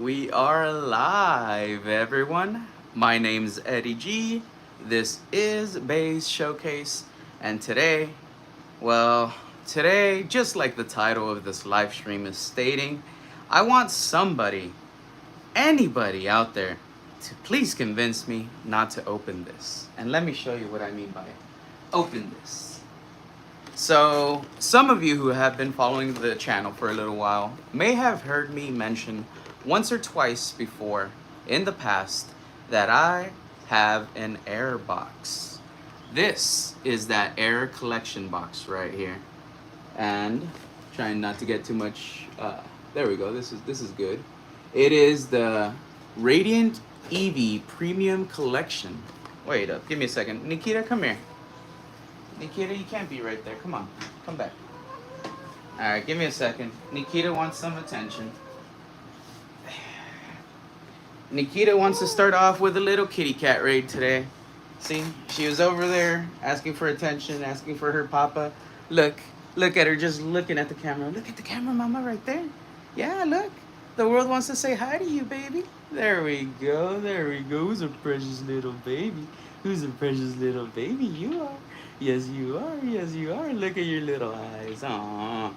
We are live, everyone. My name's Eddie G. This is Bay's Showcase, and today, just like the title of this live stream is stating, I want somebody, anybody out there, to please convince me not to open this. And let me show you what I mean by open this. So, some of you who have been following the channel for a little while may have heard me mention once or twice before in the past that I have an error box. This is that error collection box right here. And trying not to get too much, there we go, this is good. It is the Radiant Eevee Premium Collection. Wait up, give me a second. Nikita, come here. Nikita, you can't be right there. Come on. Come back. Alright, give me a second. Nikita wants some attention. Nikita wants to start off with a little kitty cat raid today. See? She was over there asking for attention, asking for her papa. Look at her just looking at the camera. Look at the camera, mama, right there. Yeah, look. The world wants to say hi to you, baby. There we go. Who's a precious little baby? Who's a precious little baby? You are. Yes, you are. Yes, you are. Look at your little eyes. Aww.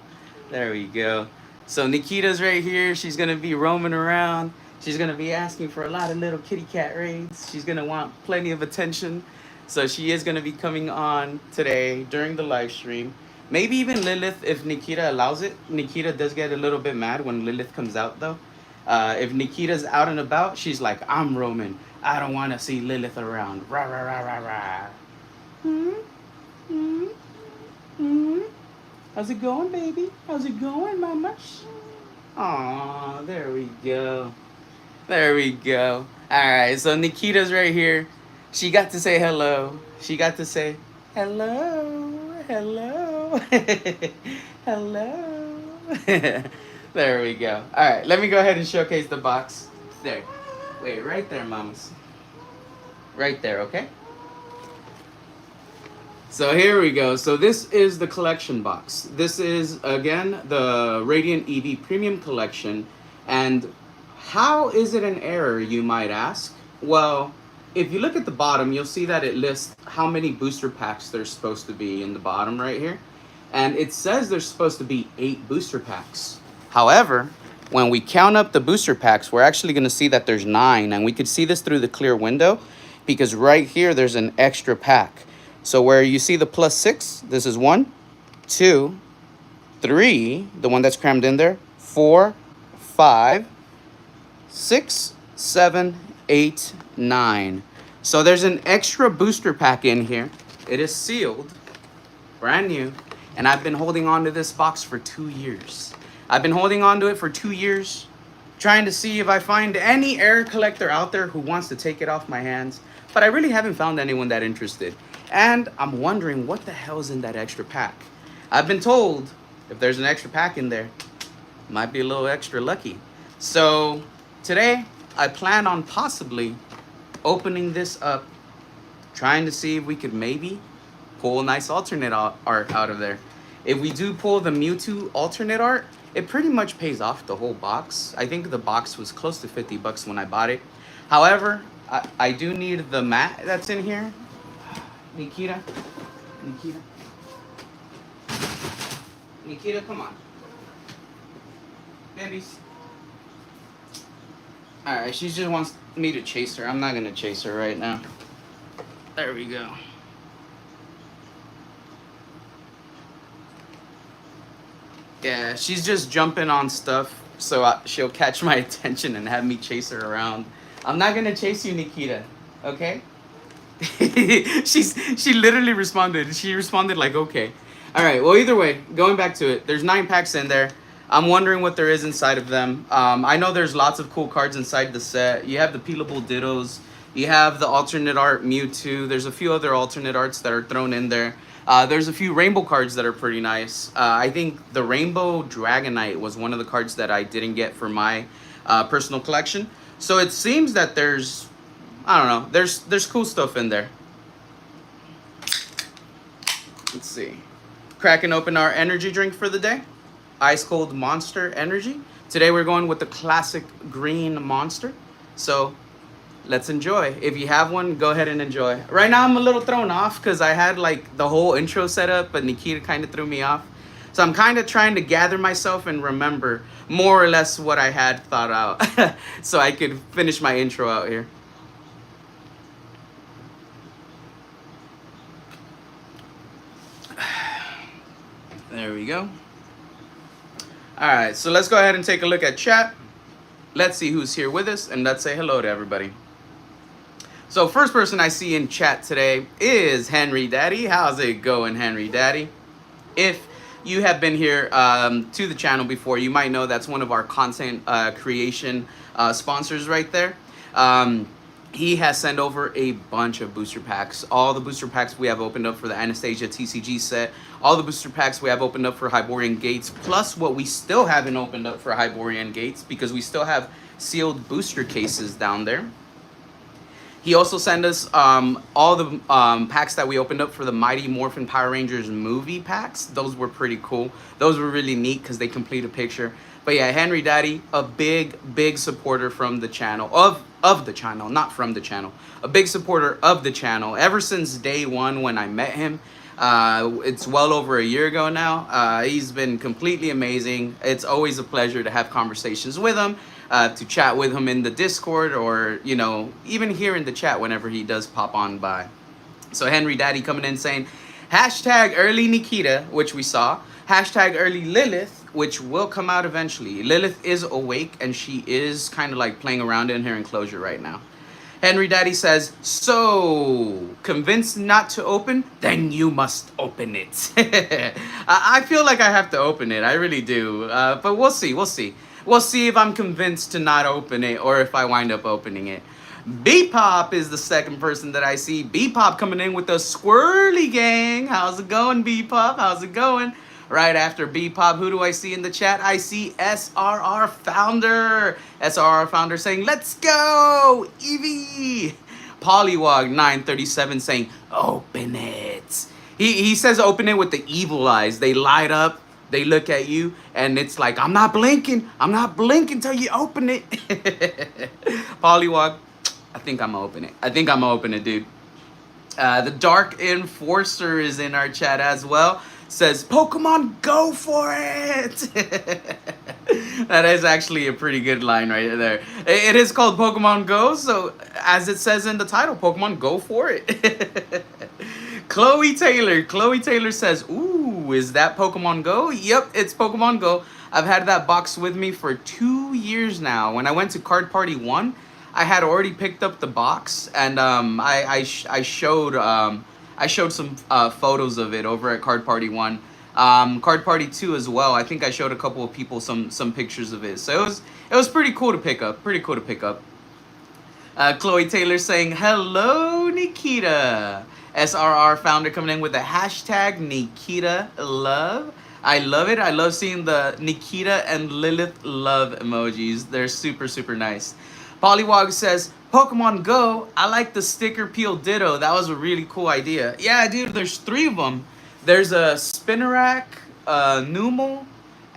There we go. So Nikita's right here. She's going to be roaming around. She's going to be asking for a lot of little kitty cat raids. She's going to want plenty of attention. So she is going to be coming on today during the live stream. Maybe even Lilith, if Nikita allows it. Nikita does get a little bit mad when Lilith comes out, though. If Nikita's out and about, she's like, I'm roaming. I don't want to see Lilith around. Rah, rah, rah, rah, rah. How's it going, baby? How's it going, mama? Aw, there we go. There we go. Alright, so Nikita's right here. She got to say hello. She got to say hello. Hello. Hello. There we go. Alright, let me go ahead and showcase the box. There. Wait, right there, mamas. Right there, okay? So here we go. So this is the collection box. This is, again, the Radiant Eevee Premium Collection. And how is it an error, you might ask? Well, if you look at the bottom, you'll see that it lists how many booster packs there's supposed to be in the bottom right here. And it says there's supposed to be 8 booster packs. However, when we count up the booster packs, we're actually going to see that there's 9. And we could see this through the clear window because right here, there's an extra pack. So where you see the +6, this is 1, 2, 3, the one that's crammed in there, 4, 5, 6, 7, 8, 9. So there's an extra booster pack in here. It is sealed, brand new, and I've been holding on to this box for 2 years. I've been holding on to it for 2 years, trying to see if I find any error collector out there who wants to take it off my hands, but I really haven't found anyone that interested. And I'm wondering what the hell's in that extra pack. I've been told if there's an extra pack in there, might be a little extra lucky. So today, I plan on possibly opening this up, trying to see if we could maybe pull a nice alternate art out of there. If we do pull the Mewtwo alternate art, it pretty much pays off the whole box. I think the box was close to 50 bucks when I bought it. However, I do need the mat that's in here. Nikita, come on. Babies. Alright, she just wants me to chase her. I'm not going to chase her right now. There we go. Yeah, she's just jumping on stuff, so she'll catch my attention and have me chase her around. I'm not going to chase you, Nikita, okay? She literally responded. She responded like, okay. Alright, well, either way, going back to it, there's 9 packs in there. I'm wondering what there is inside of them. I know there's lots of cool cards inside the set. You have the peelable Dittos. You have the alternate art Mewtwo. There's a few other alternate arts that are thrown in there. There's a few rainbow cards that are pretty nice. I think the Rainbow Dragonite was one of the cards that I didn't get for my personal collection. So it seems that there's, I don't know, there's cool stuff in there. Let's see. Cracking open our energy drink for the day. Ice Cold Monster Energy. Today we're going with the classic green monster. So let's enjoy. If you have one, go ahead and enjoy. Right now I'm a little thrown off because I had like the whole intro set up, but Nikita kind of threw me off. So I'm kind of trying to gather myself and remember more or less what I had thought out so I could finish my intro out here. There we go. All right, so let's go ahead and take a look at chat. Let's see who's here with us, and let's say hello to everybody. So first person I see in chat today is Henry Daddy. How's it going, Henry Daddy? If you have been here to the channel before, you might know that's one of our content creation sponsors right there. He has sent over a bunch of booster packs. All the booster packs we have opened up for the Anastasia TCG set. All the booster packs we have opened up for Hyborian Gates. Plus what we still haven't opened up for Hyborian Gates because we still have sealed booster cases down there. He also sent us all the packs that we opened up for the Mighty Morphin Power Rangers movie packs. Those were pretty cool. Those were really neat because they complete a picture. But yeah, Henry Daddy, a big supporter from the channel, of the channel, not from the channel. A big supporter of the channel ever since day one when I met him. It's well over a year ago now. He's been completely amazing. It's always a pleasure to have conversations with him, to chat with him in the Discord or, you know, even here in the chat whenever he does pop on by. So Henry Daddy coming in saying, hashtag early Nikita, which we saw. Hashtag early Lilith, which will come out eventually. Lilith is awake and she is kind of like playing around in her enclosure right now. Henry Daddy says, so convinced not to open? Then you must open it. I feel like I have to open it. I really do. But we'll see. We'll see. We'll see if I'm convinced to not open it or if I wind up opening it. B-Pop is the second person that I see. B-Pop coming in with the Squirrely Gang. How's it going, B-Pop? How's it going? Right after B-Pop, who do I see in the chat? I see SRR Founder. SRR Founder saying, let's go, Eevee. Polywog 937 saying, open it. He says open it with the evil eyes. They light up, they look at you, and it's like, I'm not blinking. I'm not blinking till you open it. Polywog, I think I'm gonna open it. I think I'm gonna open it, dude. The Dark Enforcer is in our chat as well. Says, Pokemon, go for it! That is actually a pretty good line right there. It is called Pokemon Go, so as it says in the title, Pokemon, go for it. Chloe Taylor says, ooh, is that Pokemon Go? Yep, it's Pokemon Go. I've had that box with me for 2 years now. When I went to Card Party 1, I had already picked up the box, and I showed some photos of it over at Card Party 1. Card Party 2 as well. I think I showed a couple of people some pictures of it. So it was pretty cool to pick up. Chloe Taylor saying, hello, Nikita. SRR Founder coming in with the hashtag Nikita Love. I love it. I love seeing the Nikita and Lilith love emojis. They're super nice. Polywog says, Pokemon Go, I like the sticker peel ditto. That was a really cool idea. Yeah, dude, there's 3 of them. There's a Spinarak, a Numel,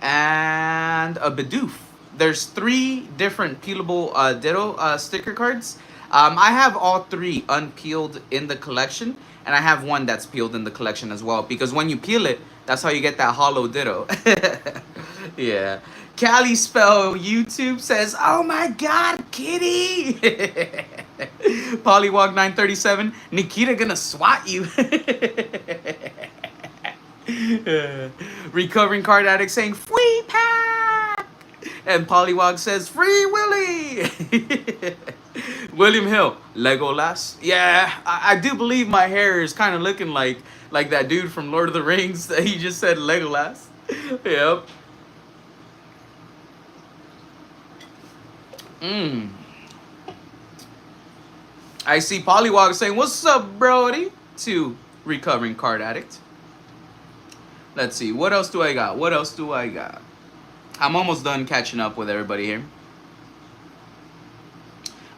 and a Bidoof. There's 3 different peelable ditto sticker cards. I have all 3 unpeeled in the collection, and I have 1 that's peeled in the collection as well. Because when you peel it, that's how you get that hollow ditto. Yeah. Cali Spell YouTube says, oh my god, kitty! Polywog 937, Nikita gonna swat you. Recovering Card Addict saying, free pack! And Polywog says, free Willy! William Hill, Legolas. Yeah, I do believe my hair is kind of looking like that dude from Lord of the Rings that he just said Legolas. Yep. I see Polywog saying, what's up, Brody? To Recovering Card Addict. Let's see, what else do I got? I'm almost done catching up with everybody here.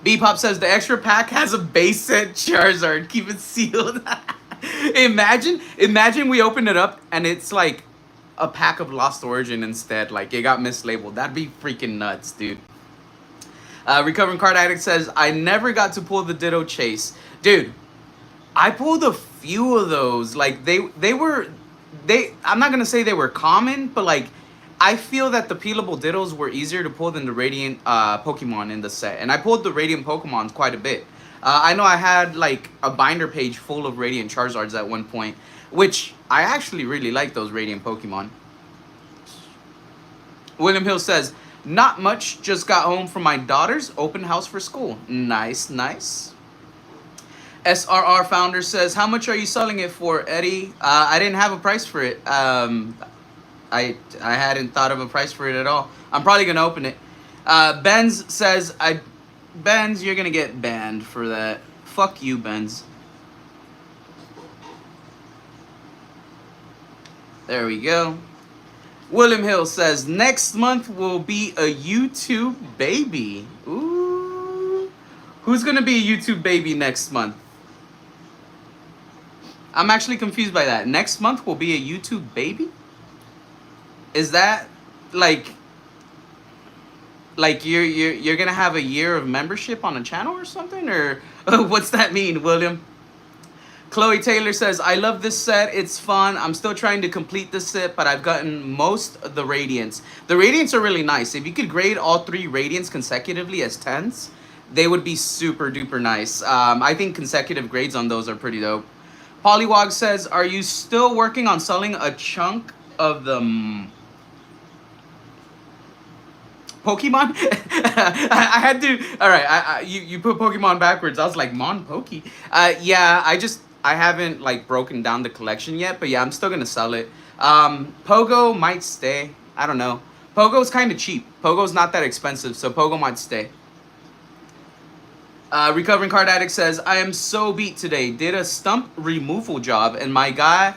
B-Pop says, the extra pack has a base set Charizard. Keep it sealed. Imagine we open it up and it's like a pack of Lost Origin instead. Like, it got mislabeled. That'd be freaking nuts, dude. Recovering Card Addict says, I never got to pull the Ditto Chase. Dude, I pulled a few of those. Like, I'm not gonna say they were common, but like, I feel that the peelable Dittos were easier to pull than the Radiant Pokemon in the set. And I pulled the Radiant Pokemon quite a bit. I know I had like a binder page full of Radiant Charizards at one point, which I actually really like those Radiant Pokemon. William Hill says, not much, just got home from my daughter's open house for school. Nice, nice. SRR Founder says, how much are you selling it for, Eddie? I didn't have a price for it. I hadn't thought of a price for it at all. I'm probably going to open it. Benz says, Benz, you're going to get banned for that. Fuck you, Benz. There we go. William Hill says, next month will be a YouTube baby. Ooh. Who's going to be a YouTube baby next month? I'm actually confused by that. Next month will be a YouTube baby? Is that like you're going to have a year of membership on a channel or something? Or what's that mean, William? Chloe Taylor says, I love this set. It's fun. I'm still trying to complete this set, but I've gotten most of the Radiants. The Radiants are really nice. If you could grade all 3 Radiants consecutively as 10s, they would be super duper nice. I think consecutive grades on those are pretty dope. Polywog says, are you still working on selling a chunk of the Pokemon? I had to. All right, you put Pokemon backwards. I was like, Mon Poke. Yeah, I haven't like broken down the collection yet, but yeah, I'm still gonna sell it. Pogo might stay. I don't know. Pogo's kind of cheap. Pogo's not that expensive, so Pogo might stay. Recovering Card Addict says, I am so beat today. Did a stump removal job, and my guy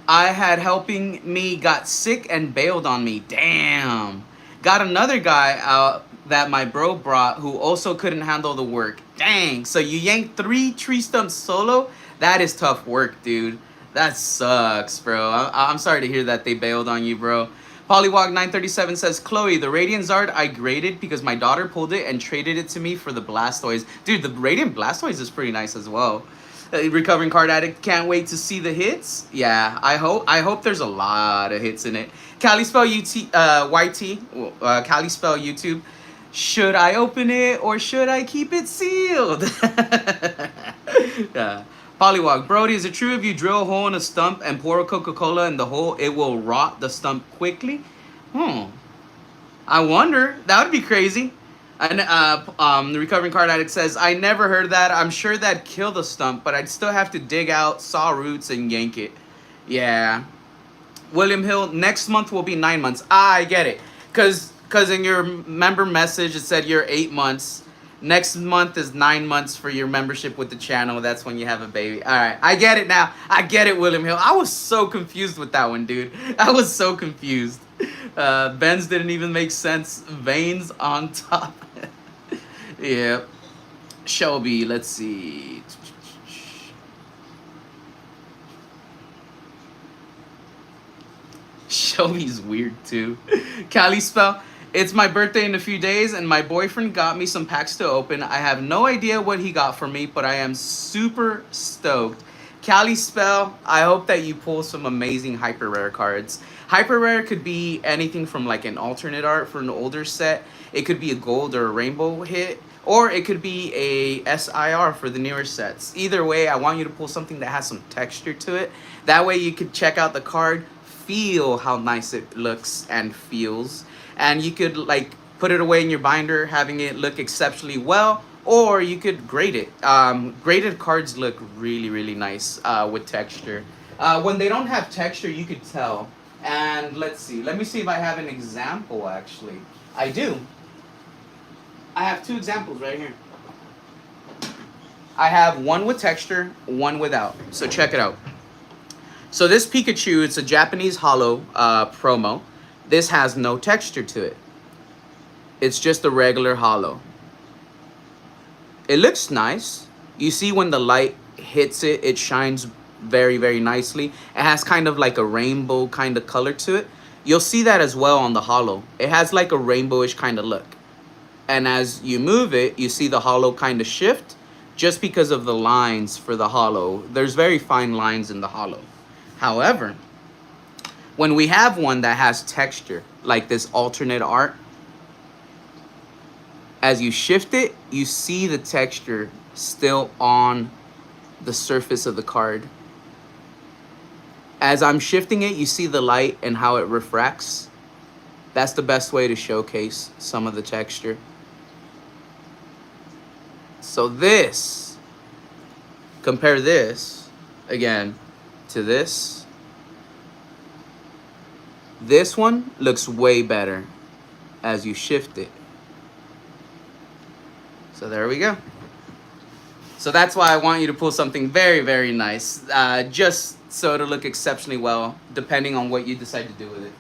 I had helping me got sick and bailed on me. Damn. Got another guy out that my bro brought who also couldn't handle the work. Dang. So you yanked 3 tree stumps solo? That is tough work, dude. That sucks, bro. I'm sorry to hear that they bailed on you, bro. Polywog937 says, Chloe, the Radiant Zard I graded because my daughter pulled it and traded it to me for the Blastoise. Dude, the Radiant Blastoise is pretty nice as well. Recovering Card Addict, can't wait to see the hits. Yeah, I hope there's a lot of hits in it. Kalispell YT, Kalispell YouTube. Should I open it or should I keep it sealed? Yeah. Polywog, Brody, is it true if you drill a hole in a stump and pour a Coca-Cola in the hole, it will rot the stump quickly? I wonder. That would be crazy. And the Recovering Card Addict says, I never heard that. I'm sure that'd kill the stump, but I'd still have to dig out, saw roots, and yank it. Yeah. William Hill, next month will be 9 months. I get it. Because in your member message, it said you're 8 months. Next month is 9 months for your membership with the channel. That's when you have a baby. All right, I get it now. I get it, William Hill. I was so confused with that one, dude. I was so confused. Ben's didn't even make sense. Veins on top. Yeah. Shelby, let's see. Shelby's weird, too. Kalispell. It's my birthday in a few days, and my boyfriend got me some packs to open. I have no idea what he got for me, but I am super stoked. Kalispell, I hope that you pull some amazing hyper rare cards. Hyper rare could be anything from like an alternate art for an older set. It could be a gold or a rainbow hit, or it could be a SIR for the newer sets. Either way, I want you to pull something that has some texture to it. That way you could check out the card, feel how nice it looks and feels. And you could like put it away in your binder, having it look exceptionally well, or you could grade it. Graded cards look really, really nice with texture. When they don't have texture, you could tell. And let's see. Let me see if I have an example, actually. I do. I have 2 examples right here. I have one with texture, one without. So check it out. So this Pikachu, it's a Japanese holo promo. This has no texture to it. It's just a regular holo. It looks nice. You see when the light hits it, it shines very, very nicely. It has kind of like a rainbow kind of color to it. You'll see that as well on the holo. It has like a rainbowish kind of look. And as you move it, you see the holo kind of shift just because of the lines for the holo. There's very fine lines in the holo. However, when we have one that has texture, like this alternate art, as you shift it, you see the texture still on the surface of the card. As I'm shifting it, you see the light and how it refracts. That's the best way to showcase some of the texture. So this, compare this, again, to this. This one looks way better as you shift it. So there we go. So that's why I want you to pull something very, very nice. Just so it'll look exceptionally well, depending on what you decide to do with it.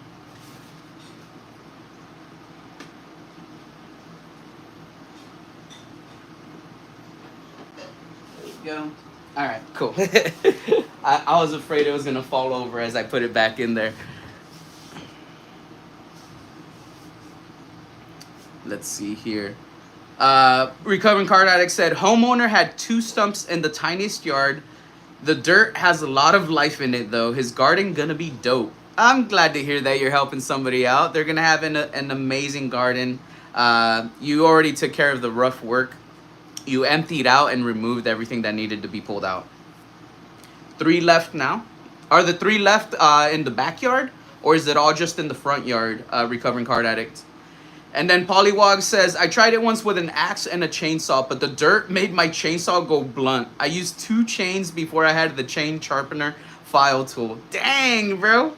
There you go. All right, cool. I was afraid it was gonna fall over as I put it back in there. Let's see here. Recovering Card Addict said, homeowner had 2 stumps in the tiniest yard. The dirt has a lot of life in it though. His garden gonna be dope. I'm glad to hear that you're helping somebody out. They're gonna have an amazing garden. You already took care of the rough work. You emptied out and removed everything that needed to be pulled out. 3 left now. Are the 3 left in the backyard? Or is it all just in the front yard, Recovering Card Addict? And then Polywog says, I tried it once with an axe and a chainsaw, but the dirt made my chainsaw go blunt. I used 2 chains before I had the chain sharpener file tool. Dang, bro.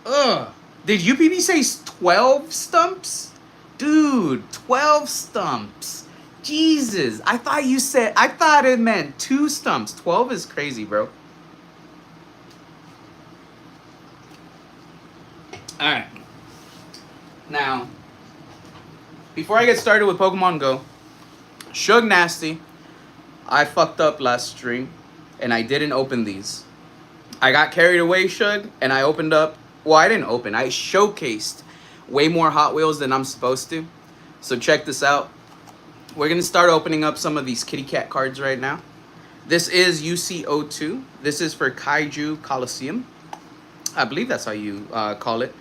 Ugh. Did UPB say 12 stumps? Dude, 12 stumps. Jesus. I thought it meant 2 stumps. 12 is crazy, bro. Alright. Now, before I get started with Pokemon Go, Shug Nasty, I fucked up last stream, and I didn't open these. I got carried away, Shug, and I opened up, well, I didn't open, I showcased way more Hot Wheels than I'm supposed to. So check this out. We're going to start opening up some of these kitty cat cards right now. This is UC02. This is for Kaiju Coliseum. I believe that's how you call it.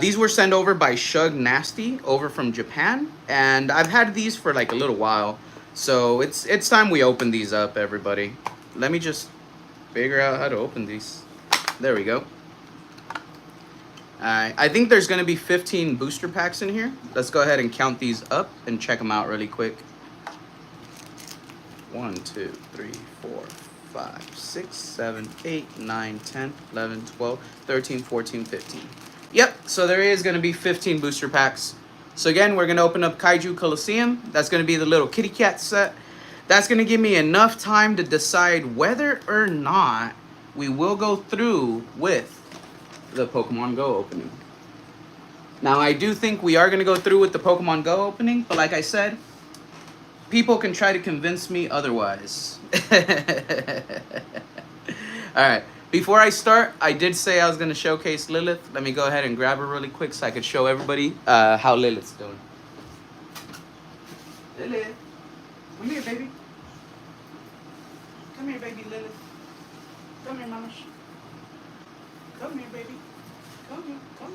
These were sent over by Shug Nasty over from Japan, and I've had these for like a little while, so it's time we open these up, everybody. Let me just figure out how to open these. There we go. Alright, I think there's going to be 15 booster packs in here. Let's go ahead and count these up and check them out really quick. 1, 2, 3, 4, 5, 6, 7, 8, 9, 10, 11, 12, 13, 14, 15. Yep, so there is going to be 15 booster packs. So again, we're going to open up Kaiju Coliseum. That's going to be the little kitty cat set. That's going to give me enough time to decide whether or not we will go through with the Pokemon Go opening. Now, I do think we are going to go through with the Pokemon Go opening, but like I said, people can try to convince me otherwise. Alright. Before I start, I did say I was going to showcase Lilith. Let me go ahead and grab her really quick so I could show everybody how Lilith's doing. Lilith, come here, baby. Come here, baby Lilith. Come here, mama. Come here, baby. Come here, come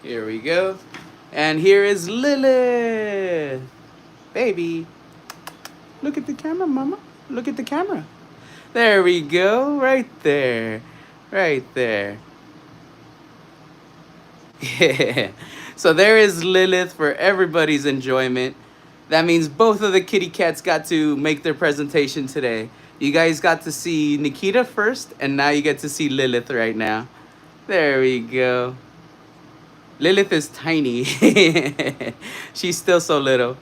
here. Here we go. And here is Lilith. Baby. Look at the camera, mama. Look at the camera. There we go. Right there. Right there. Yeah. So there is Lilith for everybody's enjoyment. That means both of the kitty cats got to make their presentation today. You guys got to see Nikita first, and now you get to see Lilith right now. There we go. Lilith is tiny. She's still so little.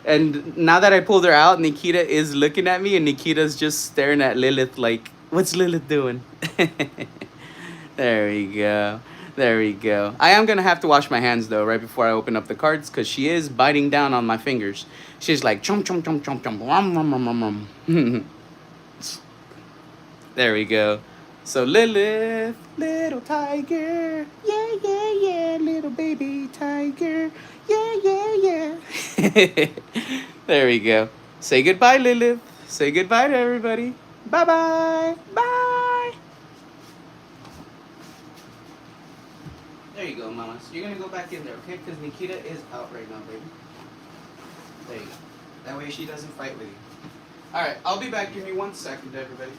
And now that I pulled her out, Nikita is looking at me, and Nikita's just staring at Lilith like, what's Lilith doing? There we go. There we go. I am going to have to wash my hands, though, right before I open up the cards, because she is biting down on my fingers. She's like, chomp, chomp, chomp, chomp, chomp, rum, rum, rum, rum, rum. There we go. So Lilith, little tiger, yeah, yeah, yeah, little baby tiger, yeah, yeah, yeah. There we go. Say goodbye, Lilith. Say goodbye to everybody. Bye bye. Bye. There you go, Mama. So you're gonna go back in there, okay? Because Nikita is out right now, baby. There you go. That way she doesn't fight with you. All right, I'll be back. Give me 1 second, everybody.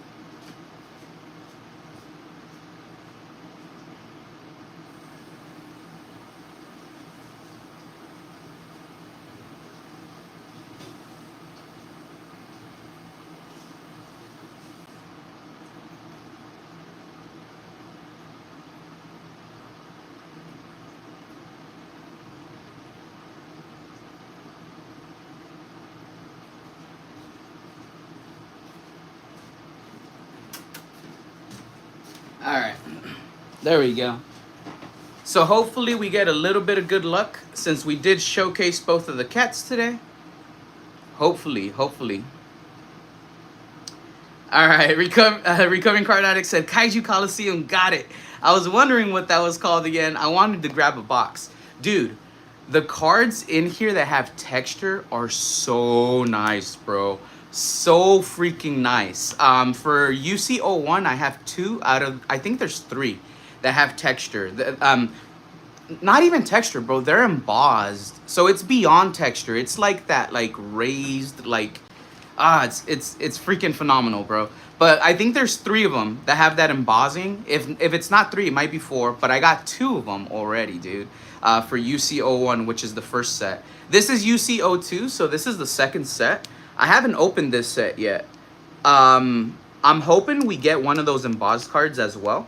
All right, there we go. So hopefully we get a little bit of good luck since we did showcase both of the cats today. Hopefully. All right, Recovering Card Addict said, Kaiju Coliseum, got it. I was wondering what that was called again. I wanted to grab a box. Dude, the cards in here that have texture are so nice, bro. So freaking nice. For UC01, I have 2 out of, I think there's 3 that have texture. Not even texture, bro. They're embossed. So it's beyond texture. It's like that, like raised, like, it's freaking phenomenal, bro. But I think there's 3 of them that have that embossing. If it's not 3, it might be 4. But I got 2 of them already, dude. For UC01, which is the first set. This is UC02, so this is the second set. I haven't opened this set yet. I'm hoping we get one of those embossed cards as well.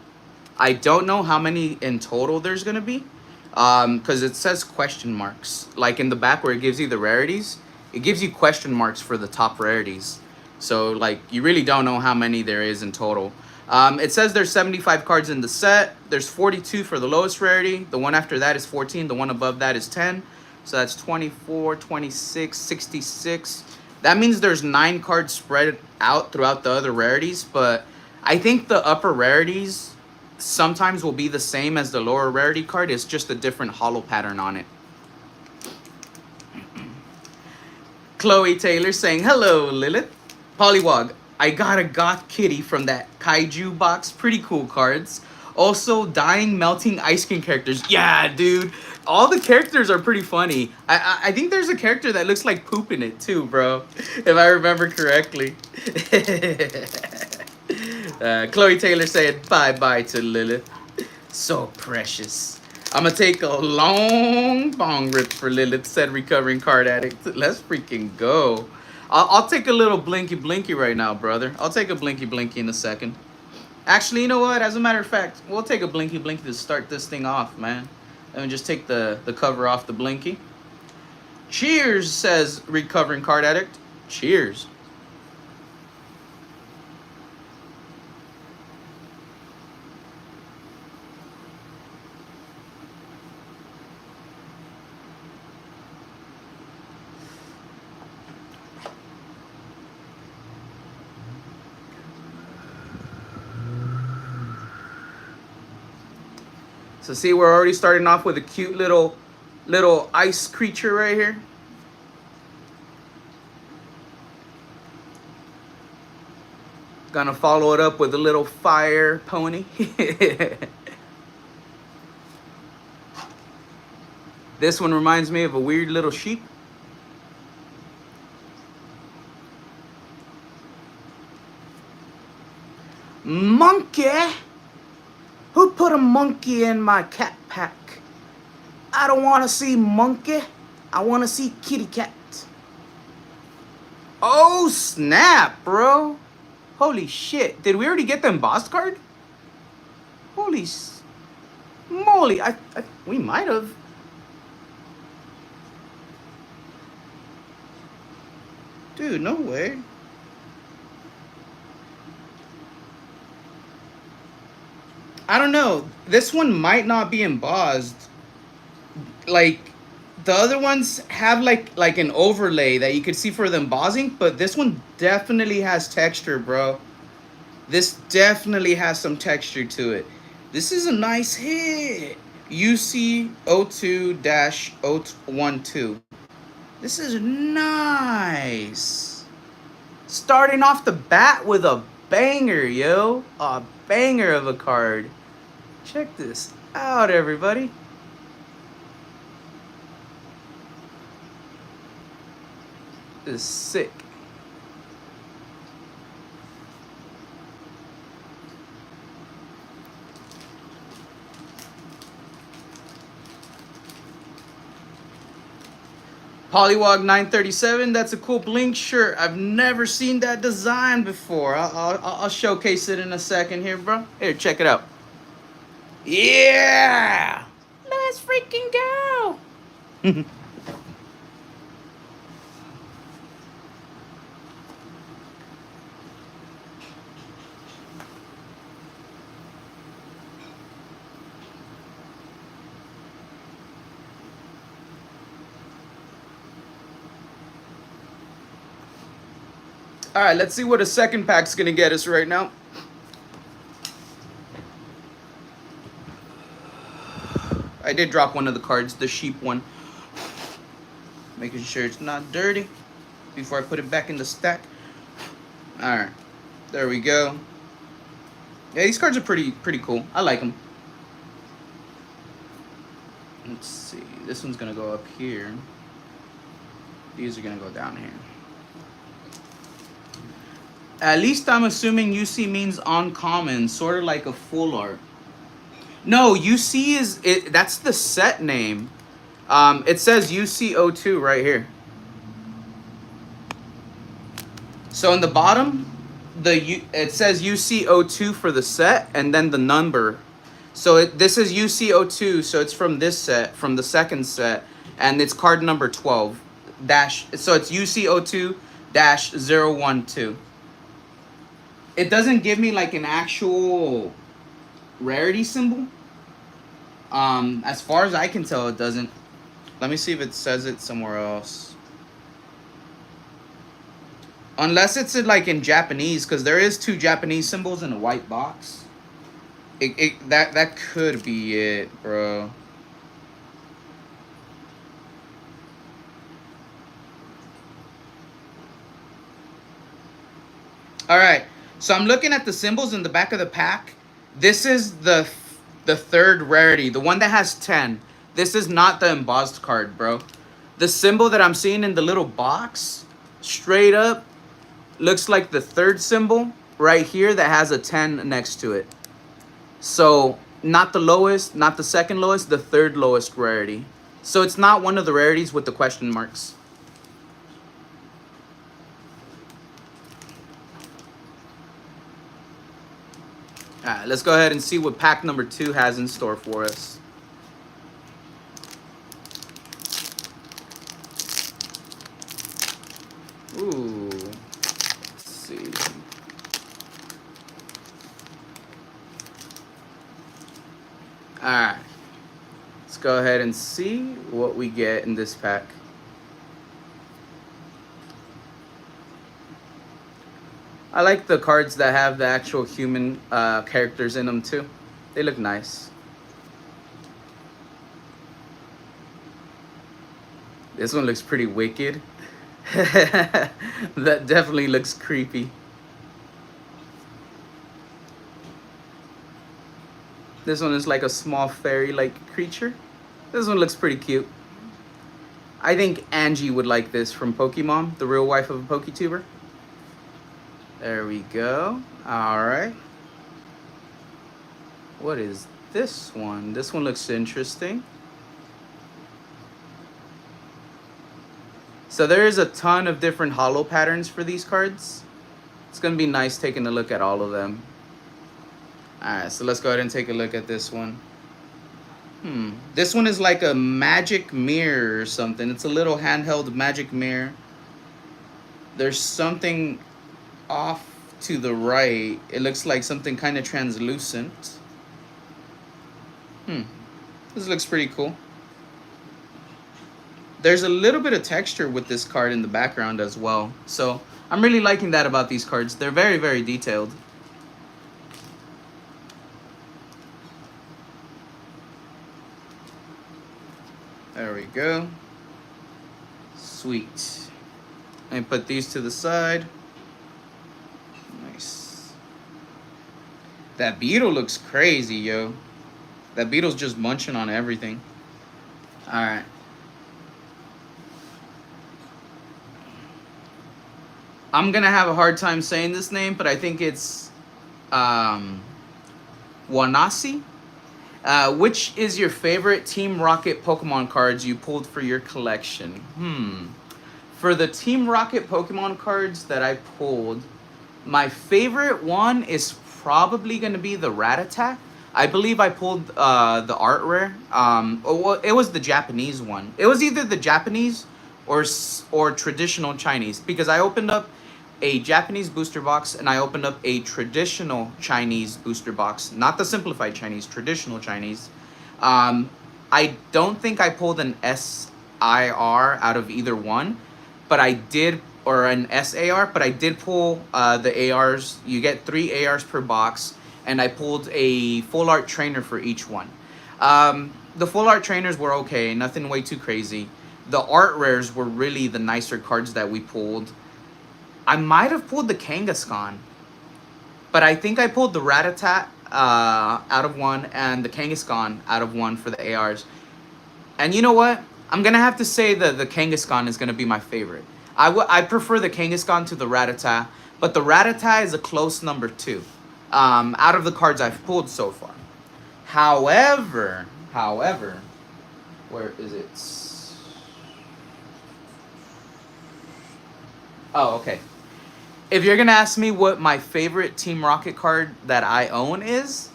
I don't know how many in total there's gonna be. Because it says question marks. Like in the back where it gives you the rarities, it gives you question marks for the top rarities. So like you really don't know how many there is in total. It says there's 75 cards in the set. There's 42 for the lowest rarity. The one after that is 14. The one above that is 10. So that's 24, 26, 66. That means there's 9 cards spread out throughout the other rarities. But I think the upper rarities sometimes will be the same as the lower rarity card. It's just a different hollow pattern on it. Chloe Taylor saying, hello, Lilith. Polywog, I got a goth kitty from that kaiju box. Pretty cool cards. Also, dying, melting ice cream characters. Yeah, dude. All the characters are pretty funny. I think there's a character that looks like poop in it too, bro. If I remember correctly. Chloe Taylor said bye-bye to Lilith. So precious. I'm going to take a long bong rip for Lilith, said Recovering Card Addict. Let's freaking go. I'll take a little blinky right now, brother. I'll take a blinky in a second. Actually, you know what? As a matter of fact, we'll take a blinky to start this thing off, man. And just take the cover off the blinky. Cheers, says Recovering Card Addict. Cheers. So see, we're already starting off with a cute little ice creature right here. Gonna follow it up with a little fire pony. This one reminds me of a weird little sheep. Monkey? Who put a monkey in my cat pack? I don't want to see monkey. I want to see kitty cat. Oh, snap, bro. Holy shit. Did we already get the embossed card? Holy moly. We might have. Dude, no way. I don't know. This one might not be embossed. Like, the other ones have like an overlay that you could see for the embossing, but this one definitely has texture, bro. This definitely has some texture to it. This is a nice hit. UC02-012. This is nice. Starting off the bat with a banger, yo. A banger of a card. Check this out, everybody. This is sick. Polywog 937, that's a cool Blink shirt. I've never seen that design before. I'll showcase it in a second here, bro. Here, check it out. Yeah! Let's freaking go! Alright, let's see what a second pack's gonna get us right now. I did drop one of the cards, the sheep one. Making sure it's not dirty before I put it back in the stack. Alright, there we go. Yeah, these cards are pretty cool. I like them. Let's see, this one's gonna go up here. These are gonna go down here. At least I'm assuming UC means uncommon, sort of like a full art. No, UC is it. That's the set name. It says UC02 right here. So in the bottom, it says UC02 for the set, and then the number. So this is UC02, so it's from this set, from the second set, and it's card number 12 dash. So it's UC02-012. It doesn't give me like an actual rarity symbol. As far as I can tell, it doesn't. Let me see if it says it somewhere else. Unless it's like in Japanese, because there is 2 Japanese symbols in a white box. That could be it, bro. All right. So I'm looking at the symbols in the back of the pack. This is the third rarity, the one that has 10. This is not the embossed card, bro. The symbol that I'm seeing in the little box, straight up, looks like the third symbol right here that has a 10 next to it. So not the lowest, not the second lowest, the third lowest rarity. So it's not one of the rarities with the question marks. Alright, let's go ahead and see what pack number 2 has in store for us. Ooh, let's see. Alright, let's go ahead and see what we get in this pack. I like the cards that have the actual human characters in them too. They look nice. This one looks pretty wicked. That definitely looks creepy. This one is like a small fairy-like creature. This one looks pretty cute. I think Angie would like this from Pokemon, the real wife of a PokeTuber. There we go. Alright. What is this one? This one looks interesting. So there is a ton of different holo patterns for these cards. It's going to be nice taking a look at all of them. Alright, so let's go ahead and take a look at this one. This one is like a magic mirror or something. It's a little handheld magic mirror. There's something off to the right. It looks like something kind of translucent. This looks pretty cool. There's a little bit of texture with this card in the background as well. So I'm really liking that about these cards. They're very, very detailed. There we go. Sweet. And put these to the side. Nice. That beetle looks crazy, yo. That beetle's just munching on everything. Alright. I'm gonna have a hard time saying this name, but I think it's Wanasi. Which is your favorite Team Rocket Pokemon cards you pulled for your collection? For the Team Rocket Pokemon cards that I pulled, my favorite one is probably going to be the Rattata. I believe I pulled the art rare. Well, it was the Japanese one. It was either the Japanese or traditional Chinese, because I opened up a Japanese booster box and I opened up a traditional Chinese booster box, not the simplified Chinese, traditional Chinese. I don't think I pulled an SIR out of either one, but I did, or an SAR, but I did pull the ARs. You get 3 ARs per box, and I pulled a full art trainer for each one. The full art trainers were okay, nothing way too crazy. The art rares were really the nicer cards that we pulled. I might have pulled the Kangaskhan, but I think I pulled the Rattata out of one and the Kangaskhan out of one for the ARs. And you know what? I'm going to have to say that the Kangaskhan is going to be my favorite. I prefer the Kangaskhan to the Rattata, but the Rattata is a close number 2 out of the cards I've pulled so far. However, where is it? Oh, okay. If you're going to ask me what my favorite Team Rocket card that I own is,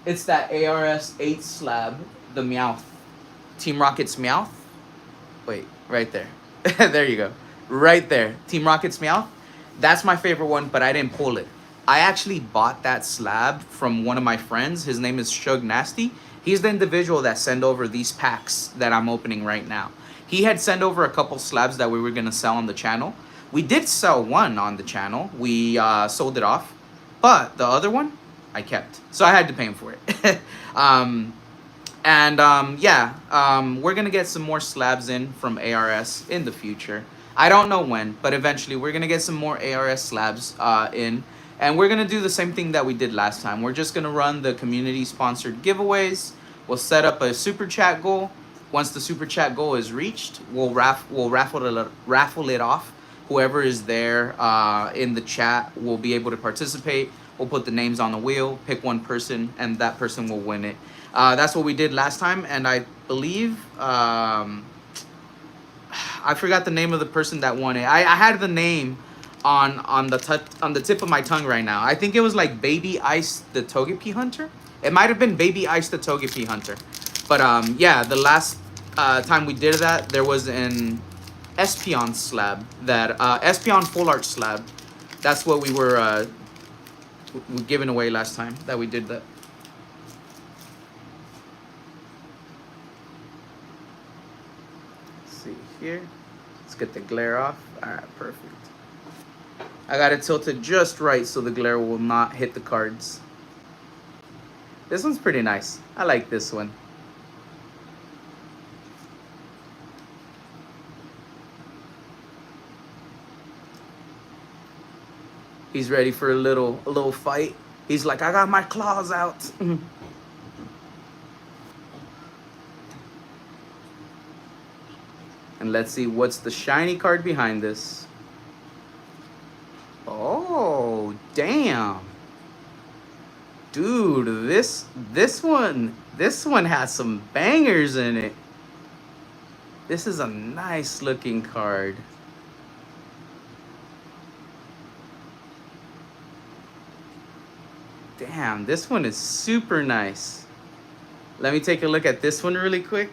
it's that ARS 8 slab, the Meowth. Team Rocket's Meowth. Wait, right there. There you go. Right there. Team Rocket's Meowth. That's my favorite one, but I didn't pull it. I actually bought that slab from one of my friends. His name is Shug Nasty. He's the individual that sent over these packs that I'm opening right now. He had sent over a couple slabs that we were going to sell on the channel. We did sell one on the channel. We sold it off. But the other one, I kept. So I had to pay him for it. We're going to get some more slabs in from ARS in the future. I don't know when, but eventually we're going to get some more ARS slabs in. And we're going to do the same thing that we did last time. We're just going to run the community-sponsored giveaways. We'll set up a super chat goal. Once the super chat goal is reached, we'll raffle it off. Whoever is there in the chat will be able to participate. We'll put the names on the wheel, pick one person, and that person will win it. That's what we did last time, and I believe I forgot the name of the person that won it. I had the name on the tip of my tongue right now. I think it was like Baby Ice the Togepi Hunter. It might have been Baby Ice the Togepi Hunter. But yeah, the last time we did that, there was an Espeon slab, that Espeon full art slab. That's what we were giving away last time that we did that. Let's see here. Let's get the glare off. All right, perfect. I got it tilted just right so the glare will not hit the cards. This one's pretty nice. I like this one. He's ready for a little fight. He's like, I got my claws out. And let's see what's the shiny card behind this. Oh, damn. Dude, this one has some bangers in it. This is a nice looking card. Damn, this one is super nice. Let me take a look at this one really quick.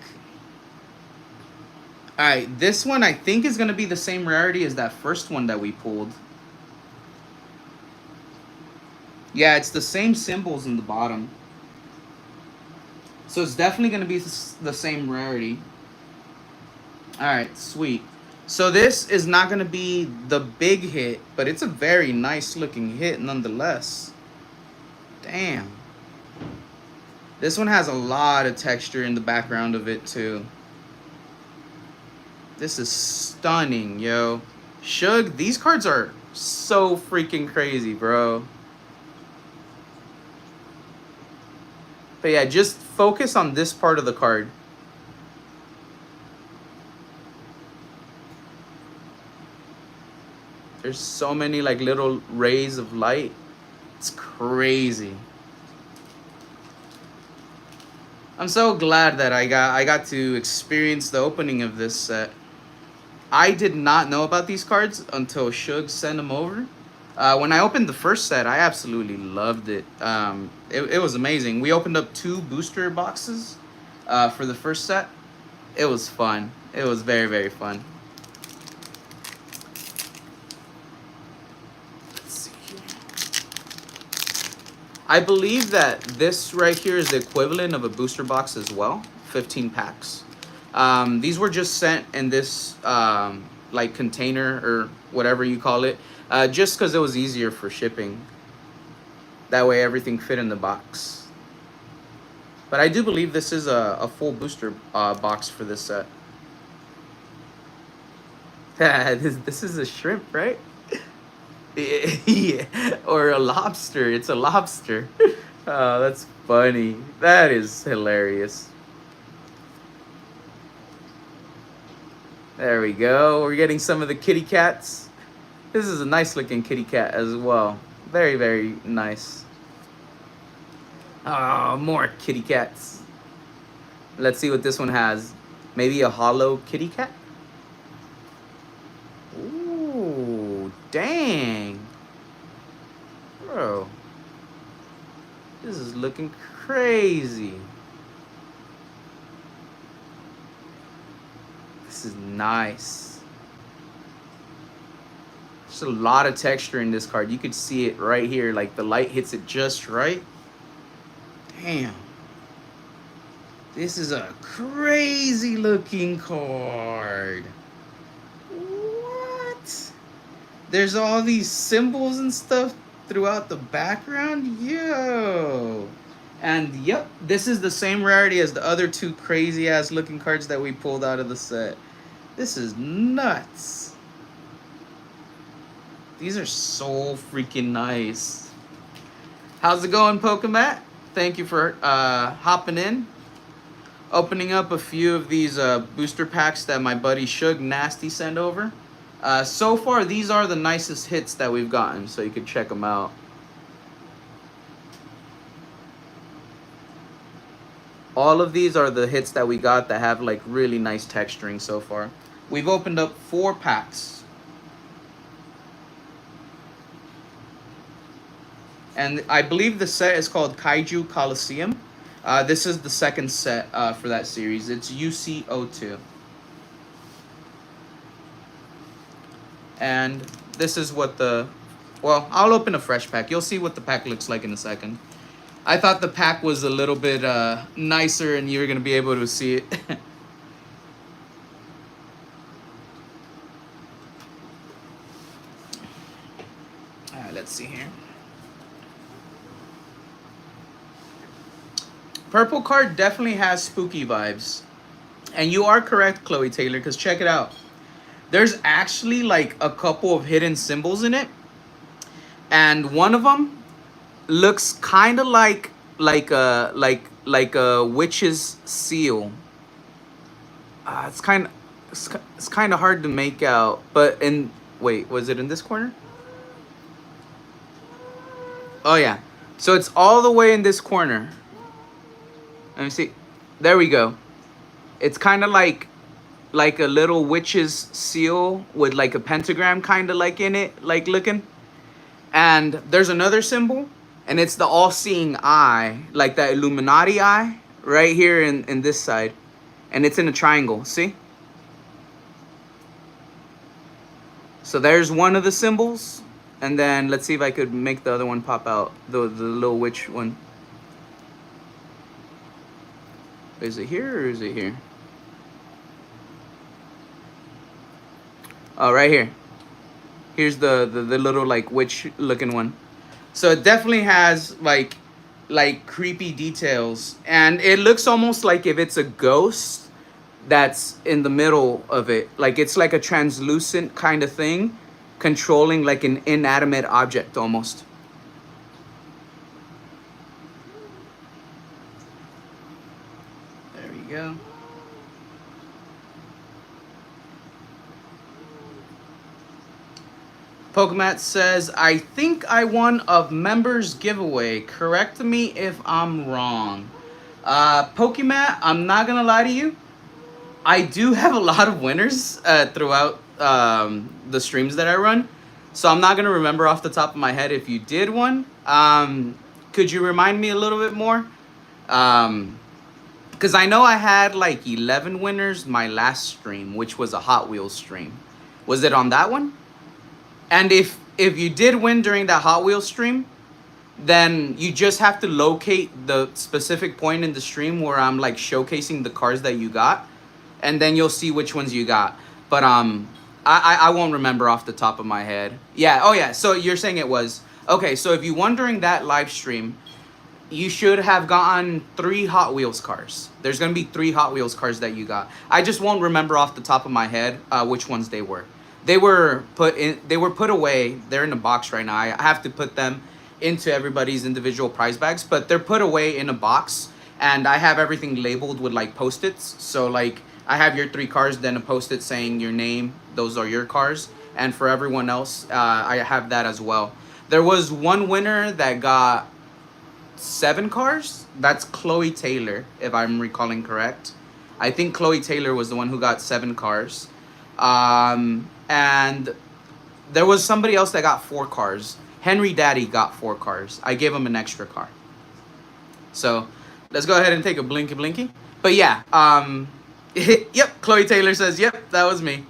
Alright, this one I think is going to be the same rarity as that first one that we pulled. Yeah, it's the same symbols in the bottom. So it's definitely going to be the same rarity. Alright, sweet. So this is not going to be the big hit, but it's a very nice looking hit nonetheless. Damn. This one has a lot of texture in the background of it too. This is stunning, yo. Shug, these cards are so freaking crazy, bro. But yeah, just focus on this part of the card. There's so many like little rays of light. It's crazy. I'm so glad that I got to experience the opening of this set. I did not know about these cards until Shug sent them over. When I opened the first set, I absolutely loved it. It was amazing. We opened up 2 booster boxes for the first set. It was fun. It was very, very fun. Let's see here. I believe that this right here is the equivalent of a booster box as well. 15 packs. These were just sent in this like container or whatever you call it, just because it was easier for shipping. That way everything fit in the box. But I do believe this is a full booster box for this set. This is a shrimp, right? Yeah, or a lobster. It's a lobster. Oh, that's funny. That is hilarious. There we go. We're getting some of the kitty cats. This is a nice looking kitty cat as well. Very, very nice. Oh, more kitty cats. Let's see what this one has. Maybe a hollow kitty cat? Ooh, dang. Bro. This is looking crazy. This is nice. There's a lot of texture in this card. You could see it right here. Like the light hits it just right. Damn. This is a crazy looking card. What? There's all these symbols and stuff throughout the background. Yo. And yep, this is the same rarity as the other 2 crazy ass looking cards that we pulled out of the set. This is nuts. These are so freaking nice. How's it going, Pokemon? Thank you for hopping in. Opening up a few of these booster packs that my buddy Shug Nasty sent over. So far, these are the nicest hits that we've gotten, so you can check them out. All of these are the hits that we got that have like really nice texturing so far. We've opened up 4 packs. And I believe the set is called Kaiju Coliseum. This is the second set for that series. It's UC02. And this is what the... Well, I'll open a fresh pack. You'll see what the pack looks like in a second. I thought the pack was a little bit nicer and you're going to be able to see it. Alright, let's see here. Purple card definitely has spooky vibes. And you are correct, Chloe Taylor, because check it out. There's actually like a couple of hidden symbols in it. And one of them looks kind of like a witch's seal. It's kind of hard to make out. But wait, was it in this corner? Oh yeah. So it's all the way in this corner. Let me see. There we go. It's kind of like a little witch's seal with like a pentagram kind of like in it, like looking. And there's another symbol, and it's the all-seeing eye, like that Illuminati eye right here in this side. And it's in a triangle, see? So there's one of the symbols. And then let's see if I could make the other one pop out, the little witch one. Is it here or is it here? Oh, right here. Here's the little like witch looking one. So it definitely has like creepy details, and it looks almost like if it's a ghost, that's in the middle of it. Like it's like a translucent kind of thing controlling like an inanimate object almost. There you go. Pokemat says, I think I won a members giveaway. Correct me if I'm wrong. Pokemat, I'm not gonna lie to you. I do have a lot of winners throughout the streams that I run. So I'm not gonna remember off the top of my head if you did one. Could you remind me a little bit more? Because I know I had like 11 winners my last stream, which was a Hot Wheels stream. Was it on that one? And if you did win during that Hot Wheels stream, then you just have to locate the specific point in the stream where I'm like showcasing the cars that you got, and then you'll see which ones you got. But I won't remember off the top of my head. Yeah, oh yeah. So you're saying it was okay. So if you won during that live stream, you should have gotten 3 Hot Wheels cars. There's gonna be 3 Hot Wheels cars that you got. I just won't remember off the top of my head which ones they were. They were put in. They were put away. They're in a box right now. I have to put them into everybody's individual prize bags, but they're put away in a box, and I have everything labeled with like post-its. So like I have your 3 cars, then a post-it saying your name. Those are your cars, and for everyone else, I have that as well. There was one winner that got 7 cars. That's Chloe Taylor, if I'm recalling correct. I think Chloe Taylor was the one who got 7 cars. And there was somebody else that got 4 cars. Henry Daddy got 4 cars. I gave him an extra car. So let's go ahead and take a blinky blinky. But yeah, yep, Chloe Taylor says, yep, that was me.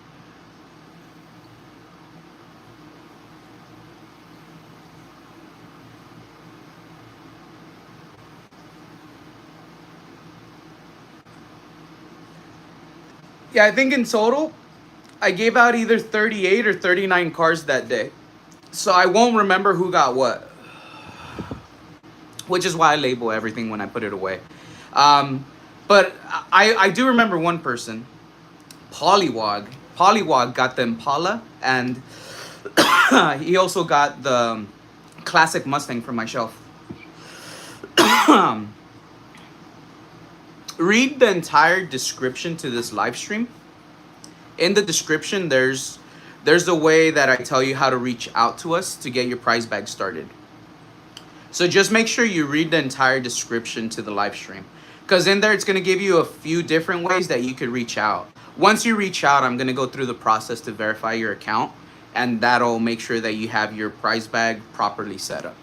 Yeah, I think in total, I gave out either 38 or 39 cars that day. So I won't remember who got what. Which is why I label everything when I put it away. But I do remember one person. Pollywog. Pollywog got the Impala. And he also got the classic Mustang from my shelf. Read the entire description to this live stream. In the description, there's a way that I tell you how to reach out to us to get your prize bag started. So just make sure you read the entire description to the live stream, because in there it's going to give you a few different ways that you could reach out. Once you reach out, I'm going to go through the process to verify your account, and that'll make sure that you have your prize bag properly set up.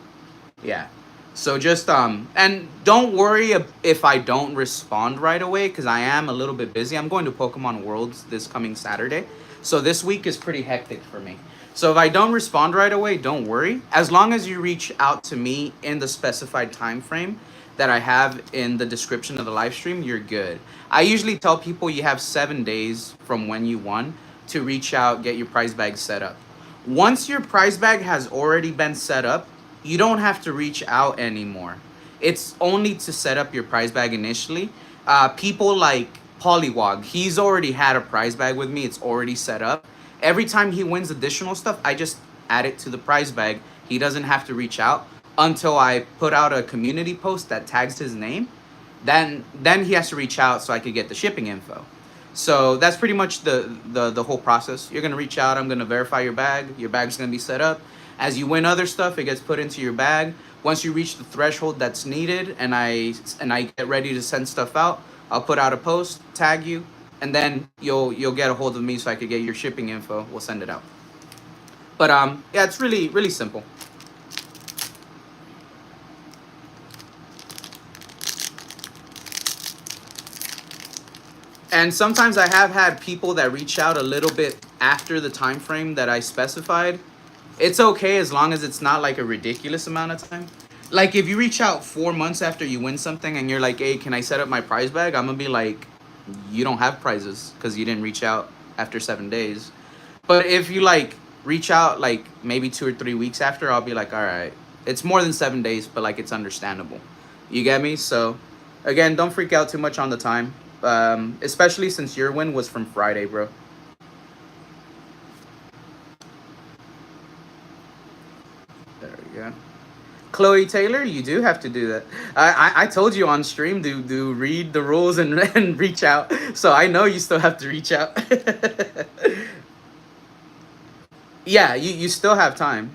Yeah. So just and don't worry if I don't respond right away, because I am a little bit busy. I'm going to Pokémon World this coming Saturday, so this week is pretty hectic for me. So if I don't respond right away, don't worry. As long as you reach out to me in the specified time frame that I have in the description of the live stream, you're good. I usually tell people you have 7 days from when you won to reach out, get your prize bag set up. Once your prize bag has already been set up, you don't have to reach out anymore. It's only to set up your prize bag initially. People like Pollywog, he's already had a prize bag with me. It's already set up. Every time he wins additional stuff, I just add it to the prize bag. He doesn't have to reach out until I put out a community post that tags his name. Then he has to reach out so I could get the shipping info. So that's pretty much the whole process. You're gonna reach out. I'm gonna verify your bag. Your bag's gonna be set up. As you win other stuff, it gets put into your bag. Once you reach the threshold that's needed, and I get ready to send stuff out, I'll put out a post, tag you, and then you'll get a hold of me so I could get your shipping info. We'll send it out. But yeah, it's really simple. And sometimes I have had people that reach out a little bit after the time frame that I specified. It's okay as long as it's not like a ridiculous amount of time. Like if you reach out 4 months after you win something and you're like, hey, can I set up my prize bag? I'm gonna be like, you don't have prizes because you didn't reach out after 7 days. But if you like reach out like maybe 2 or 3 weeks after, I'll be like, all right, it's more than 7 days, but like it's understandable. You get me? So again, don't freak out too much on the time. Especially since your win was from Friday, bro. There we go. Chloe Taylor, you do have to do that. I told you on stream to read the rules and, and reach out. So I know you still have to reach out. Yeah, you still have time.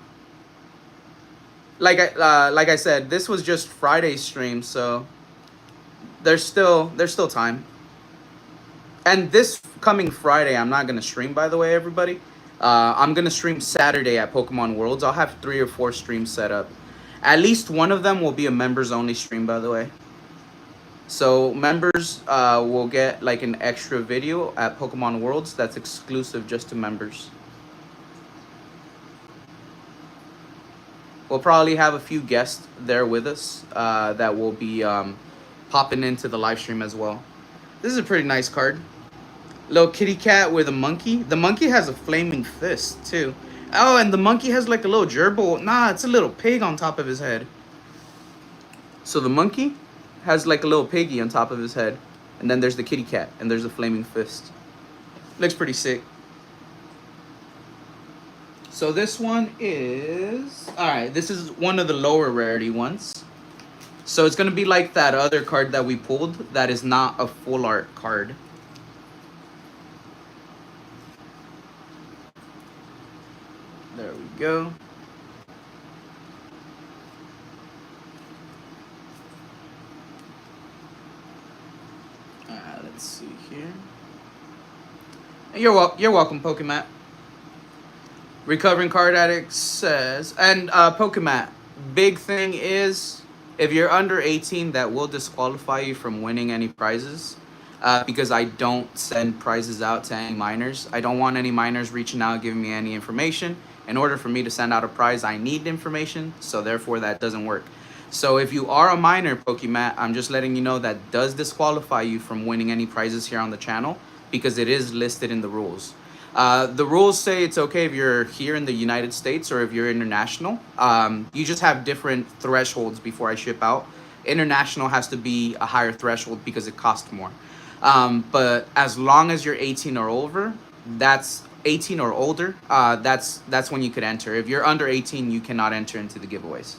Like I said, this was just Friday's stream, so there's still time. And this coming Friday, I'm not gonna stream, by the way, everybody. I'm gonna stream Saturday at Pokemon Worlds. I'll have 3 or 4 streams set up. At least one of them will be a members only stream, by the way. So members will get like an extra video at Pokemon Worlds that's exclusive just to members. We'll probably have a few guests there with us that will be popping into the live stream as well. This is a pretty nice card. Little kitty cat with a monkey. The monkey has a flaming fist too. Oh, and the monkey has like a little gerbil. Nah, it's a little pig on top of his head. So the monkey has like a little piggy on top of his head. And then there's the kitty cat and there's a flaming fist. Looks pretty sick. So this one is... Alright, this is one of the lower rarity ones. So it's going to be like that other card that we pulled that is not a full art card. There we go. Let's see here. You're welcome, Pokemon. Recovering Card Addict says, and Pokemon, big thing is, if you're under 18, that will disqualify you from winning any prizes. Because I don't send prizes out to any minors. I don't want any minors reaching out, giving me any information. In order for me to send out a prize, I need information. So therefore, that doesn't work. So if you are a minor, Pokemon, I'm just letting you know that does disqualify you from winning any prizes here on the channel. Because it is listed in the rules. The rules say it's okay if you're here in the United States or if you're international. You just have different thresholds before I ship out. International has to be a higher threshold because it costs more. But as long as you're 18 or over, that's 18 or older, that's when you could enter. If you're under 18, you cannot enter into the giveaways.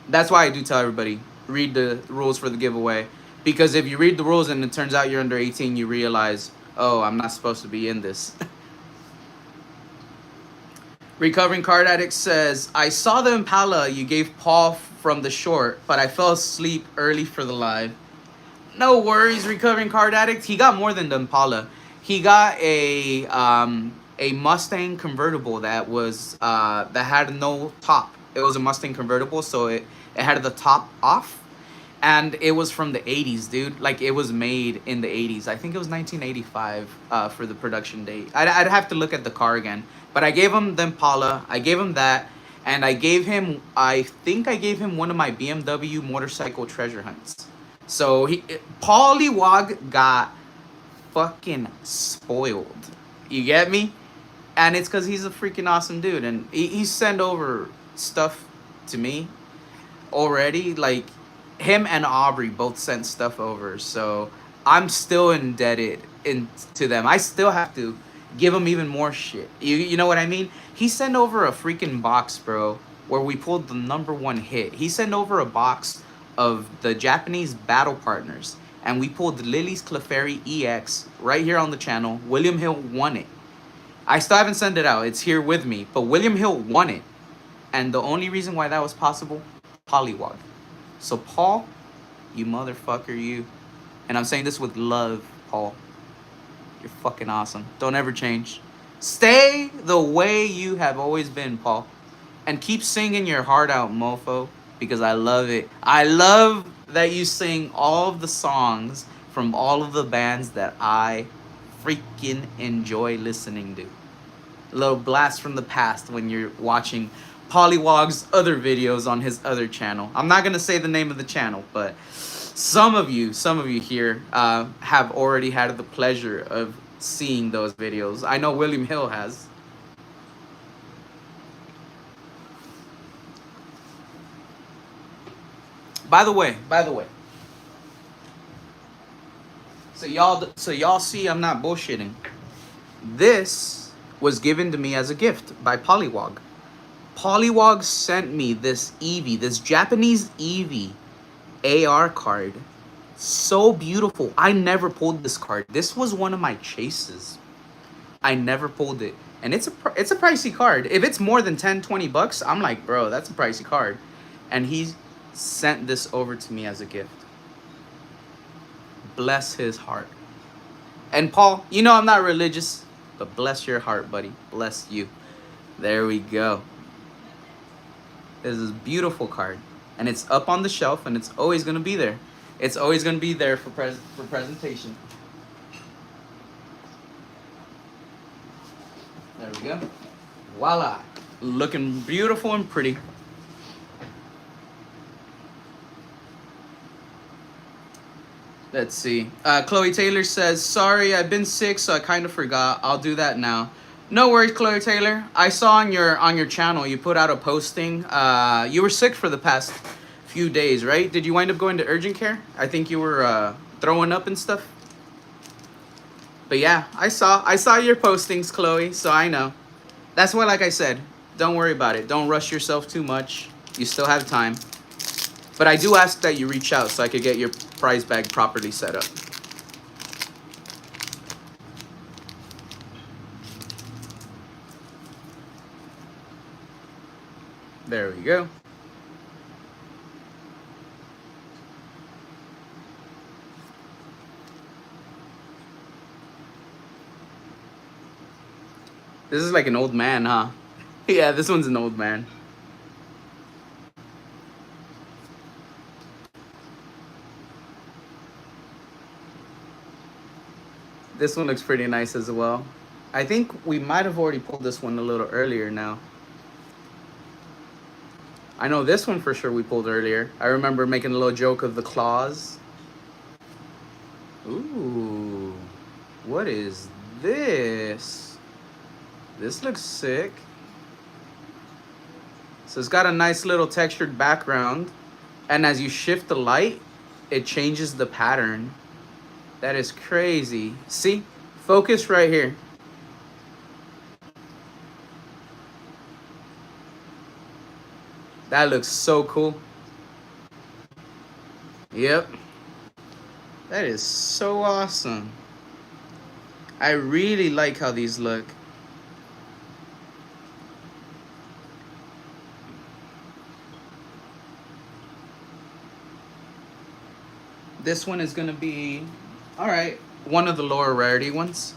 That's why I do tell everybody, read the rules for the giveaway. Because if you read the rules and it turns out you're under 18, you realize, oh, I'm not supposed to be in this. Recovering Card Addict says, I saw the Impala you gave Paul from the short, but I fell asleep early for the live. No worries, Recovering Card Addict. He got more than the Impala. He got a Mustang convertible that was that had no top. It was a Mustang convertible, so it had the top off. And it was from the 80s, dude. Like, it was made in the 80s. I think it was 1985 for the production date. I'd have to look at the car again. But I gave him the Impala. I gave him that. And I gave him, I think I gave him one of my BMW motorcycle treasure hunts. So, Pollywog got fucking spoiled. You get me? And it's because he's a freaking awesome dude. And he sent over stuff to me already. Like... Him and Aubrey both sent stuff over, so I'm still indebted to them. I still have to give him even more shit. You know what I mean? He sent over a freaking box, bro, where we pulled the #1 hit. He sent over a box of the Japanese battle partners, and we pulled Lily's Clefairy EX right here on the channel. William Hill won it. I still haven't sent it out. It's here with me, but William Hill won it. And the only reason why that was possible, Pollywog. So, Paul, you motherfucker, you. And I'm saying this with love, Paul. You're fucking awesome. Don't ever change. Stay the way you have always been, Paul. And keep singing your heart out, mofo, because I love it. I love that you sing all of the songs from all of the bands that I freaking enjoy listening to. A little blast from the past when you're watching Pollywog's other videos on his other channel. I'm not gonna say the name of the channel, but some of you here have already had the pleasure of seeing those videos. I know William Hill has. By the way, So y'all see I'm not bullshitting. This was given to me as a gift by Polywog. Polywog sent me this Eevee, this Japanese Eevee AR card. So beautiful. I never pulled this card. This was one of my chases. I never pulled it. And it's a pricey card. If it's more than 10, 20 bucks, I'm like, bro, that's a pricey card. And he sent this over to me as a gift. Bless his heart. And Paul, you know I'm not religious, but bless your heart, buddy. Bless you. There we go. This is a beautiful card. And it's up on the shelf, and it's always going to be there. It's always going to be there for presentation. There we go. Voila. Looking beautiful and pretty. Let's see. Chloe Taylor says, sorry, I've been sick, so I kind of forgot. I'll do that now. No worries, Chloe Taylor. I saw on your channel you put out a posting. You were sick for the past few days, right? Did you wind up going to urgent care? I think you were throwing up and stuff. But yeah, I saw your postings, Chloe, so I know. That's why, like I said, don't worry about it. Don't rush yourself too much. You still have time. But I do ask that you reach out so I could get your prize bag properly set up. There we go. This is like an old man, huh? Yeah, this one's an old man. This one looks pretty nice as well. I think we might have already pulled this one a little earlier now. I know this one for sure we pulled earlier. I remember making a little joke of the claws. Ooh, what is this? This looks sick. So it's got a nice little textured background. And as you shift the light, it changes the pattern. That is crazy. See? Focus right here. That looks so cool. Yep. That is so awesome. I really like how these look. This one is gonna be, all right, one of the lower rarity ones.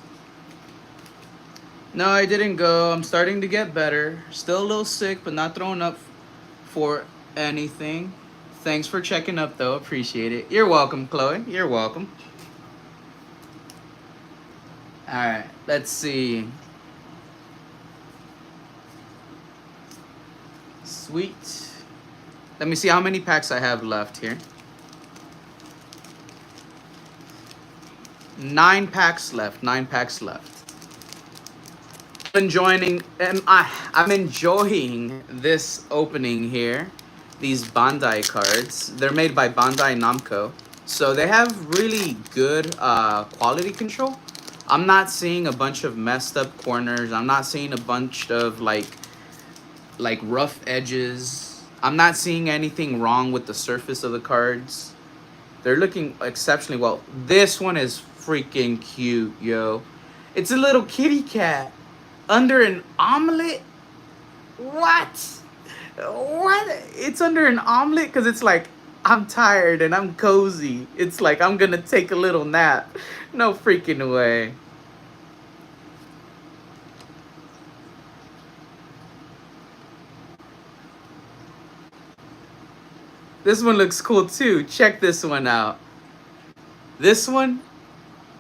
No, I didn't go. I'm starting to get better. Still a little sick, but not throwing up for anything. Thanks for checking up, though. Appreciate it. You're welcome, Chloe. You're welcome. All right, let's see. Sweet. Let me see how many packs I have left here. 9 packs left. 9 packs left. I'm enjoying this opening here. These Bandai cards. They're made by Bandai Namco, so they have really good quality control. I'm not seeing a bunch of messed up corners. I'm not seeing a bunch of like rough edges. I'm not seeing anything wrong with the surface of the cards. They're looking exceptionally well. This one is freaking cute, yo. It's a little kitty cat under an omelet. What? It's under an omelet because it's like, I'm tired and I'm cozy. It's like I'm gonna take a little nap. No freaking way. This one looks cool too. Check this one out. This one,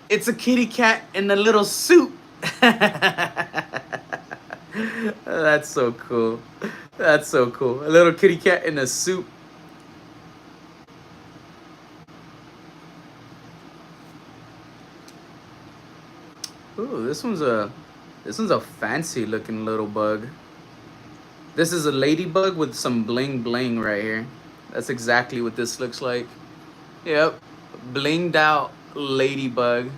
it's a kitty cat in a little suit. That's so cool. That's so cool. A little kitty cat in a suit. Ooh, this one's a fancy looking little bug. This is a ladybug with some bling right here. That's exactly what this looks like. Yep, blinged out ladybug.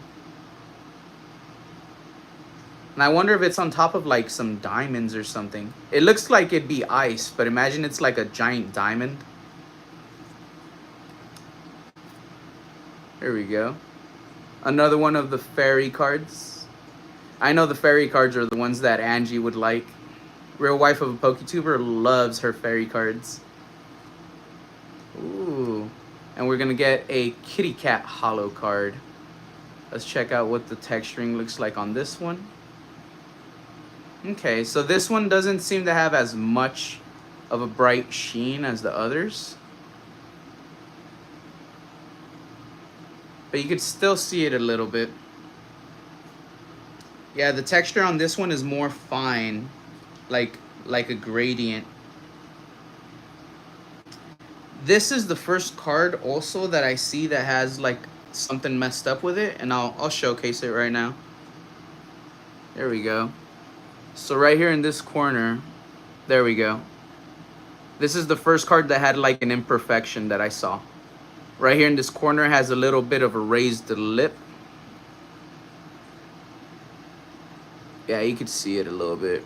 And I wonder if it's on top of like some diamonds or something. It looks like it'd be ice, but imagine it's like a giant diamond. Here we go. Another one of the fairy cards. I know the fairy cards are the ones that Angie would like. Real wife of a PokeTuber loves her fairy cards. Ooh. And we're gonna get a kitty cat holo card. Let's check out what the texturing looks like on this one. Okay, so this one doesn't seem to have as much of a bright sheen as the others. But you could still see it a little bit. Yeah, the texture on this one is more fine, like a gradient. This is the first card also that I see that has like something messed up with it, and I'll showcase it right now. There we go. So right here in this corner, there we go. This is the first card that had like an imperfection that I saw. Right here in this corner has a little bit of a raised lip. Yeah, you could see it a little bit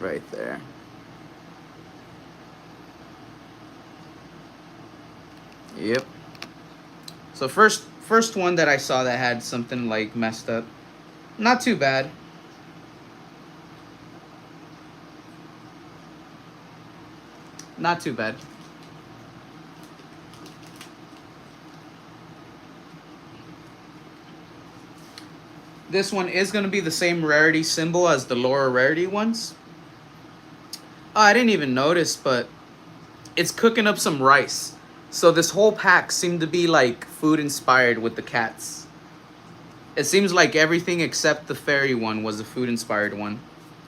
right there. Yep. So first one that I saw that had something like messed up. Not too bad. Not too bad. This one is going to be the same rarity symbol as the lower rarity ones. Oh, I didn't even notice, but it's cooking up some rice. So this whole pack seemed to be like food inspired with the cats. It seems like everything except the fairy one was a food inspired one.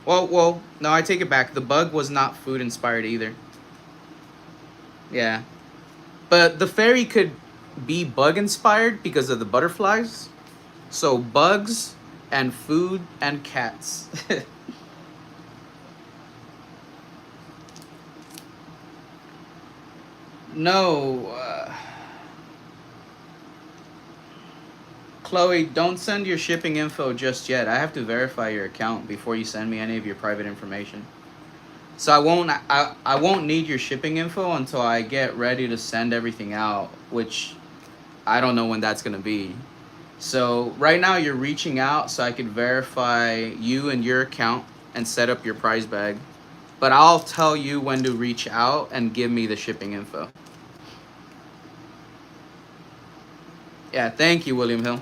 Well, no, I take it back. The bug was not food inspired either. Yeah. But the fairy could be bug inspired because of the butterflies. So bugs and food and cats. No. Chloe, don't send your shipping info just yet. I have to verify your account before you send me any of your private information. So I won't need your shipping info until I get ready to send everything out, which I don't know when that's going to be. So right now you're reaching out so I can verify you and your account and set up your prize bag. But I'll tell you when to reach out and give me the shipping info. Yeah, thank you, William Hill.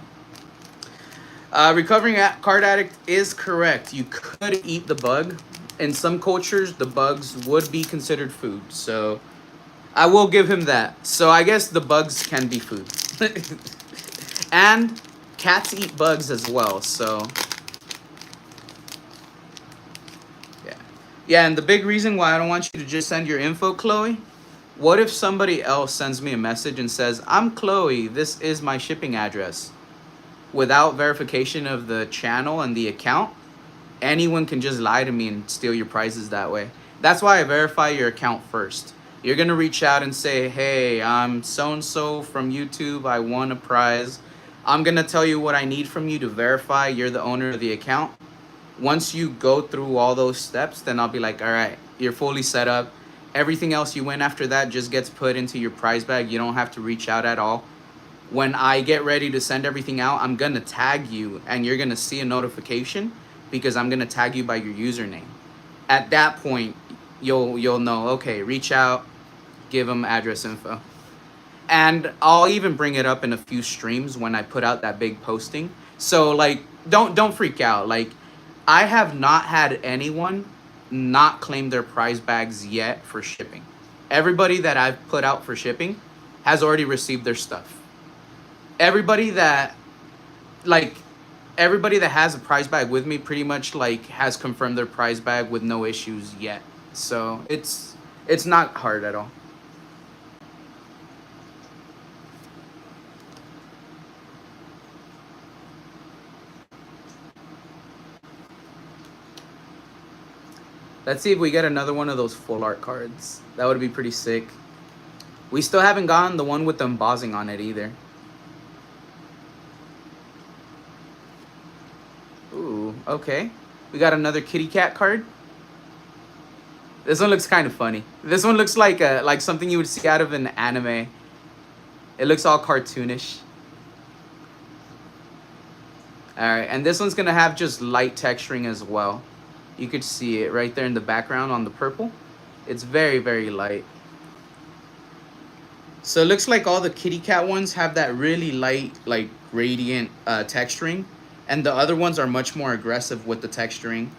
Recovering card addict is correct. You could eat the bug. In some cultures, the bugs would be considered food. So I will give him that. So I guess the bugs can be food. And cats eat bugs as well, so yeah. Yeah, and the big reason why I don't want you to just send your info, Chloe, what if somebody else sends me a message and says, I'm Chloe, this is my shipping address, without verification of the channel and the account? Anyone can just lie to me and steal your prizes that way. That's why I verify your account first. You're going to reach out and say, hey, I'm so-and-so from YouTube. I won a prize. I'm going to tell you what I need from you to verify you're the owner of the account. Once you go through all those steps, then I'll be like, all right, you're fully set up. Everything else you win after that just gets put into your prize bag. You don't have to reach out at all. When I get ready to send everything out, I'm going to tag you and you're going to see a notification because I'm going to tag you by your username. At that point, you'll know, okay, reach out, give them address info. And I'll even bring it up in a few streams when I put out that big posting. So like, don't freak out. Like, I have not had anyone not claim their prize bags yet for shipping. Everybody that I've put out for shipping has already received their stuff. Everybody that has a prize bag with me pretty much like has confirmed their prize bag with no issues yet. So it's not hard at all. Let's see if we get another one of those full art cards. That would be pretty sick. We still haven't gotten the one with the embossing on it either. Ooh, okay. We got another kitty cat card. This one looks kind of funny. This one looks like something you would see out of an anime. It looks all cartoonish. Alright, and this one's gonna have just light texturing as well. You could see it right there in the background on the purple. It's very, very light. So it looks like all the kitty cat ones have that really light, like radiant texturing. And the other ones are much more aggressive with the texturing.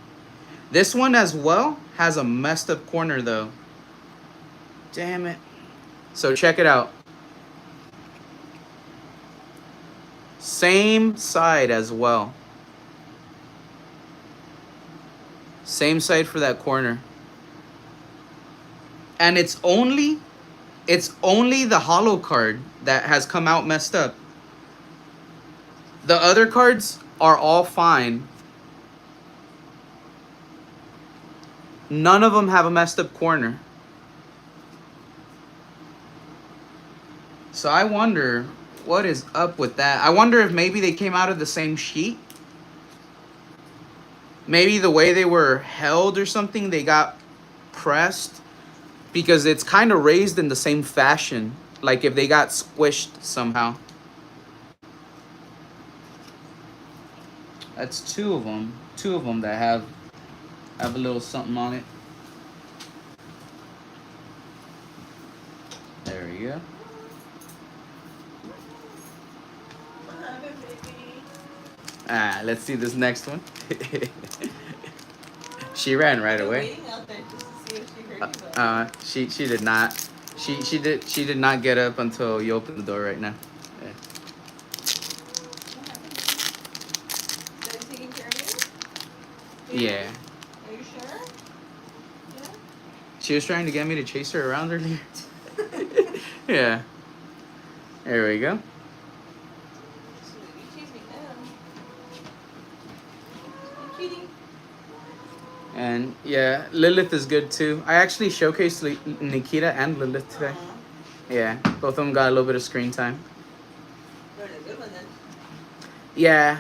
This one as well has a messed up corner though. Damn it. So check it out. Same side as well. Same side for that corner. And it's only the holo card that has come out messed up. The other cards are all fine. None of them have a messed up corner. So I wonder what is up with that. I wonder if maybe they came out of the same sheet. Maybe the way they were held or something, they got pressed. Because it's kind of raised in the same fashion. Like if they got squished somehow. That's two of them. Two of them that have a little something on it. There we go. Ah, let's see this next one. She ran right away. She did not. She did not get up until you opened the door right now. Yeah. Taking care of you? Yeah. Are you sure? Yeah. She was trying to get me to chase her around earlier. Yeah. There we go. And yeah, Lilith is good too. I actually showcased Nikita and Lilith today. Yeah, both of them got a little bit of screen time. You're a good one then. Yeah.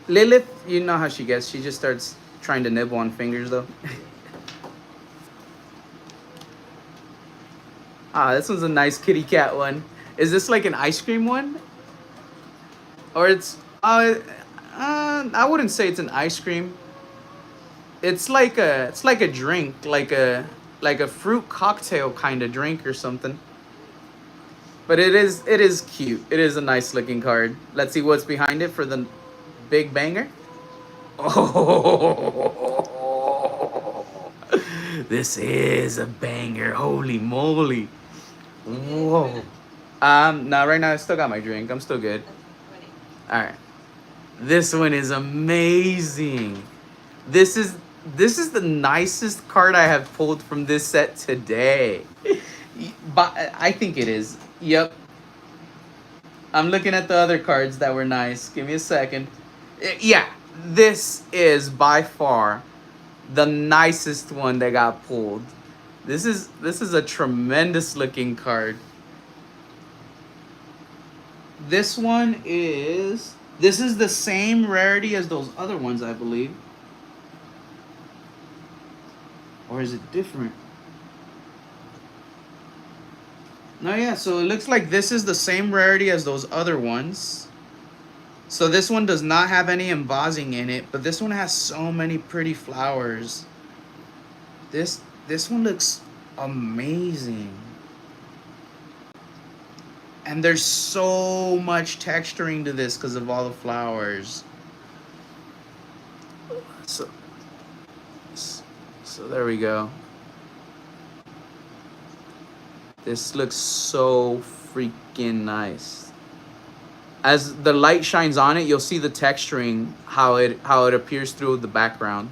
Lilith, you know how she gets. She just starts trying to nibble on fingers though. Ah, this one's a nice kitty cat one. Is this like an ice cream one? Or it's... I wouldn't say it's an ice cream. It's like a drink, like a fruit cocktail kind of drink or something. But it is cute. It is a nice looking card. Let's see what's behind it for the big banger. Oh, this is a banger. Holy moly. Whoa. No, right now I still got my drink. I'm still good. All right. This one is amazing. This is the nicest card I have pulled from this set today. But I think it is. Yep. I'm looking at the other cards that were nice. Give me a second. Yeah, this is by far the nicest one that got pulled. This is a tremendous looking card. This is the same rarity as those other ones, I believe. Or is it different? No, yeah, so it looks like this is the same rarity as those other ones. So this one does not have any embossing in it, but this one has so many pretty flowers. This one looks amazing. And there's so much texturing to this because of all the flowers. So there we go. This looks so freaking nice. As the light shines on it, you'll see the texturing, how it appears through the background.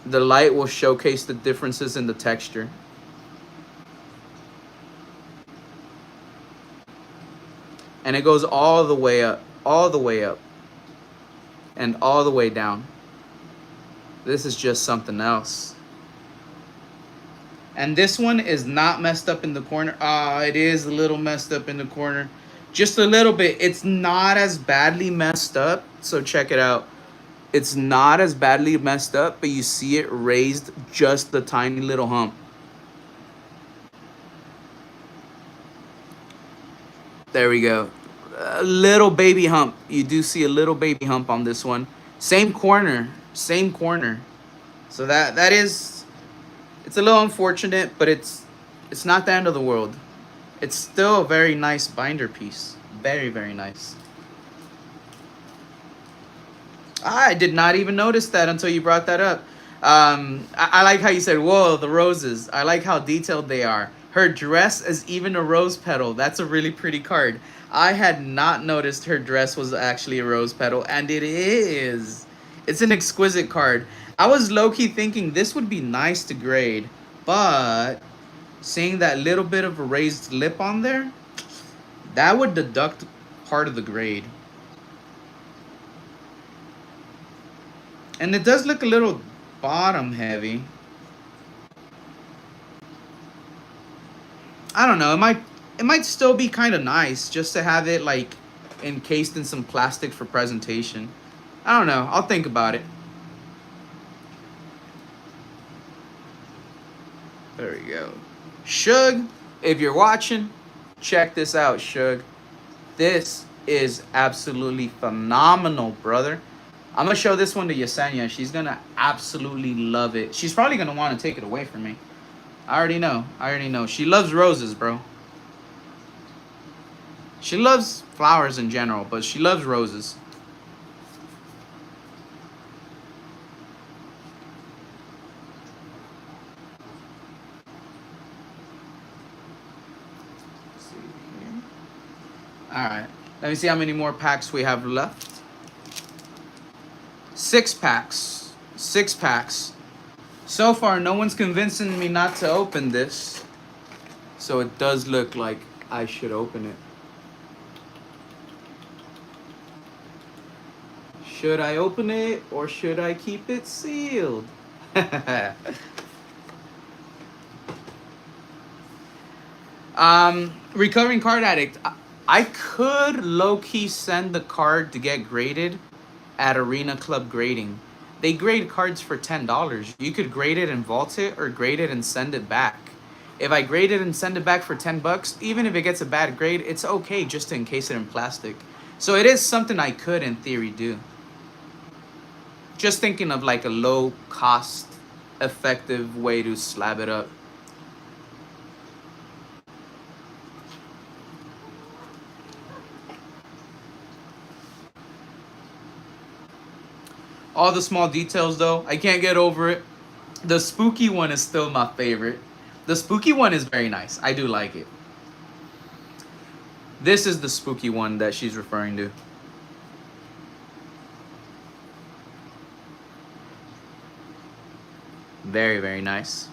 The light will showcase the differences in the texture. And it goes all the way up, all the way up, and all the way down. This is just something else. And this one is not messed up in the corner. Ah, it is a little messed up in the corner. Just a little bit. It's not as badly messed up. So check it out. It's not as badly messed up, but you see it raised just the tiny little hump. There we go. A little baby hump. You do see a little baby hump on this one. Same corner. Same corner. So that is, it's a little unfortunate, but it's not the end of the world. It's still a very nice binder piece. Very, very nice. I did not even notice that until you brought that up. I like how you said, whoa, the roses. I like how detailed they are. Her dress is even a rose petal. That's a really pretty card. I had not noticed her dress was actually a rose petal, and it is. It's an exquisite card. I was low-key thinking this would be nice to grade, but seeing that little bit of a raised lip on there, that would deduct part of the grade. And it does look a little bottom heavy. I don't know. It might still be kind of nice just to have it like encased in some plastic for presentation. I don't know. I'll think about it. There we go. Shug, if you're watching, check this out, Shug. This is absolutely phenomenal, brother. I'm going to show this one to Yesenia. She's going to absolutely love it. She's probably going to want to take it away from me. I already know. I already know. She loves roses, bro. She loves flowers in general, but she loves roses. Let's see here. All right. Let me see how many more packs we have left. 6 packs. 6 packs. So far, no one's convincing me not to open this. So it does look like I should open it. Should I open it or should I keep it sealed? Recovering card addict. I could low-key send the card to get graded at Arena Club Grading. They grade cards for $10. You could grade it and vault it, or grade it and send it back. If I grade it and send it back for $10, even if it gets a bad grade, it's okay just to encase it in plastic. So it is something I could, in theory, do. Just thinking of like a low-cost, effective way to slab it up. All the small details, though, I can't get over it. The spooky one is still my favorite. The spooky one is very nice. I do like it. This is the spooky one that she's referring to. Very, very nice.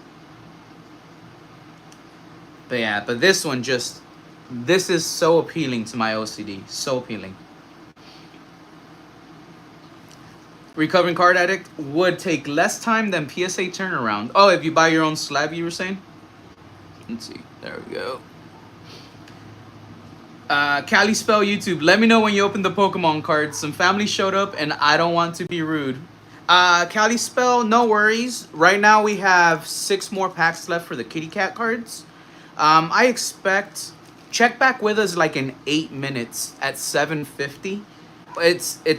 But yeah, but this one just... This is so appealing to my OCD. So appealing. Recovering card addict would take less time than PSA turnaround. Oh, if you buy your own slab, you were saying? Let's see. There we go. Cali Spell YouTube. Let me know when you open the Pokemon cards. Some family showed up and I don't want to be rude. Cali Spell, no worries. Right now we have 6 more packs left for the Kitty Cat cards. I expect... Check back with us like in 8 minutes at 7:50.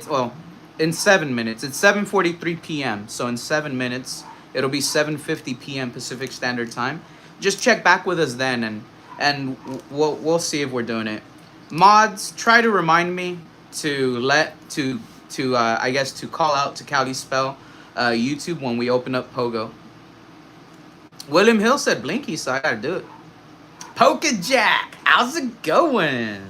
Well... In 7 minutes. It's 7:43 p.m. So in 7 minutes, it'll be 7:50 p.m. Pacific Standard Time. Just check back with us then, and we'll see if we're doing it. Mods, try to remind me to I guess to call out to Cali Spell YouTube when we open up Pogo. William Hill said Blinky, so I gotta do it. Pokejack, how's it going?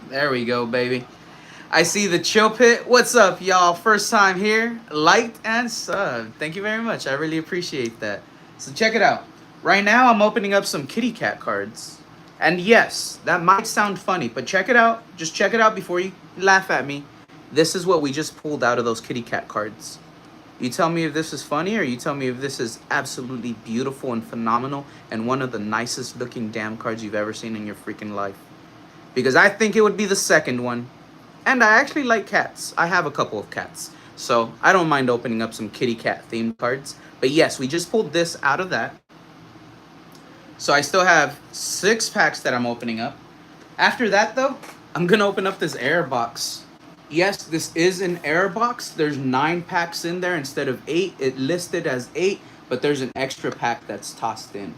There we go, baby. I see the chill pit. What's up, y'all? First time here. Liked and subbed. Thank you very much. I really appreciate that. So check it out. Right now, I'm opening up some kitty cat cards. And yes, that might sound funny, but check it out. Just check it out before you laugh at me. This is what we just pulled out of those kitty cat cards. You tell me if this is funny, or you tell me if this is absolutely beautiful and phenomenal and one of the nicest looking damn cards you've ever seen in your freaking life. Because I think it would be the second one. And I actually like cats. I have a couple of cats. So I don't mind opening up some kitty cat themed cards. But yes, we just pulled this out of that. So I still have 6 packs that I'm opening up. After that though, I'm gonna open up this error box. Yes, this is an error box. There's 9 packs in there instead of 8. It listed as 8, but there's an extra pack that's tossed in.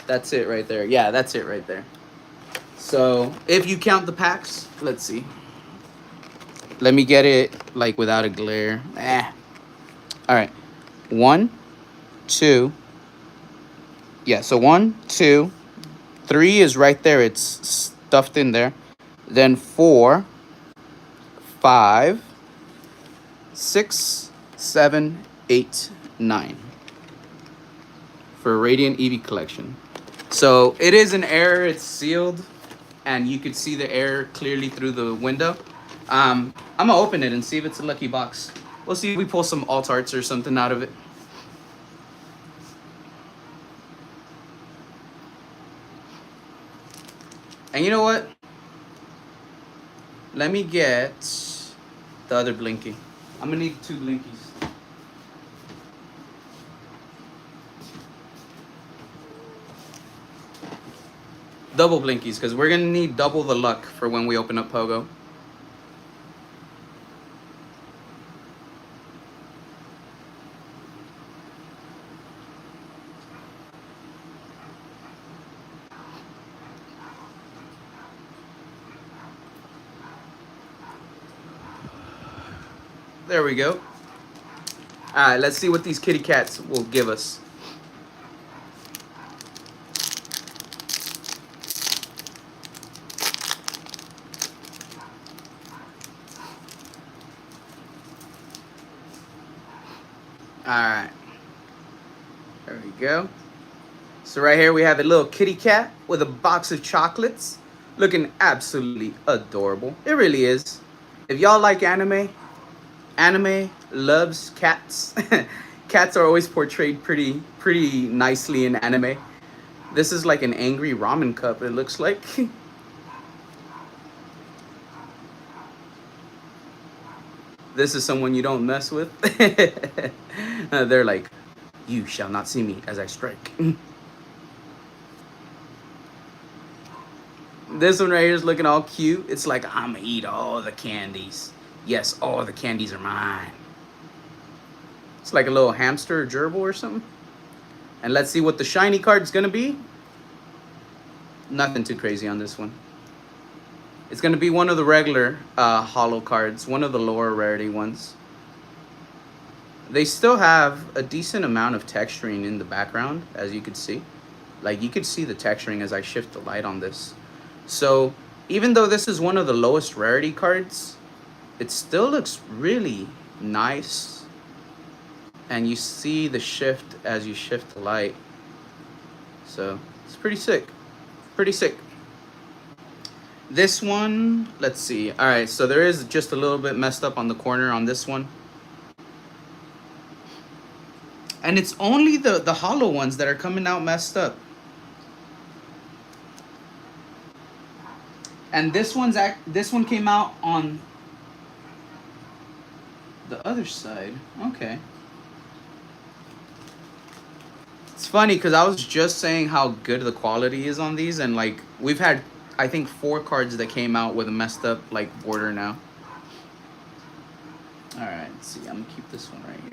That's it right there. Yeah, that's it right there. So if you count the packs, let's see. Let me get it like without a glare. All right. 1, 2. Yeah, so 1, 2, 3 is right there. It's stuffed in there. Then 4, 5, 6, 7, 8, 9 for Radiant Eevee Collection. So it is an error. It's sealed, and you could see the error clearly through the window. I'm gonna open it and see if it's a lucky box. We'll see if we pull some alt arts or something out of it. And you know what? Let me get the other blinky. I'm gonna need 2 blinkies. Double blinkies, because we're gonna need double the luck for when we open up Pogo. There we go. Alright, let's see what these kitty cats will give us. Alright. There we go. So right here we have a little kitty cat with a box of chocolates. Looking absolutely adorable. It really is. If y'all like anime loves cats. Cats are always portrayed pretty nicely in anime. This is like an angry ramen cup, it looks like. This is someone you don't mess with. They're like, you shall not see me as I strike. This one right here is looking all cute. It's like, I'm gonna eat all the candies. Yes, all the candies are mine. It's like a little hamster or gerbil or something. And let's see what the shiny card's gonna be. Nothing too crazy on this one. It's gonna be one of the regular holo cards, one of the lower rarity ones. They still have a decent amount of texturing in the background, as you could see. Like, you could see the texturing as I shift the light on this. So even though this is one of the lowest rarity cards, it still looks really nice. And you see the shift as you shift the light. So it's pretty sick. Pretty sick. This one, let's see. All right, so there is just a little bit messed up on the corner on this one. And it's only the hollow ones that are coming out messed up. And this one came out on the other side. Okay. It's funny because I was just saying how good the quality is on these, and like we've had I think 4 cards that came out with a messed up like border now. Alright, let's see. I'm gonna keep this one right here.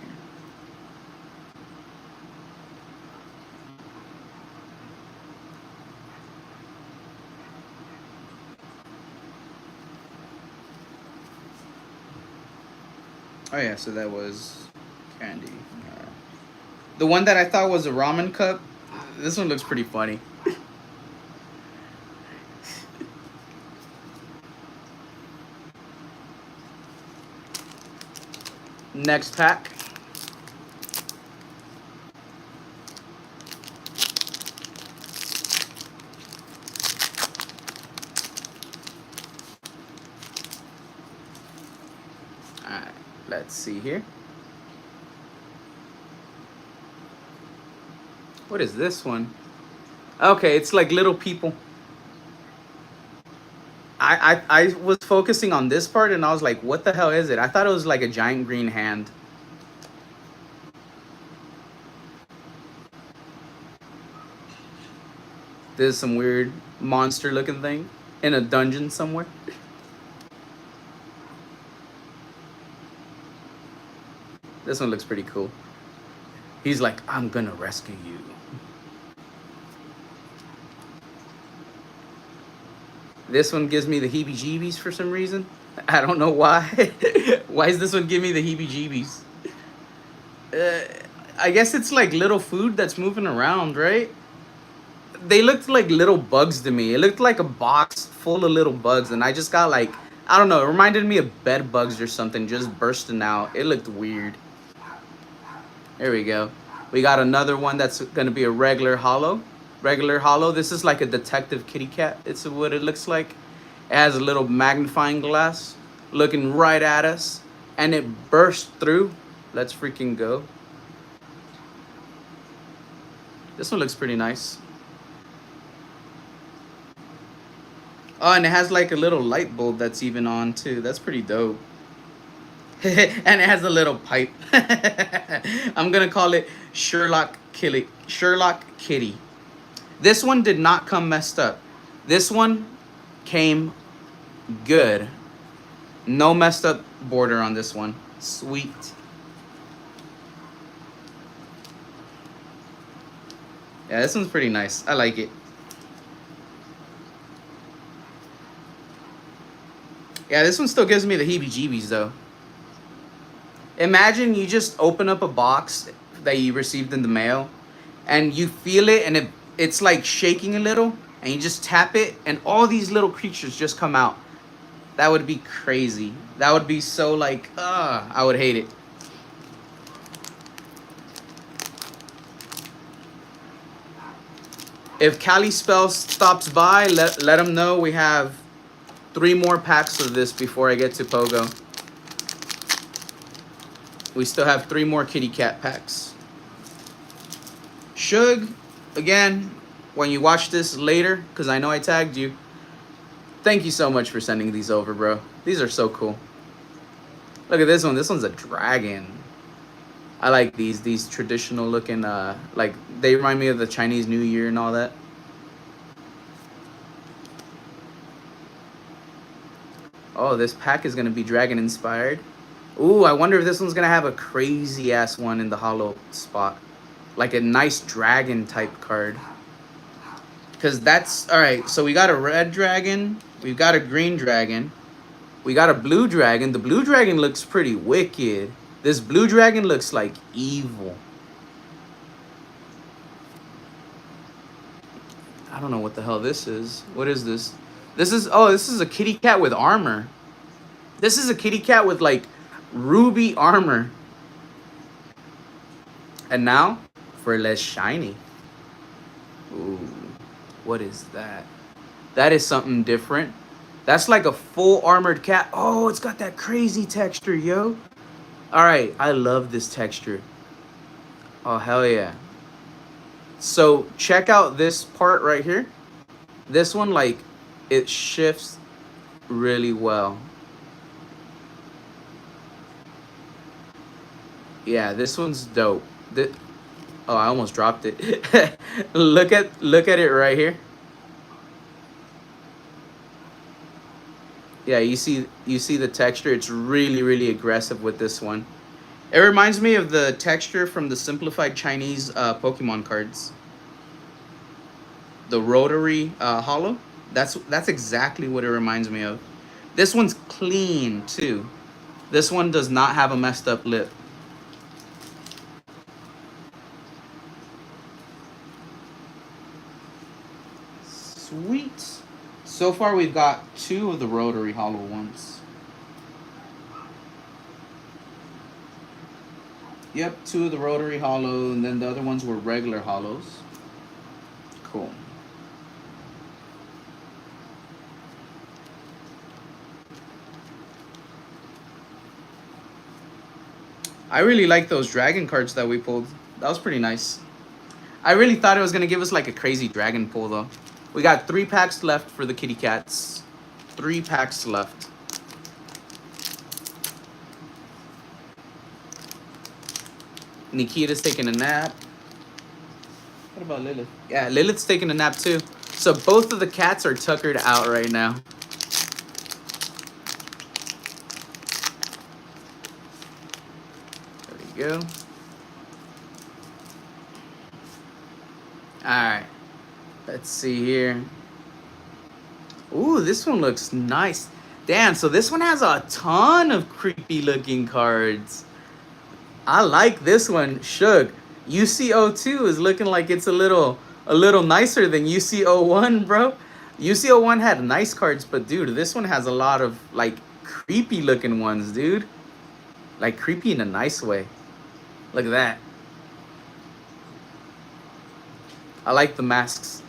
Oh yeah, so that was candy. The one that I thought was a ramen cup, this one looks pretty funny. Next pack. Let's see here. What is this one? Okay, it's like little people. I was focusing on this part and I was like, what the hell is it? I thought it was like a giant green hand. There's some weird monster looking thing in a dungeon somewhere. This one looks pretty cool. He's like, I'm gonna rescue you. This one gives me the heebie-jeebies for some reason. I don't know why. Why does this one give me the heebie-jeebies? I guess it's like little food that's moving around, right? They looked like little bugs to me. It looked like a box full of little bugs, and I just got like, I don't know, it reminded me of bed bugs or something just bursting out. It looked weird. There we go. We got another one that's gonna be a regular hollow. Regular hollow. This is like a detective kitty cat. It's what it looks like. It has a little magnifying glass looking right at us, and it burst through. Let's freaking go. This one looks pretty nice. Oh, and it has like a little light bulb that's even on too. That's pretty dope. And it has a little pipe. I'm gonna call it Sherlock Kitty. Sherlock Kitty. This one did not come messed up. This one came good. No messed up border on this one. Sweet. Yeah, this one's pretty nice. I like it. Yeah, this one still gives me the heebie-jeebies though. Imagine you just open up a box that you received in the mail and you feel it and it's like shaking a little and you just tap it and all these little creatures just come out. That would be crazy. That would be so like, I would hate it. If Cali Spell stops by, let him know we have 3 more packs of this before I get to Pogo. We still have 3 more kitty cat packs. Shug, again, when you watch this later, because I know I tagged you, thank you so much for sending these over, bro. These are so cool. Look at this one. This one's a dragon. I like these traditional looking, like, they remind me of the Chinese New Year and all that. Oh, this pack is going to be dragon inspired. Ooh, I wonder if this one's going to have a crazy ass one in the hollow spot. Like a nice dragon type card. Because that's, alright, so we got a red dragon. We've got a green dragon. We got a blue dragon. The blue dragon looks pretty wicked. This blue dragon looks like evil. I don't know what the hell this is. What is this? This is, oh, this is a kitty cat with armor. This is a kitty cat with like ruby armor. And now for less shiny. Ooh, what is that? That is something different. That's like a full armored cat. Oh, it's got that crazy texture, yo. All right, I love this texture. Oh, hell yeah. So check out this part right here. This one, like, it shifts really well. Yeah, this one's dope. Oh, I almost dropped it. look at it right here. Yeah, you see the texture. It's really aggressive with this one. It reminds me of the texture from the simplified Chinese Pokemon cards. The rotary hollow. That's exactly what it reminds me of. This one's clean too. This one does not have a messed up lip. Sweet. So far we've got 2 of the rotary hollow ones. Yep, 2 of the rotary hollow, and then the other ones were regular hollows. Cool. I really like those dragon cards that we pulled. That was pretty nice. I really thought it was going to give us like a crazy dragon pull though. We got 3 packs left for the kitty cats. 3 packs left. Nikita's taking a nap. What about Lilith? Yeah, Lilith's taking a nap too. So both of the cats are tuckered out right now. There we go. Alright. Let's see here. Ooh, this one looks nice. Damn, so this one has a ton of creepy looking cards. I like this one. Shug. UC02 is looking like it's a little nicer than UC01, bro. UC01 had nice cards, but dude, this one has a lot of like creepy looking ones, dude. Like creepy in a nice way. Look at that. I like the masks.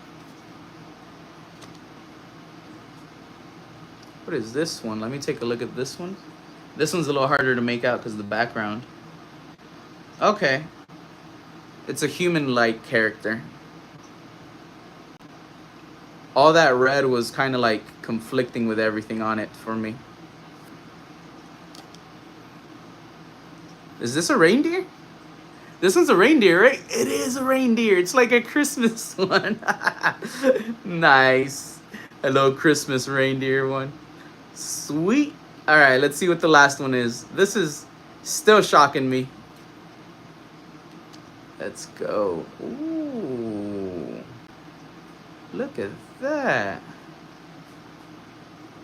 What is this one? Let me take a look at this one. This one's a little harder to make out because of the background. Okay. It's a human-like character. All that red was kind of like conflicting with everything on it for me. Is this a reindeer? This one's a reindeer, right? It is a reindeer. It's like a Christmas one. Nice. A little Christmas reindeer one. Sweet. All right, let's see what the last one is. This is still shocking me. Let's go. Ooh. Look at that.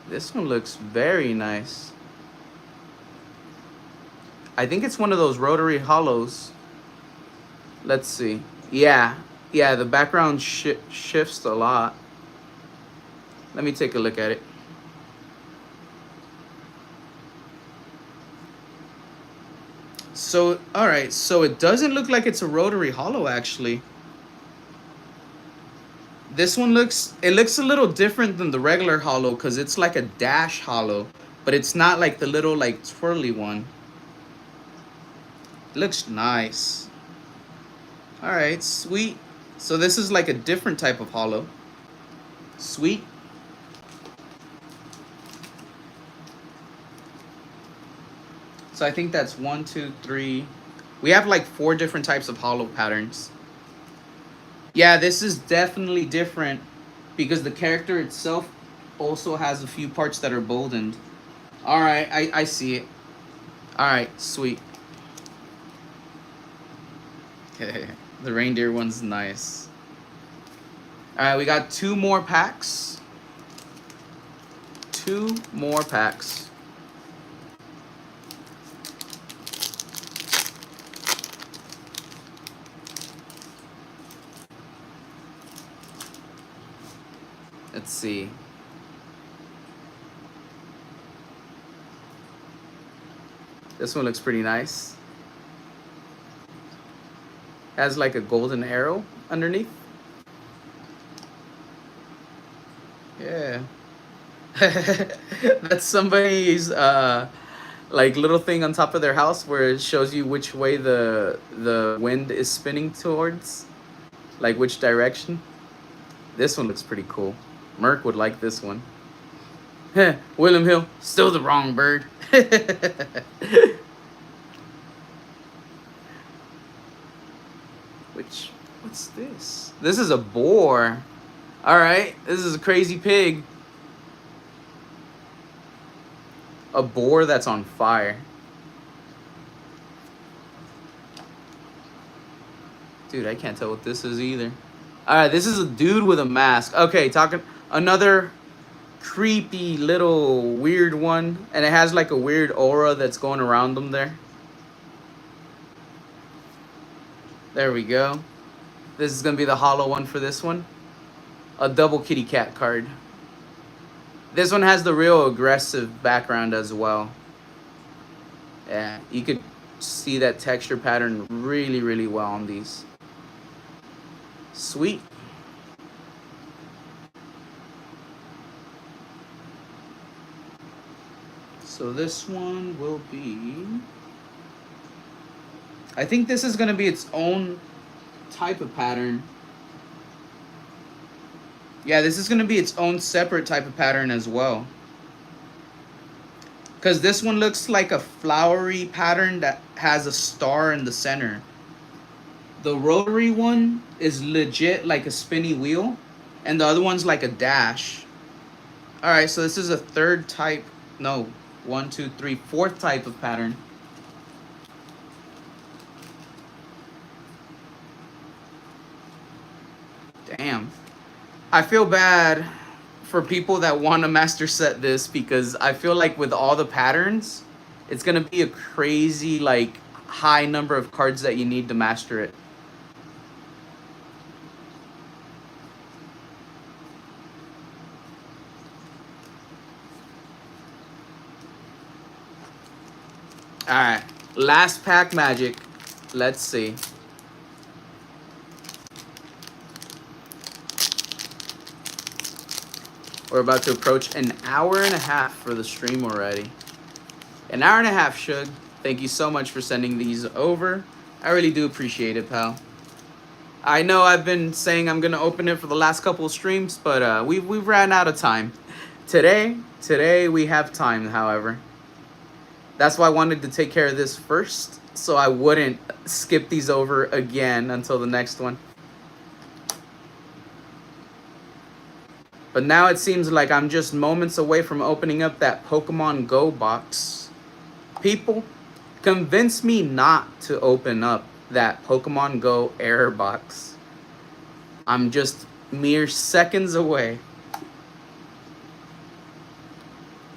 This one looks very nice. I think it's one of those rotary hollows. Let's see. Yeah. Yeah, the background shifts a lot. Let me take a look at it. So, all right. So it doesn't look like it's a rotary hollow, actually. This one looks a little different than the regular hollow because it's like a dash hollow, but it's not like the little like twirly one. It looks nice. All right, sweet. So this is like a different type of hollow. Sweet. So I think that's 1, 2, 3. We have like 4 different types of hollow patterns. Yeah, this is definitely different because the character itself also has a few parts that are boldened. All right, I see it. All right, sweet. Okay, the reindeer one's nice. All right, we got 2 more packs. 2 more packs. Let's see. This one looks pretty nice. Has like a golden arrow underneath. Yeah. That's somebody's like little thing on top of their house where it shows you which way the wind is spinning towards, like which direction. This one looks pretty cool. Merc would like this one. William Hill, still the wrong bird. What's this? This is a boar. All right, this is a crazy pig. A boar that's on fire. Dude, I can't tell what this is either. All right, this is a dude with a mask. Okay, talking another creepy little weird one, and it has like a weird aura that's going around them there. There we go. This is gonna be the hollow one for this one. A double kitty cat card. This one has the real aggressive background as well. Yeah, you could see that texture pattern really, really well on these. Sweet. So this one will be I think this is going to be its own type of pattern. Yeah, this is going to be its own separate type of pattern as well. Because this one looks like a flowery pattern that has a star in the center. The rotary one is legit like a spinny wheel. And the other one's like a dash. Alright, so this is a third type. No, 1, 2, 3, fourth type of pattern. Damn. I feel bad for people that want to master set this because I feel like with all the patterns, it's going to be a crazy, like, high number of cards that you need to master it. Alright, last pack magic. Let's see. We're about to approach an hour and a half for the stream already. An hour and a half, Shug. Thank you so much for sending these over. I really do appreciate it, pal. I know I've been saying I'm going to open it for the last couple of streams, but we've ran out of time. Today we have time, however. That's why I wanted to take care of this first, so I wouldn't skip these over again until the next one. But now it seems like I'm just moments away from opening up that Pokemon Go box. People, convince me not to open up that Pokemon Go error box. I'm just mere seconds away.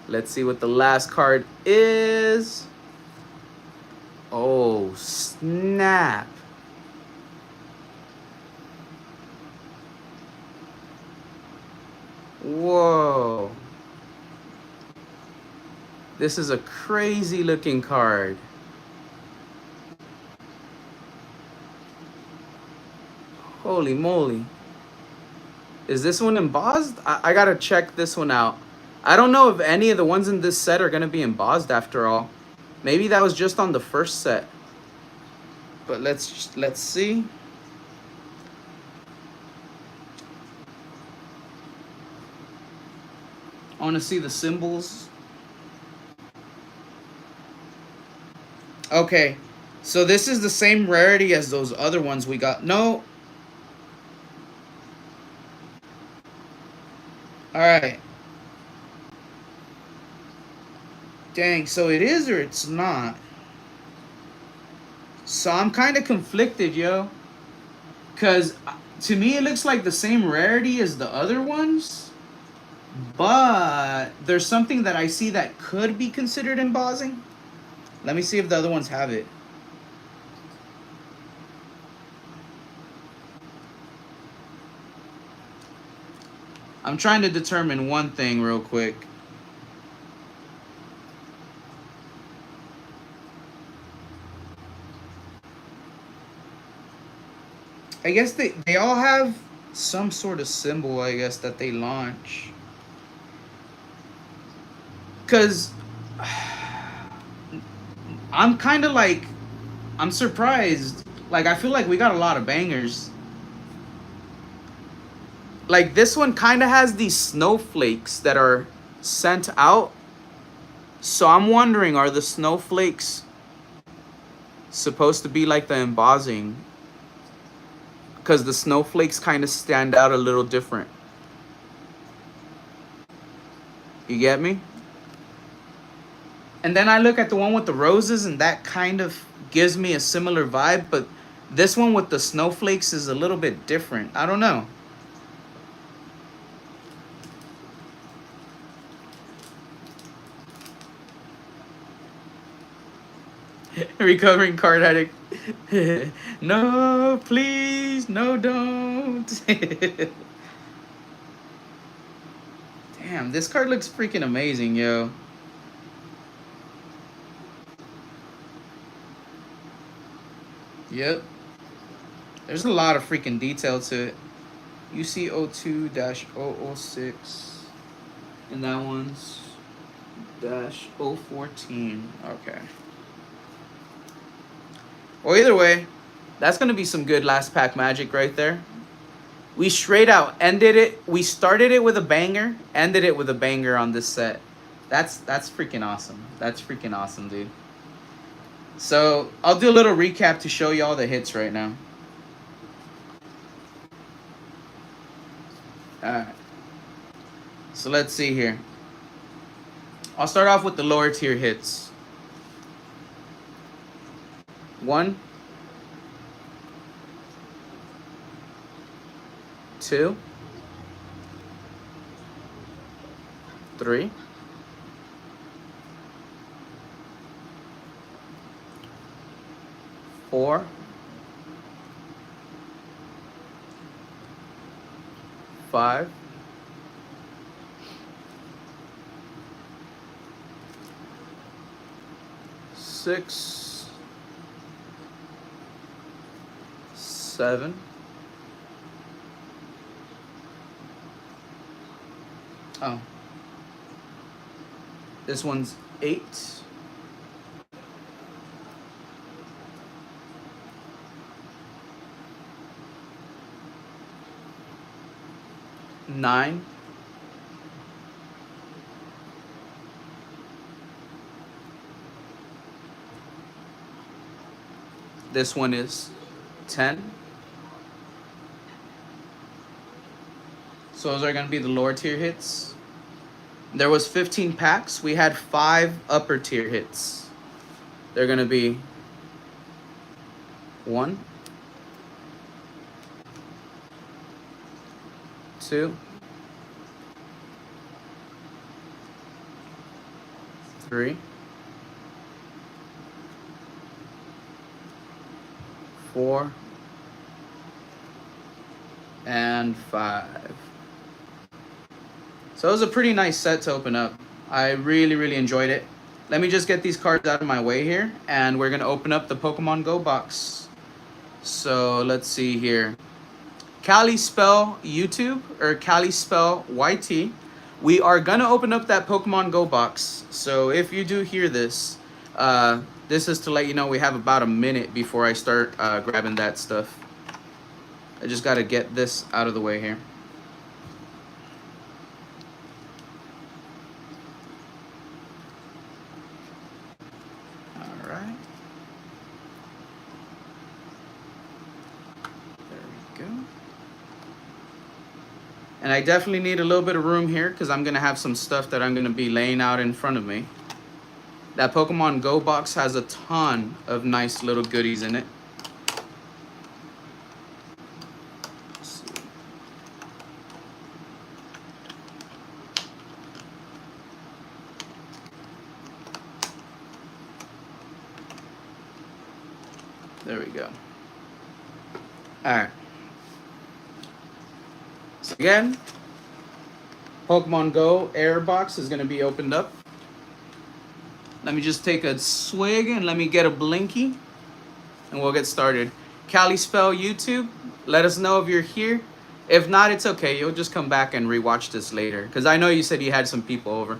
Let's see what the last card is. Oh, snap. Whoa. This is a crazy looking card. Holy moly. Is this one embossed? I gotta check this one out. I don't know if any of the ones in this set are gonna be embossed after all. Maybe that was just on the first set. But let's see. I want to see the symbols. Okay, so this is the same rarity as those other ones we got. No. Alright. Dang, so it is or it's not? So I'm kind of conflicted, yo. Because to me it looks like the same rarity as the other ones. But there's something that I see that could be considered embossing. Let me see if the other ones have it. I'm trying to determine one thing real quick. I guess they all have some sort of symbol, I guess, that they launch. Because I'm kind of like, I'm surprised. Like, I feel like we got a lot of bangers. Like, this one kind of has these snowflakes that are sent out. So I'm wondering, are the snowflakes supposed to be like the embossing? Because the snowflakes kind of stand out a little different. You get me? And then I look at the one with the roses, and that kind of gives me a similar vibe. But this one with the snowflakes is a little bit different. I don't know. Recovering card addict. No, please. No, don't. Damn, this card looks freaking amazing, yo. Yep. There's a lot of freaking detail to it. UC02-006. And that one's -014. Okay. Well, either way, that's going to be some good last pack magic right there. We straight out ended it. We started it with a banger, ended it with a banger on this set. That's freaking awesome. That's freaking awesome, dude. So I'll do a little recap to show you all the hits right now. Alright. So let's see here. I'll start off with the lower tier hits. 1, 2, 3, 4, 5, 6, 7, this one's 8, 9, this one is 10. So those are going to be the lower tier hits. There was 15 packs. We had 5 upper tier hits. They're going to be 1, 2, 3, 4, and 5. So it was a pretty nice set to open up. I really enjoyed it. Let me just get these cards out of my way here, and we're gonna open up the Pokemon Go box. So let's see here. Cali Spell YouTube or Cali Spell YT. We are gonna open up that Pokemon Go box. So if you do hear this, this is to let you know we have about a minute before I start grabbing that stuff. I just gotta get this out of the way here. Alright. There we go. And I definitely need a little bit of room here because I'm gonna have some stuff that I'm gonna be laying out in front of me. That Pokemon Go box has a ton of nice little goodies in it. There we go. Alright. So again, Pokemon Go air box is going to be opened up. Let me just take a swig and let me get a blinky. And we'll get started. Cali Spell YouTube, let us know if you're here. If not, it's okay. You'll just come back and rewatch this later. Because I know you said you had some people over.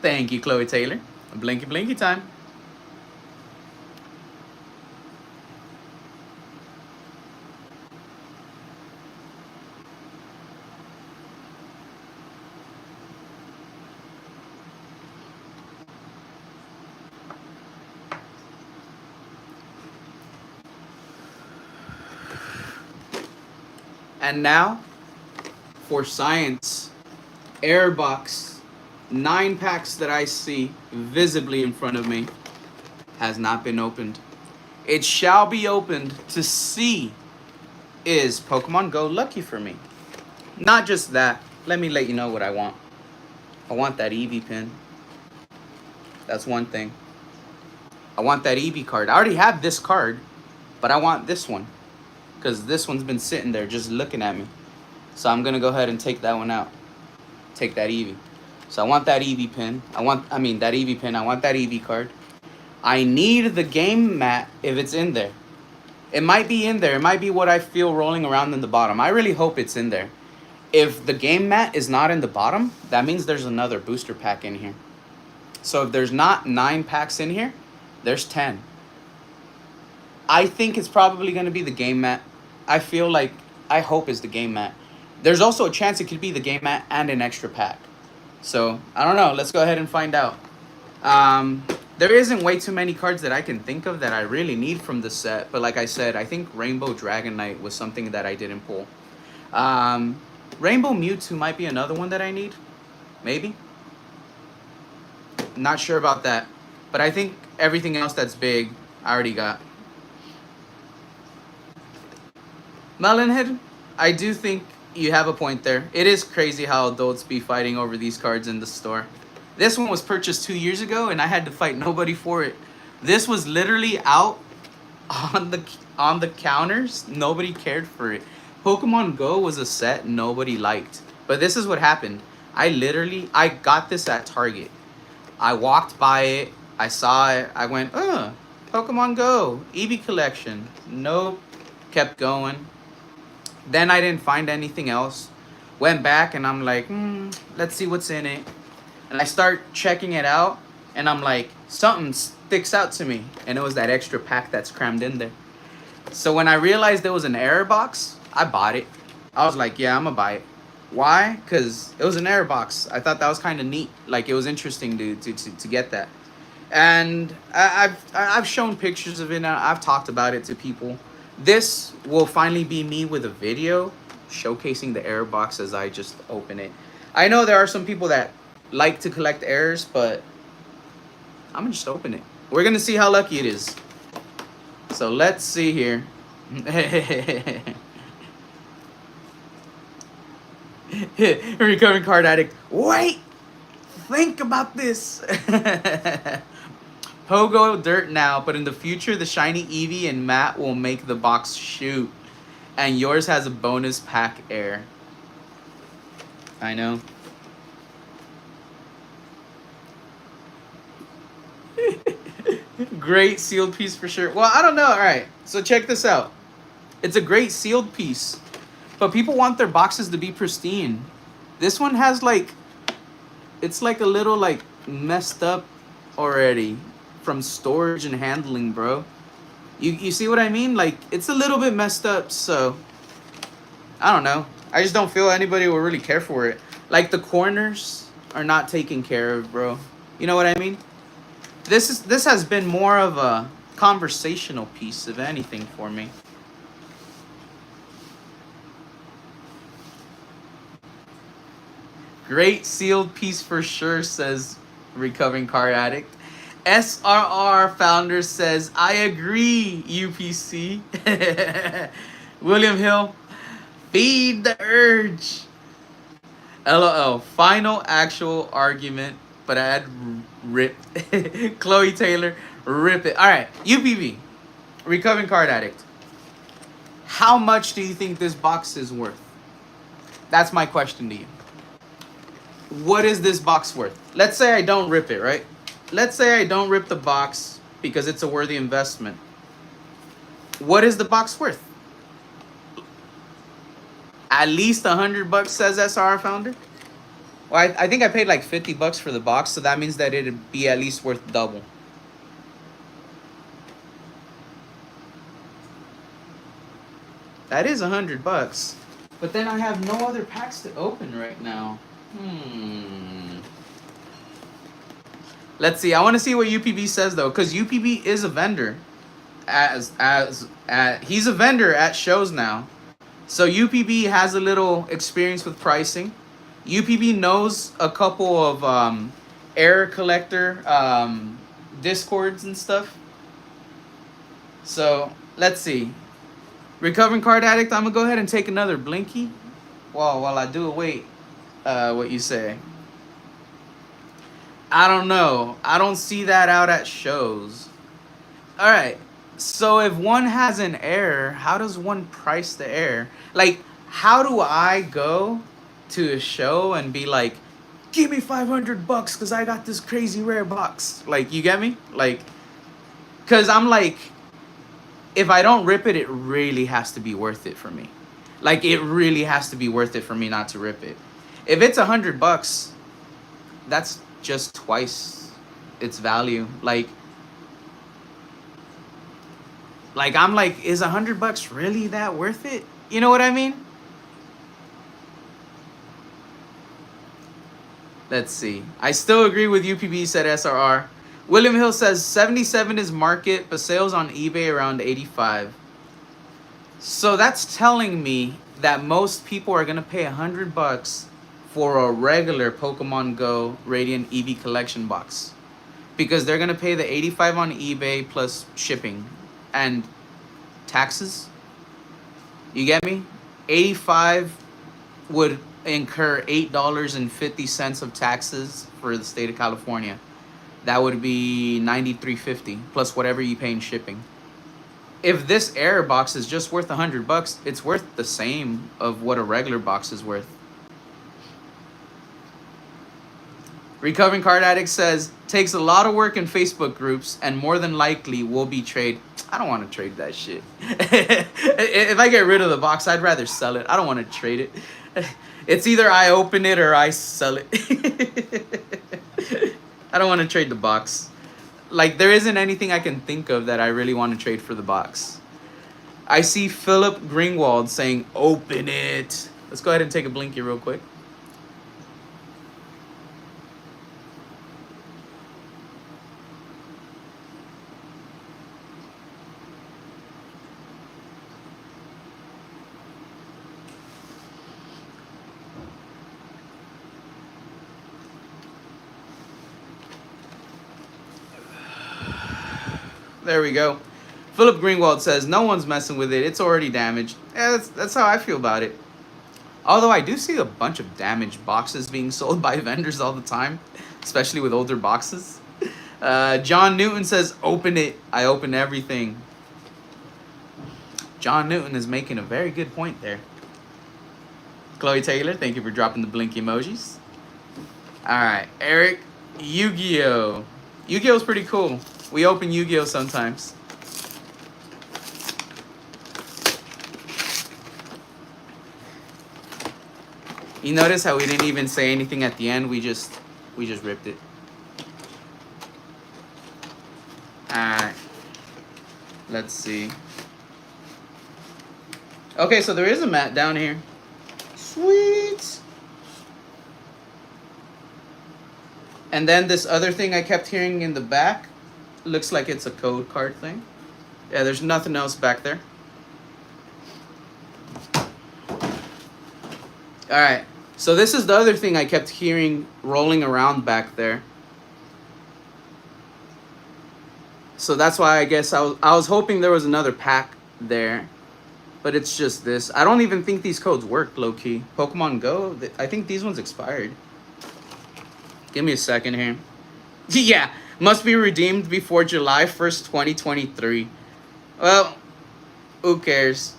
Thank you, Chloe Taylor. Blinky blinky time. And now, for science, Airbox, 9 packs that I see visibly in front of me, has not been opened. It shall be opened to see, is Pokemon Go lucky for me? Not just that, let me let you know what I want. I want that Eevee pin. That's one thing. I want that Eevee card. I already have this card, but I want this one. Because this one's been sitting there just looking at me. So I'm going to go ahead and take that one out. Take that Eevee. So I want that Eevee pin. That Eevee pin. I want that Eevee card. I need the game mat if it's in there. It might be in there. It might be what I feel rolling around in the bottom. I really hope it's in there. If the game mat is not in the bottom, that means there's another booster pack in here. So if there's not 9 packs in here, there's 10. I think it's probably going to be the game mat. I feel like, I hope it's the game mat. There's also a chance it could be the game mat and an extra pack. So, I don't know. Let's go ahead and find out. There isn't way too many cards that I can think of that I really need from the set. But like I said, I think Rainbow Dragon Knight was something that I didn't pull. Rainbow Mewtwo might be another one that I need. Maybe. Not sure about that. But I think everything else that's big, I already got. Melonhead, I do think you have a point there. It is crazy how adults be fighting over these cards in the store. This one was purchased 2 years ago, and I had to fight nobody for it. This was literally out on the counters. Nobody cared for it. Pokemon Go was a set nobody liked. But this is what happened. I got this at Target. I walked by it. I saw it. I went, Pokemon Go, Eevee Collection. Nope. Kept going. Then I didn't find anything else. Went back and I'm like, let's see what's in it. And I start checking it out. And I'm like, something sticks out to me. And it was that extra pack that's crammed in there. So when I realized there was an error box, I bought it. I was like, yeah, I'm going to buy it. Why? Because it was an error box. I thought that was kind of neat. Like, it was interesting to get that. And I've shown pictures of it. I've talked about it to people. This will finally be me with a video showcasing the error box as I just open it. I know there are some people that like to collect errors, but I'm going to just open it. We're going to see how lucky it is. So let's see here. Recovering card addict. Wait! Think about this. Pogo dirt now, but in the future, the shiny Eevee and Matt will make the box shoot. And yours has a bonus pack air. I know. Great sealed piece for sure. Well, I don't know. All right. So check this out. It's a great sealed piece. But people want their boxes to be pristine. This one has like... It's like a little like messed up already. From storage and handling, bro. You see what I mean? Like, it's a little bit messed up, so... I don't know. I just don't feel anybody will really care for it. Like, the corners are not taken care of, bro. You know what I mean? This has been more of a conversational piece, if anything, for me. Great sealed piece for sure, says Recovering Card Addict. SRR founder says, I agree, UPC. William Hill, feed the urge. LOL, final actual argument, but I had rip. Chloe Taylor, rip it. All right, UPV, Recovering Card Addict. How much do you think this box is worth? That's my question to you. What is this box worth? Let's say I don't rip it, right? Let's say I don't rip the box because it's a worthy investment. What is the box worth? At least $100, says SR founder. Well, I think I paid like $50 for the box, so that means that it'd be at least worth double. That is $100. But then I have no other packs to open right now. Let's see. I want to see what UPB says though, because UPB is a vendor. He's a vendor at shows now. So UPB has a little experience with pricing. UPB knows a couple of error collector discords and stuff. So let's see. Recovering Card Addict, I'm gonna go ahead and take another blinky while I do await what you say. I don't know. I don't see that out at shows. All right. So if one has an error, how does one price the error? Like, how do I go to a show and be like, give me $500 because I got this crazy rare box? Like, you get me? Like, because I'm like, if I don't rip it, it really has to be worth it for me. Like, it really has to be worth it for me not to rip it. If it's $100, that's just twice its value. Like I'm like, is $100 really that worth it? You know what I mean? Let's see. I still agree with UPB, said SRR. William Hill says 77 is market, but sales on eBay around 85. So that's telling me that most people are gonna pay $100 for a regular Pokemon Go Radiant Eevee Collection box, because they're gonna pay the 85 on eBay plus shipping and taxes. You get me? 85 would incur $8.50 of taxes for the state of California. That would be $93.50 plus whatever you pay in shipping. If this error box is just worth $100, it's worth the same of what a regular box is worth. Recovering Card Addict says, takes a lot of work in Facebook groups and more than likely will be trade. I don't want to trade that shit. If I get rid of the box, I'd rather sell it. I don't want to trade it. It's either I open it or I sell it. I don't want to trade the box. Like, there isn't anything I can think of that I really want to trade for the box. I see Philip Greenwald saying, open it. Let's go ahead and take a blinky real quick. There we go. Philip Greenwald says, no one's messing with it. It's already damaged. Yeah, that's how I feel about it. Although I do see a bunch of damaged boxes being sold by vendors all the time, especially with older boxes. John Newton says, open it. I open everything. John Newton is making a very good point there. Chloe Taylor, thank you for dropping the blink emojis. Alright, Eric, Yu-Gi-Oh! Yu-Gi-Oh's pretty cool. We open Yu-Gi-Oh! Sometimes. You notice how we didn't even say anything at the end? We just ripped it. Alright. Let's see. Okay, so there is a mat down here. Sweet. And then this other thing I kept hearing in the back looks like it's a code card thing. Yeah, there's nothing else back there. Alright, so this is the other thing I kept hearing rolling around back there. So that's why I guess I was hoping there was another pack there. But it's just this. I don't even think these codes work, low-key. Pokemon Go, I think these ones expired. Give me a second here. Yeah, must be redeemed before July 1st, 2023. Well, who cares?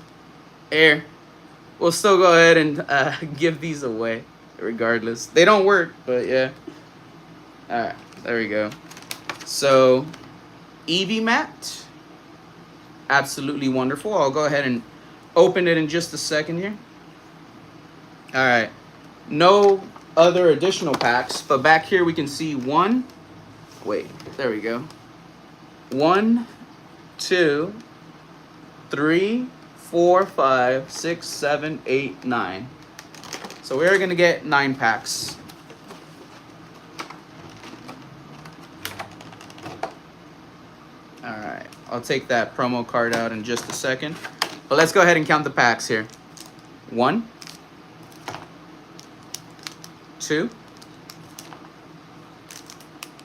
Air. We'll still go ahead and give these away, regardless. They don't work, but yeah. Alright, there we go. So, Eevee mat. Absolutely wonderful. I'll go ahead and open it in just a second here. Alright. No other additional packs, but back here we can see one. Wait, there we go. 1, 2, 3, 4, 5, 6, 7, 8, 9. So we're gonna get 9 packs. Alright, I'll take that promo card out in just a second. But let's go ahead and count the packs here. 1, 2,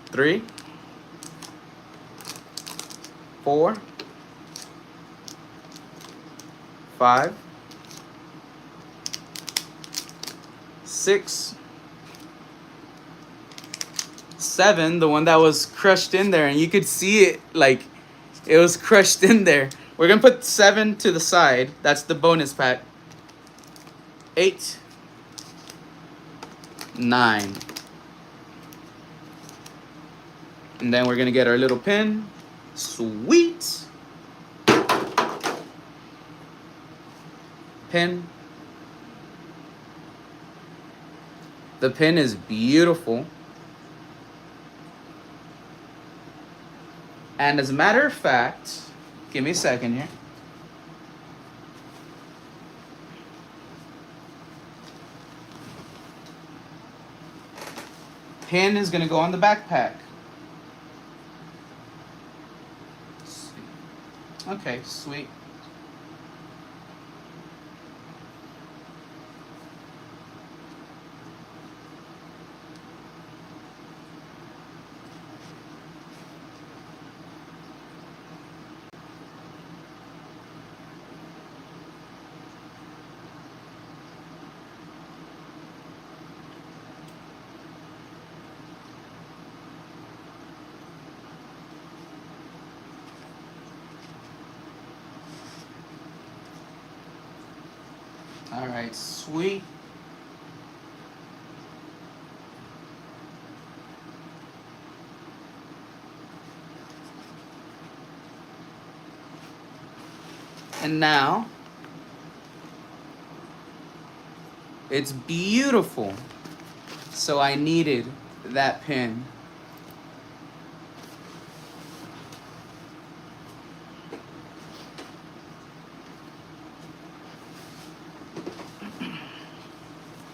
3, 4, 5, 6, 7, the one that was crushed in there, and you could see it, like, it was crushed in there. We're gonna put 7 to the side. That's the bonus pack. 8, 9. And then we're gonna get our little pin. Sweet. pin. The pin is beautiful. And as a matter of fact, give me a second here. Pin is going to go on the backpack. Okay, sweet. All right, sweet. And now, it's beautiful. So I needed that pin.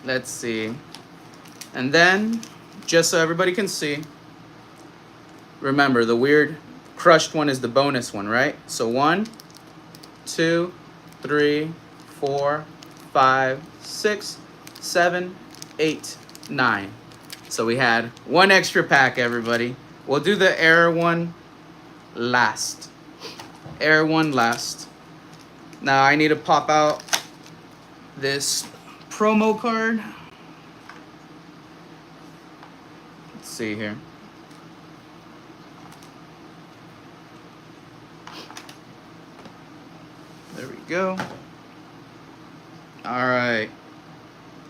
Let's see. And then, just so everybody can see, remember the weird crushed one is the bonus one, right? So 1, 2, 3, 4, 5, 6, 7, 8, 9. So we had one extra pack, everybody. We'll do the error one last. Error one last. Now I need to pop out this promo card. Let's see here. There we go. All right.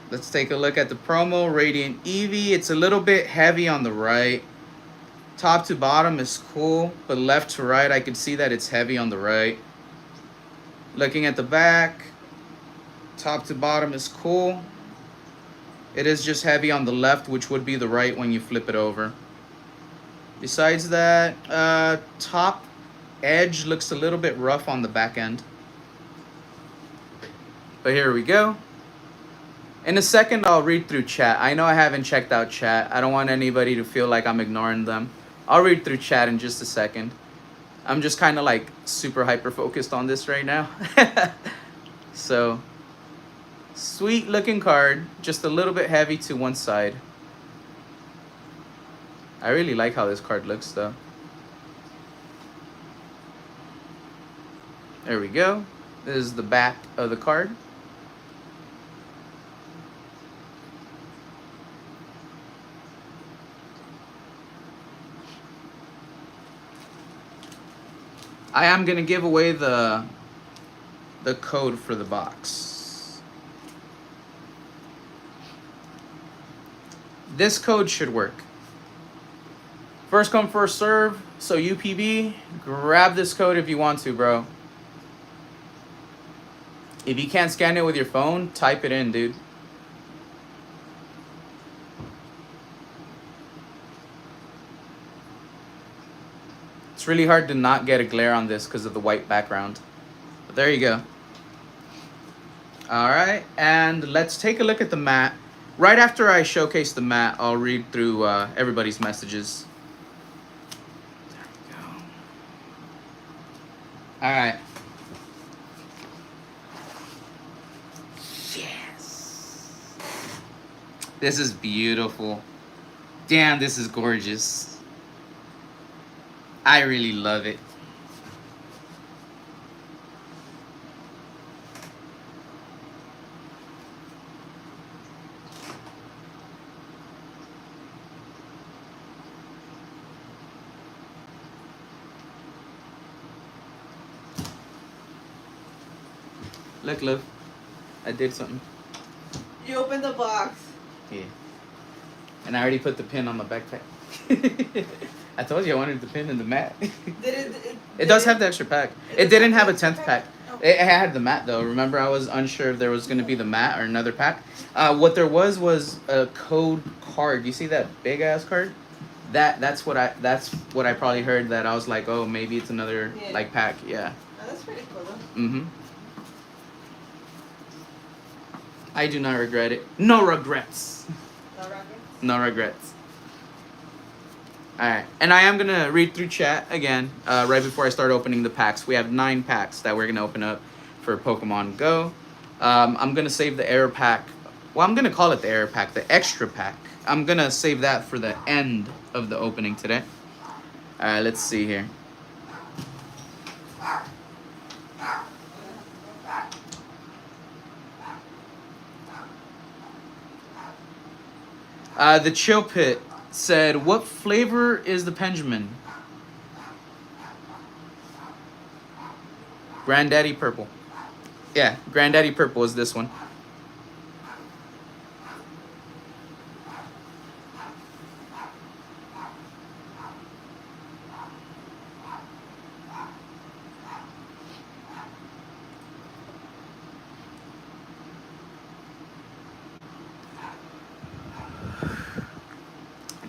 Let's take a look at the promo. Radiant Eevee. It's a little bit heavy on the right. Top to bottom is cool, but left to right, I can see that it's heavy on the right. Looking at the back, top to bottom is cool. It is just heavy on the left, which would be the right when you flip it over. Besides that, top edge looks a little bit rough on the back end. But here we go. In a second, I'll read through chat. I know I haven't checked out chat. I don't want anybody to feel like I'm ignoring them. I'll read through chat in just a second. I'm just kind of like super hyper focused on this right now. So, sweet looking card. Just a little bit heavy to one side. I really like how this card looks though. There we go. This is the back of the card. I am gonna give away the code for the box. This code should work. First come, first serve. So UPB, grab this code if you want to, bro. If you can't scan it with your phone, type it in, dude. It's really hard to not get a glare on this because of the white background. But there you go. All right, and let's take a look at the mat. Right after I showcase the mat, I'll read through everybody's messages. There we go. All right. Yes. This is beautiful. Damn, this is gorgeous. I really love it. Look, I did something. You opened the box. Yeah. And I already put the pin on my backpack. I told you I wanted the pin in the mat. Did It does have the extra pack. It didn't have a 10th pack. Oh. It had the mat though. Remember, I was unsure if there was gonna be the mat or another pack. What there was a code card. You see that big ass card? That's what I probably heard. That I was like, oh, maybe it's another like pack. Yeah. Oh, that's pretty cool though. Mm-hmm. I do not regret it. No regrets. No rockets? No regrets. Alright, and I am going to read through chat again right before I start opening the packs. We have 9 packs that we're going to open up for Pokemon Go. I'm going to save the error pack. Well, I'm going to call it the error pack, the extra pack. I'm going to save that for the end of the opening today. Alright, let's see here. The Chill Pit said, what flavor is the Pendulum? Granddaddy Purple. Yeah, Granddaddy Purple is this one.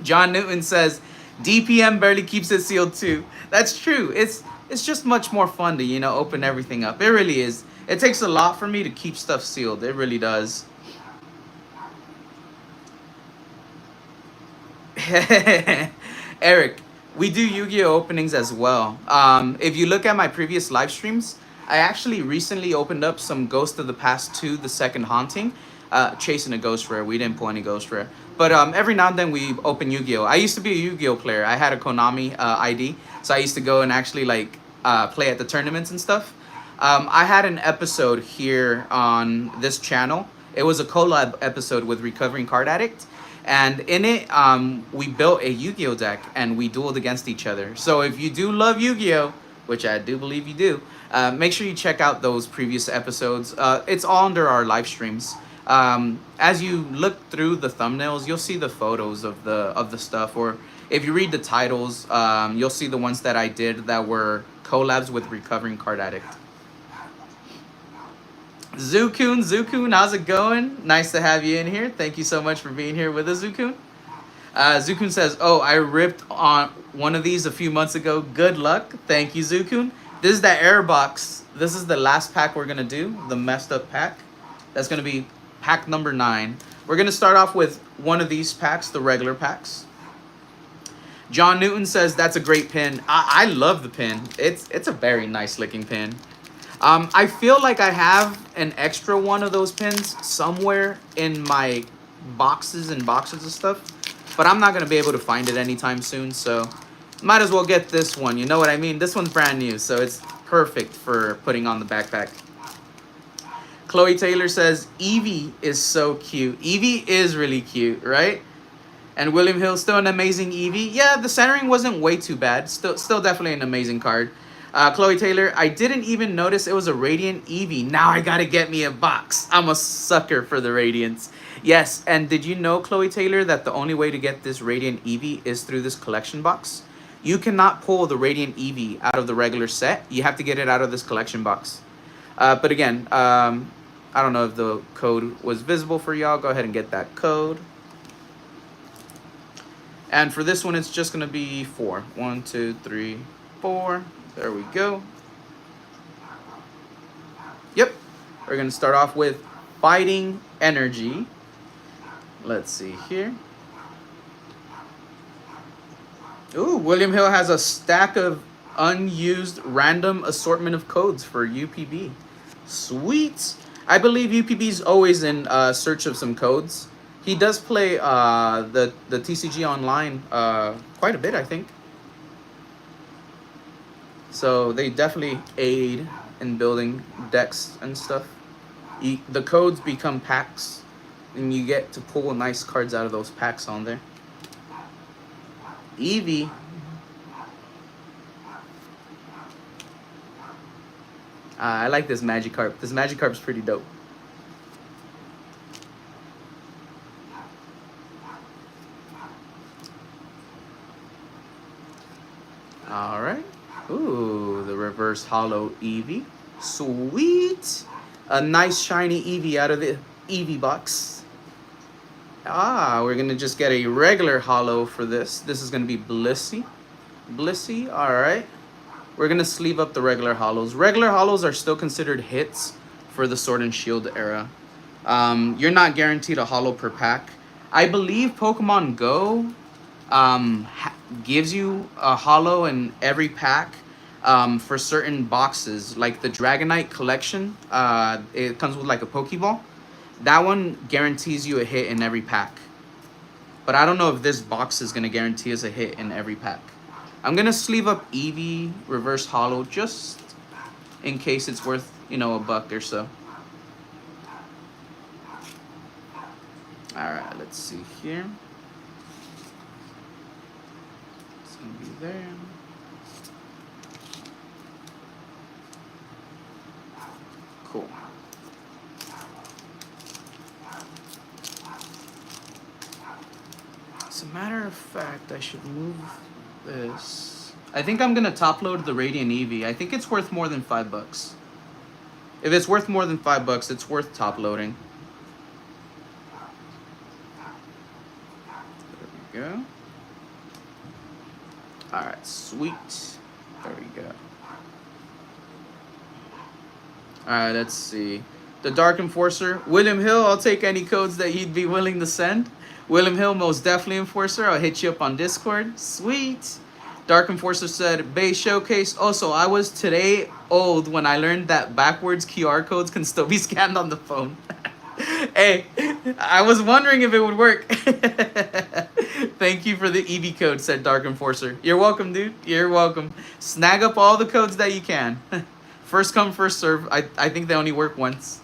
John Newton says, DPM barely keeps it sealed too. That's true. It's just much more fun to, you know, open everything up. It really is. It takes a lot for me to keep stuff sealed. It really does. Eric, we do Yu-Gi-Oh openings as well. If you look at my previous live streams, I actually recently opened up some Ghost of the Past 2, The Second Haunting. Chasing a Ghost Rare. We didn't pull any Ghost Rare. But every now and then we open Yu-Gi-Oh! I used to be a Yu-Gi-Oh! Player. I had a Konami ID. So I used to go and actually like play at the tournaments and stuff. I had an episode here on this channel. It was a collab episode with Recovering Card Addict. And in it, we built a Yu-Gi-Oh! Deck and we dueled against each other. So if you do love Yu-Gi-Oh!, which I do believe you do, make sure you check out those previous episodes. It's all under our live streams. As you look through the thumbnails, you'll see the photos of the stuff, or if you read the titles, you'll see the ones that I did that were collabs with Recovering Card Addict. Zukun, how's it going? Nice to have you in here. Thank you so much for being here with us, Zukun. Zukun says, oh, I ripped on one of these a few months ago. Good luck. Thank you, Zukun. This is that error box. This is the last pack we're going to do, the messed up pack. That's going to be pack number 9. We're going to start off with one of these packs, the regular packs. John Newton says, that's a great pin. I love the pin. It's a very nice looking pin. I feel like I have an extra one of those pins somewhere in my boxes and boxes of stuff, but I'm not going to be able to find it anytime soon, so might as well get this one. You know what I mean? This one's brand new, so it's perfect for putting on the backpack. Chloe Taylor says, Eevee is so cute. Eevee is really cute, right? And William Hill, still an amazing Eevee. Yeah, the centering wasn't way too bad. Still definitely an amazing card. Chloe Taylor, I didn't even notice it was a Radiant Eevee. Now I gotta get me a box. I'm a sucker for the Radiants. Yes, and did you know, Chloe Taylor, that the only way to get this Radiant Eevee is through this collection box? You cannot pull the Radiant Eevee out of the regular set. You have to get it out of this collection box. But again, I don't know if the code was visible for y'all. Go ahead and get that code. And for this one, it's just going to be 4. 1, 2, 3, 4. There we go. Yep. We're going to start off with Fighting Energy. Let's see here. Ooh, William Hill has a stack of unused random assortment of codes for UPB. Sweet. I believe UPB is always in search of some codes. He does play the TCG online quite a bit, I think. So they definitely aid in building decks and stuff. The codes become packs, and you get to pull nice cards out of those packs on there. Eevee. I like this Magikarp. This Magikarp's pretty dope. Alright. Ooh, the reverse hollow Eevee. Sweet. A nice shiny Eevee out of the Eevee box. Ah, we're gonna just get a regular holo for this. This is gonna be Blissey. Blissey, alright. We're gonna sleeve up the regular holos. Regular holos are still considered hits for the Sword and Shield era. You're not guaranteed a holo per pack. I believe Pokemon Go gives you a holo in every pack for certain boxes. Like the Dragonite collection, it comes with like a Pokeball. That one guarantees you a hit in every pack. But I don't know if this box is going to guarantee us a hit in every pack. I'm going to sleeve up Eevee reverse holo just in case it's worth, you know, $1 or so. Alright, let's see here. It's going to be there. Cool. As a matter of fact, I should move this. I think I'm going to top load the Radiant Eevee. I think it's worth more than $5. If it's worth more than $5, it's worth top loading. There we go. Alright, sweet. There we go. Alright, let's see. The Dark Enforcer. William Hill, I'll take any codes that you'd be willing to send. William Hill, most definitely Enforcer. I'll hit you up on Discord. Sweet. Dark Enforcer said, Bay Showcase. Also, I was today old when I learned that backwards QR codes can still be scanned on the phone. Hey, I was wondering if it would work. Thank you for the Eevee code, said Dark Enforcer. You're welcome, dude. You're welcome. Snag up all the codes that you can. First come, first serve. I think they only work once.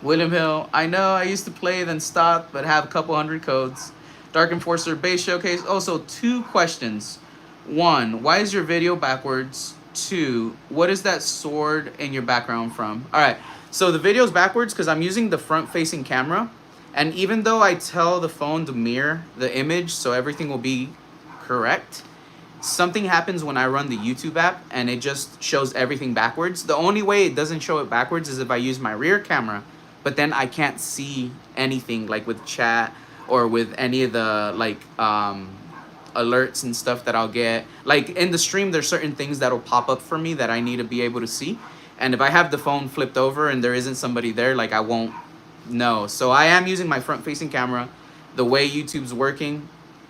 William Hill, I know I used to play then stopped, but have a couple hundred codes. Dark Enforcer, Base Showcase. Also, 2 questions. 1, why is your video backwards? 2, what is that sword in your background from? Alright, so the video's backwards because I'm using the front-facing camera. And even though I tell the phone to mirror the image so everything will be correct, something happens when I run the YouTube app and it just shows everything backwards. The only way it doesn't show it backwards is if I use my rear camera, but then I can't see anything like with chat or with any of the like alerts and stuff that I'll get. Like in the stream, there's certain things that'll pop up for me that I need to be able to see. And if I have the phone flipped over and there isn't somebody there, like I won't know. So I am using my front-facing camera. The way YouTube's working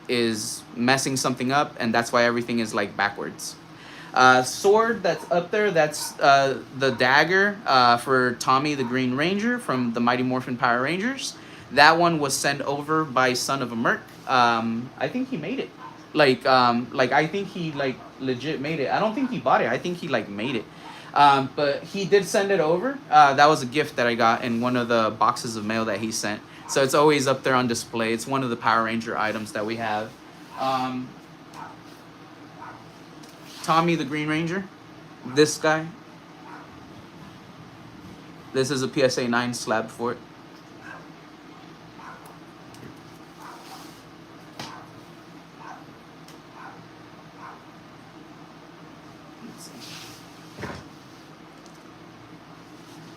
is messing something up, and that's why everything is like backwards. Sword that's up there, that's the dagger for Tommy the Green Ranger from the Mighty Morphin Power Rangers. That one was sent over by Son of a Merc. I think he made it. Like I think he like legit made it. I don't think he bought it. I think he like made it. But he did send it over. That was a gift that I got in one of the boxes of mail that he sent. So it's always up there on display. It's one of the Power Ranger items that we have. Tommy the Green Ranger. This guy. This is a PSA 9 slab for it.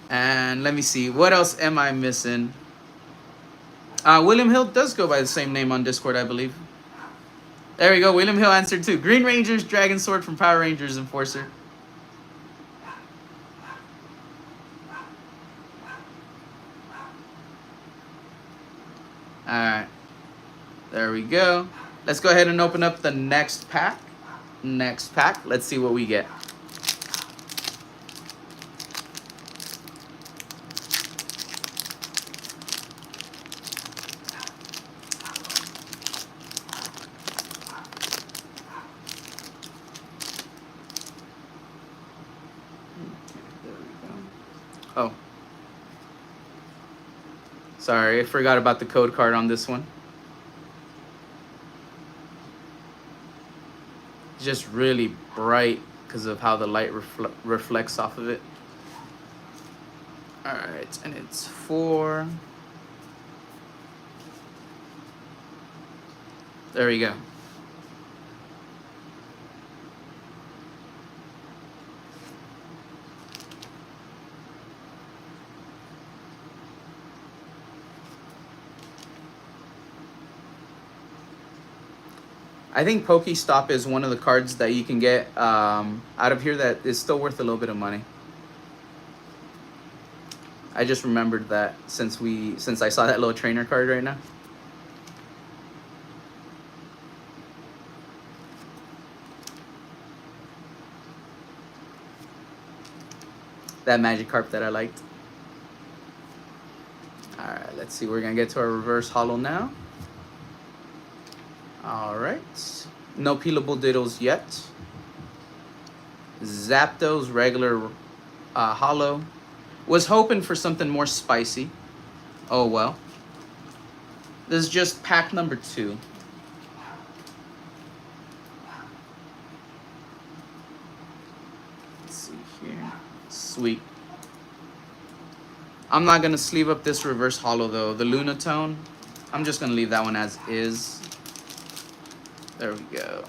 And let me see, what else am I missing? William Hill does go by the same name on Discord, I believe. There we go, William Hill answered too. Green Rangers, Dragon Sword from Power Rangers Enforcer. Alright. There we go. Let's go ahead and open up the next pack. Next pack. Let's see what we get. Oh. Sorry, I forgot about the code card on this one. Just really bright because of how the light reflects off of it. Alright, and it's 4. There we go. I think Pokestop is one of the cards that you can get out of here that is still worth a little bit of money. I just remembered that since I saw that little trainer card right now. That Magikarp that I liked. Alright, let's see. We're going to get to our reverse holo now. Alright. No peelable diddles yet. Zapdos regular holo. Was hoping for something more spicy. Oh well. This is just pack number 2. Let's see here. Sweet. I'm not going to sleeve up this reverse holo though. The Lunatone, I'm just going to leave that one as is. There we go.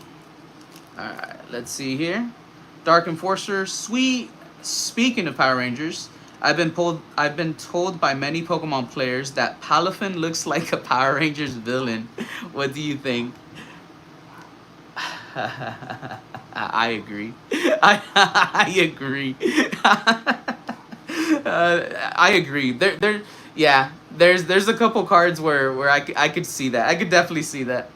Alright, let's see here. Dark Enforcer, sweet. Speaking of Power Rangers, I've been told by many Pokemon players that Palafin looks like a Power Rangers villain. What do you think? I agree. I agree. I agree. Yeah. There's a couple cards where I could see that. I could definitely see that.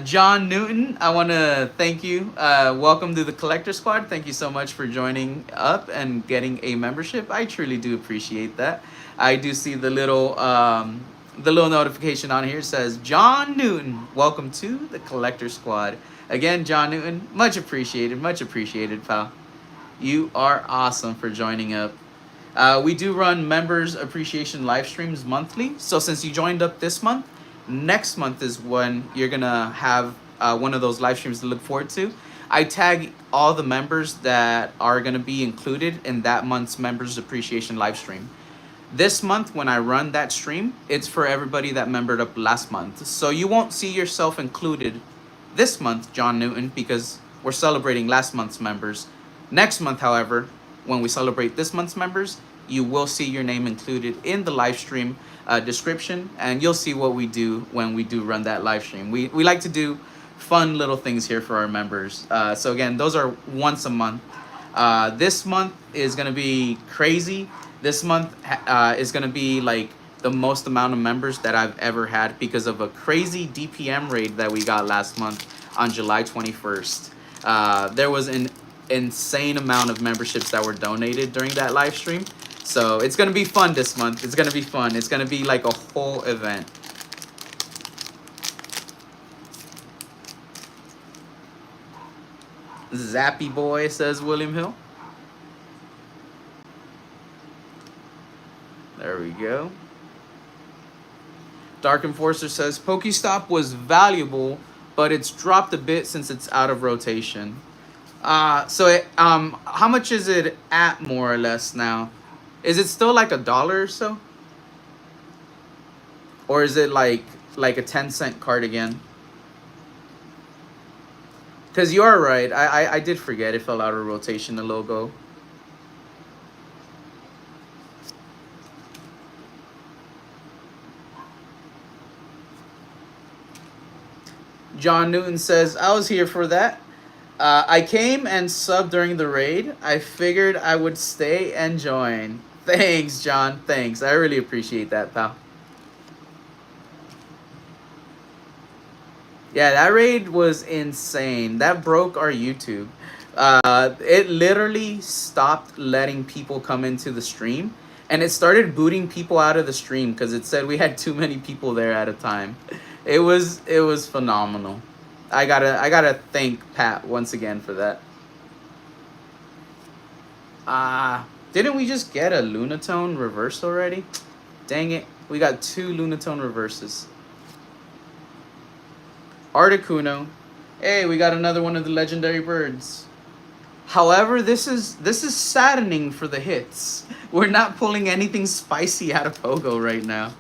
John Newton, I want to thank you. Welcome to the Collector Squad. Thank you so much for joining up and getting a membership. I truly do appreciate that. I do see the little notification on here. It says, John Newton, welcome to the Collector Squad. Again, John Newton, much appreciated, pal. You are awesome for joining up. We do run members appreciation live streams monthly. So since you joined up this month, next month is when you're gonna have one of those live streams to look forward to. I tag all the members that are gonna be included in that month's members appreciation live stream. This month when I run that stream, it's for everybody that membered up last month. So you won't see yourself included this month, John Newton, because we're celebrating last month's members. Next month, however, when we celebrate this month's members, you will see your name included in the live stream description, and you'll see what we do when we do run that live stream. We like to do fun little things here for our members. So again, those are once a month. This month is going to be crazy. This month is going to be like the most amount of members that I've ever had because of a crazy DPM raid that we got last month on July 21st. There was an insane amount of memberships that were donated during that live stream. So it's going to be fun this month. It's going to be fun. It's going to be like a whole event. Zappy boy, says William Hill. There we go. Dark Enforcer says Pokestop was valuable, but it's dropped a bit since it's out of rotation. How much is it at more or less now? Is it still like $1 or so? Or is it like a 10-cent card again? Because you are right. I did forget it fell out of rotation a little ago. John Newton says, I was here for that. I came and subbed during the raid. I figured I would stay and join. Thanks, John. Thanks. I really appreciate that, pal. Yeah, that raid was insane. That broke our YouTube. It literally stopped letting people come into the stream. And it started booting people out of the stream because it said we had too many people there at a time. It was phenomenal. I gotta thank Pat once again for that. Didn't we just get a Lunatone reverse already? Dang it. We got 2 Lunatone reverses. Articuno. Hey, we got another one of the legendary birds. However, this is saddening for the hits. We're not pulling anything spicy out of Pogo right now.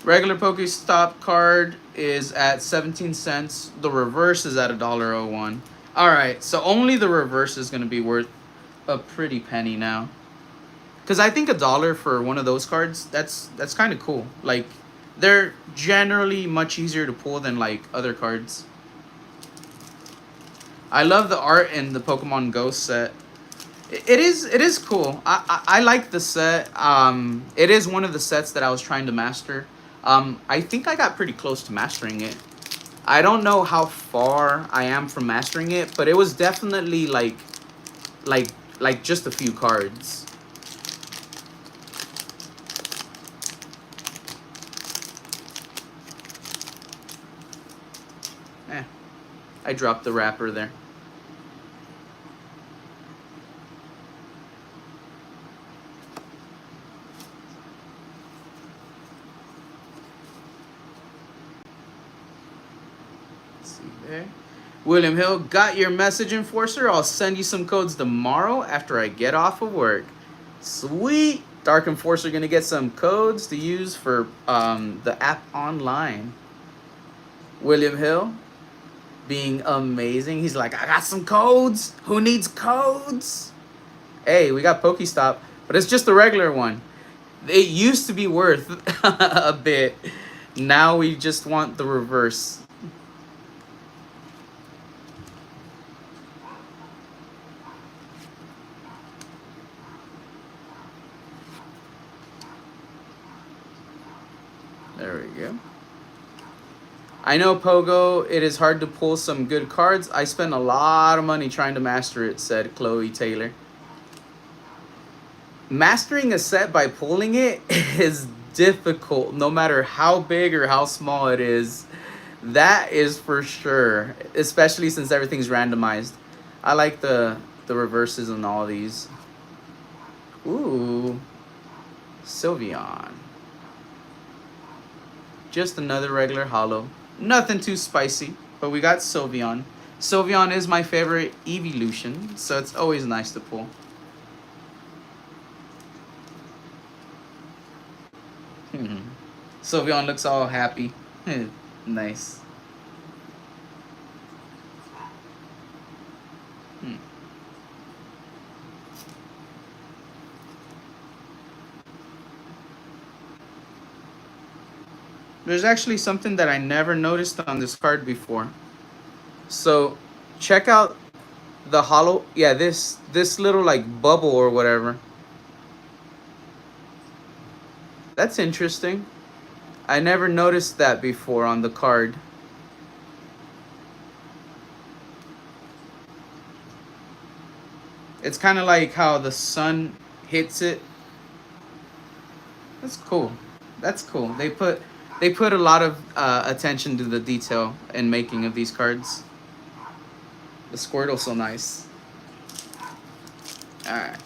Regular Pokestop card is at 17 cents. The reverse is at $1.01. Alright, so only the reverse is going to be worth a pretty penny now. Because I think $1 for one of those cards, that's kind of cool. Like, they're generally much easier to pull than like other cards. I love the art in the Pokemon Go set. It is cool. I like the set. It is one of the sets that I was trying to master. I think I got pretty close to mastering it. I don't know how far I am from mastering it, but it was definitely like just a few cards. I dropped the wrapper there. Let's see there. William Hill, got your message, Enforcer. I'll send you some codes tomorrow after I get off of work. Sweet. Dark Enforcer gonna get some codes to use for the app online. William Hill, being amazing. He's like, I got some codes. Who needs codes? Hey, we got Pokestop, but it's just the regular one. It used to be worth a bit. Now we just want the reverse. There we go. I know, Pogo, it is hard to pull some good cards. I spent a lot of money trying to master it, said Chloe Taylor. Mastering a set by pulling it is difficult, no matter how big or how small it is. That is for sure, especially since everything's randomized. I like the reverses on all these. Ooh, Sylveon. Just another regular holo. Nothing too spicy, but we got Sylveon. Sylveon is my favorite evolution, so it's always nice to pull. Sylveon looks all happy. Nice. There's actually something that I never noticed on this card before. So, check out the holo. Yeah, this little like bubble or whatever. That's interesting. I never noticed that before on the card. It's kind of like how the sun hits it. That's cool. That's cool. They put a lot of attention to the detail in making of these cards. The Squirtle's so nice. Alright.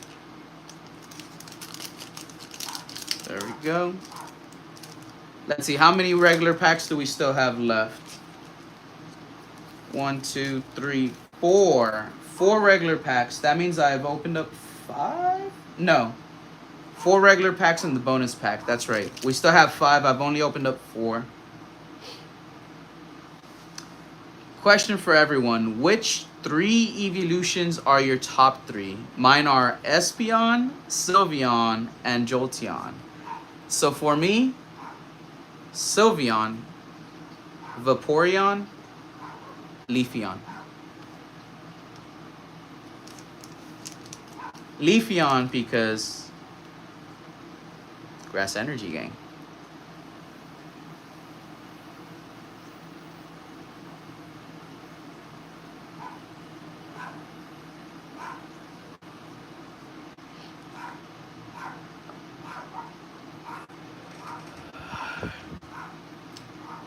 There we go. Let's see, how many regular packs do we still have left? 1, 2, 3, 4. 4 regular packs. That means I've opened up 5? No. 4 regular packs and the bonus pack. That's right. We still have 5. I've only opened up 4. Question for everyone. Which 3 evolutions are your top 3? Mine are Espeon, Sylveon, and Jolteon. So for me, Sylveon, Vaporeon, Leafeon. Leafeon because Grass Energy Gang.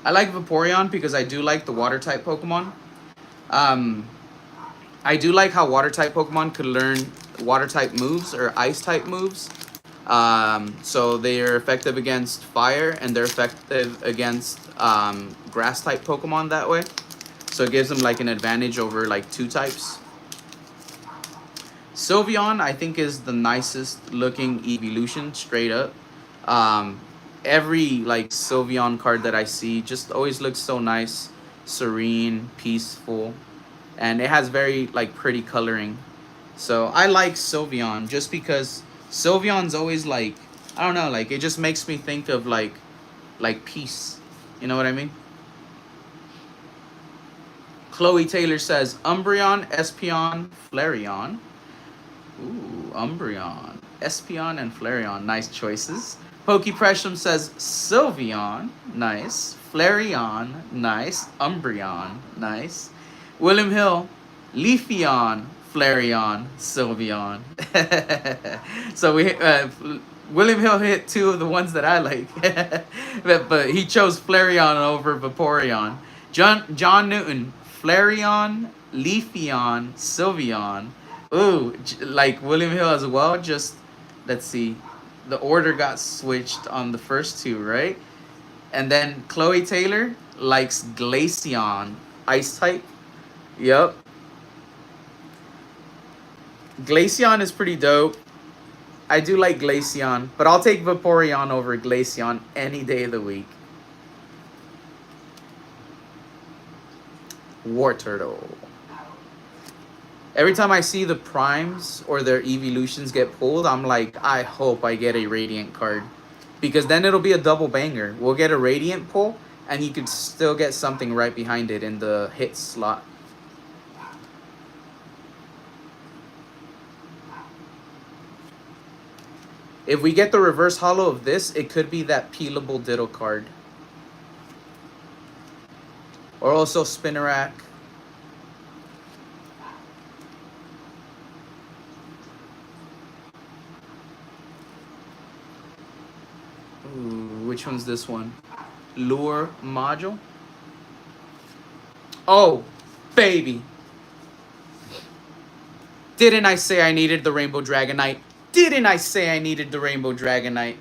I like Vaporeon because I do like the water type Pokemon. I do like how water type Pokemon could learn water type moves or ice type moves. So they are effective against fire and they're effective against grass type Pokemon that way. So it gives them like an advantage over like 2 types. Sylveon I think is the nicest looking evolution straight up. Every like Sylveon card that I see just always looks so nice, serene, peaceful, and it has very like pretty coloring. So I like Sylveon just because Sylveon's always like, I don't know, like it just makes me think of like peace. You know what I mean? Chloe Taylor says Umbreon, Espeon, Flareon. Ooh, Umbreon, Espeon, and Flareon. Nice choices. Pokepressum says Sylveon. Nice. Flareon. Nice. Umbreon. Nice. William Hill, Leafeon, Flareon, Sylveon. So William Hill hit two of the ones that I like, but he chose Flareon over Vaporeon. John Newton, Flareon, Leafeon, Sylveon. Ooh, like William Hill as well. Just let's see, the order got switched on the first two, right? And then Chloe Taylor likes Glaceon, Ice type. Yep. Glaceon is pretty dope. I do like Glaceon, but I'll take Vaporeon over Glaceon any day of the week. War Turtle. Every time I see the primes or their evolutions get pulled, I'm like, I hope I get a Radiant card. Because then it'll be a double banger. We'll get a Radiant pull, and you could still get something right behind it in the hit slot. If we get the reverse holo of this, it could be that peelable Ditto card. Or also Spinnerack. Ooh, which one's this one? Lure module? Oh, baby. Didn't I say I needed the Rainbow Dragonite? Didn't I say I needed the Rainbow Dragonite?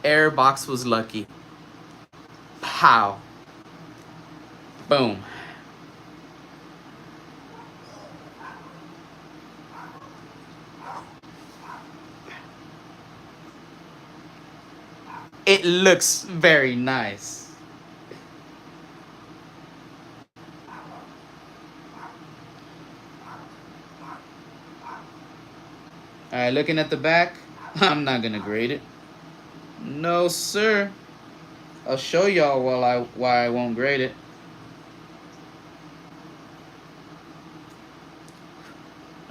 Air box was lucky. Pow. Boom. It looks very nice. Alright, looking at the back, I'm not gonna grade it. No, sir. I'll show y'all why I won't grade it.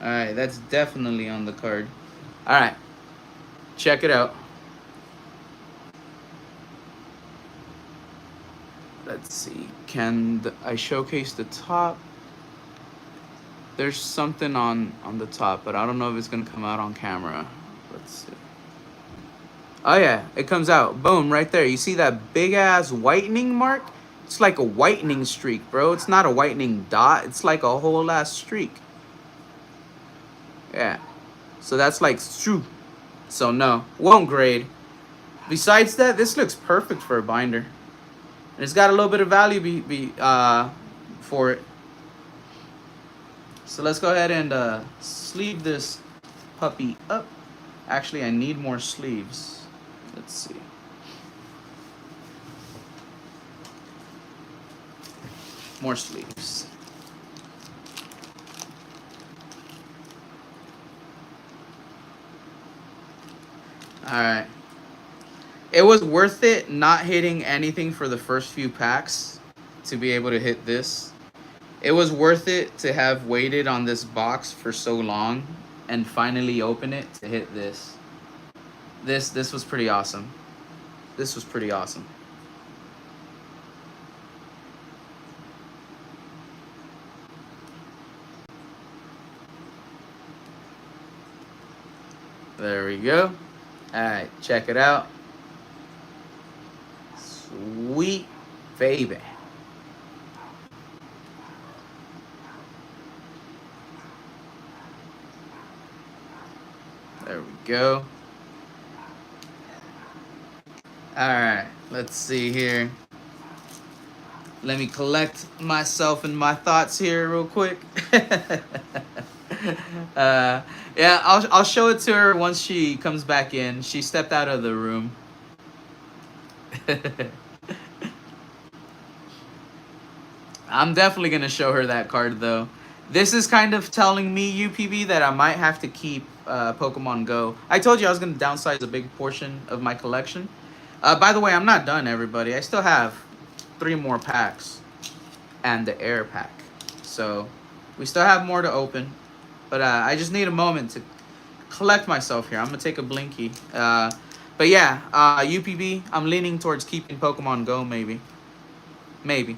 Alright, that's definitely on the card. Alright, check it out. Let's see, can I showcase the top? There's something on the top, but I don't know if it's gonna come out on camera. Let's see. Oh yeah, it comes out. Boom, right there. You see that big ass whitening mark? It's like a whitening streak, bro. It's not a whitening dot. It's like a whole ass streak. Yeah. So that's like true. So no, won't grade. Besides that, this looks perfect for a binder. And it's got a little bit of value for it. So let's go ahead and sleeve this puppy up. Actually, I need more sleeves. Let's see. More sleeves. Alright. It was worth it not hitting anything for the first few packs to be able to hit this. It was worth it to have waited on this box for so long and finally open it to hit this. This was pretty awesome. This was pretty awesome. There we go. Alright, check it out. Sweet baby. There we go. Alright, let's see here. Let me collect myself and my thoughts here real quick. Yeah, I'll show it to her once she comes back in. She stepped out of the room. I'm definitely gonna show her that card though. This is kind of telling me, UPB, that I might have to keep Pokemon Go. I told you I was going to downsize a big portion of my collection. By the way, I'm not done, everybody. I still have 3 more packs and the air pack. So we still have more to open. But I just need a moment to collect myself here. I'm going to take a blinky. But yeah, UPB, I'm leaning towards keeping Pokemon Go, maybe. Maybe.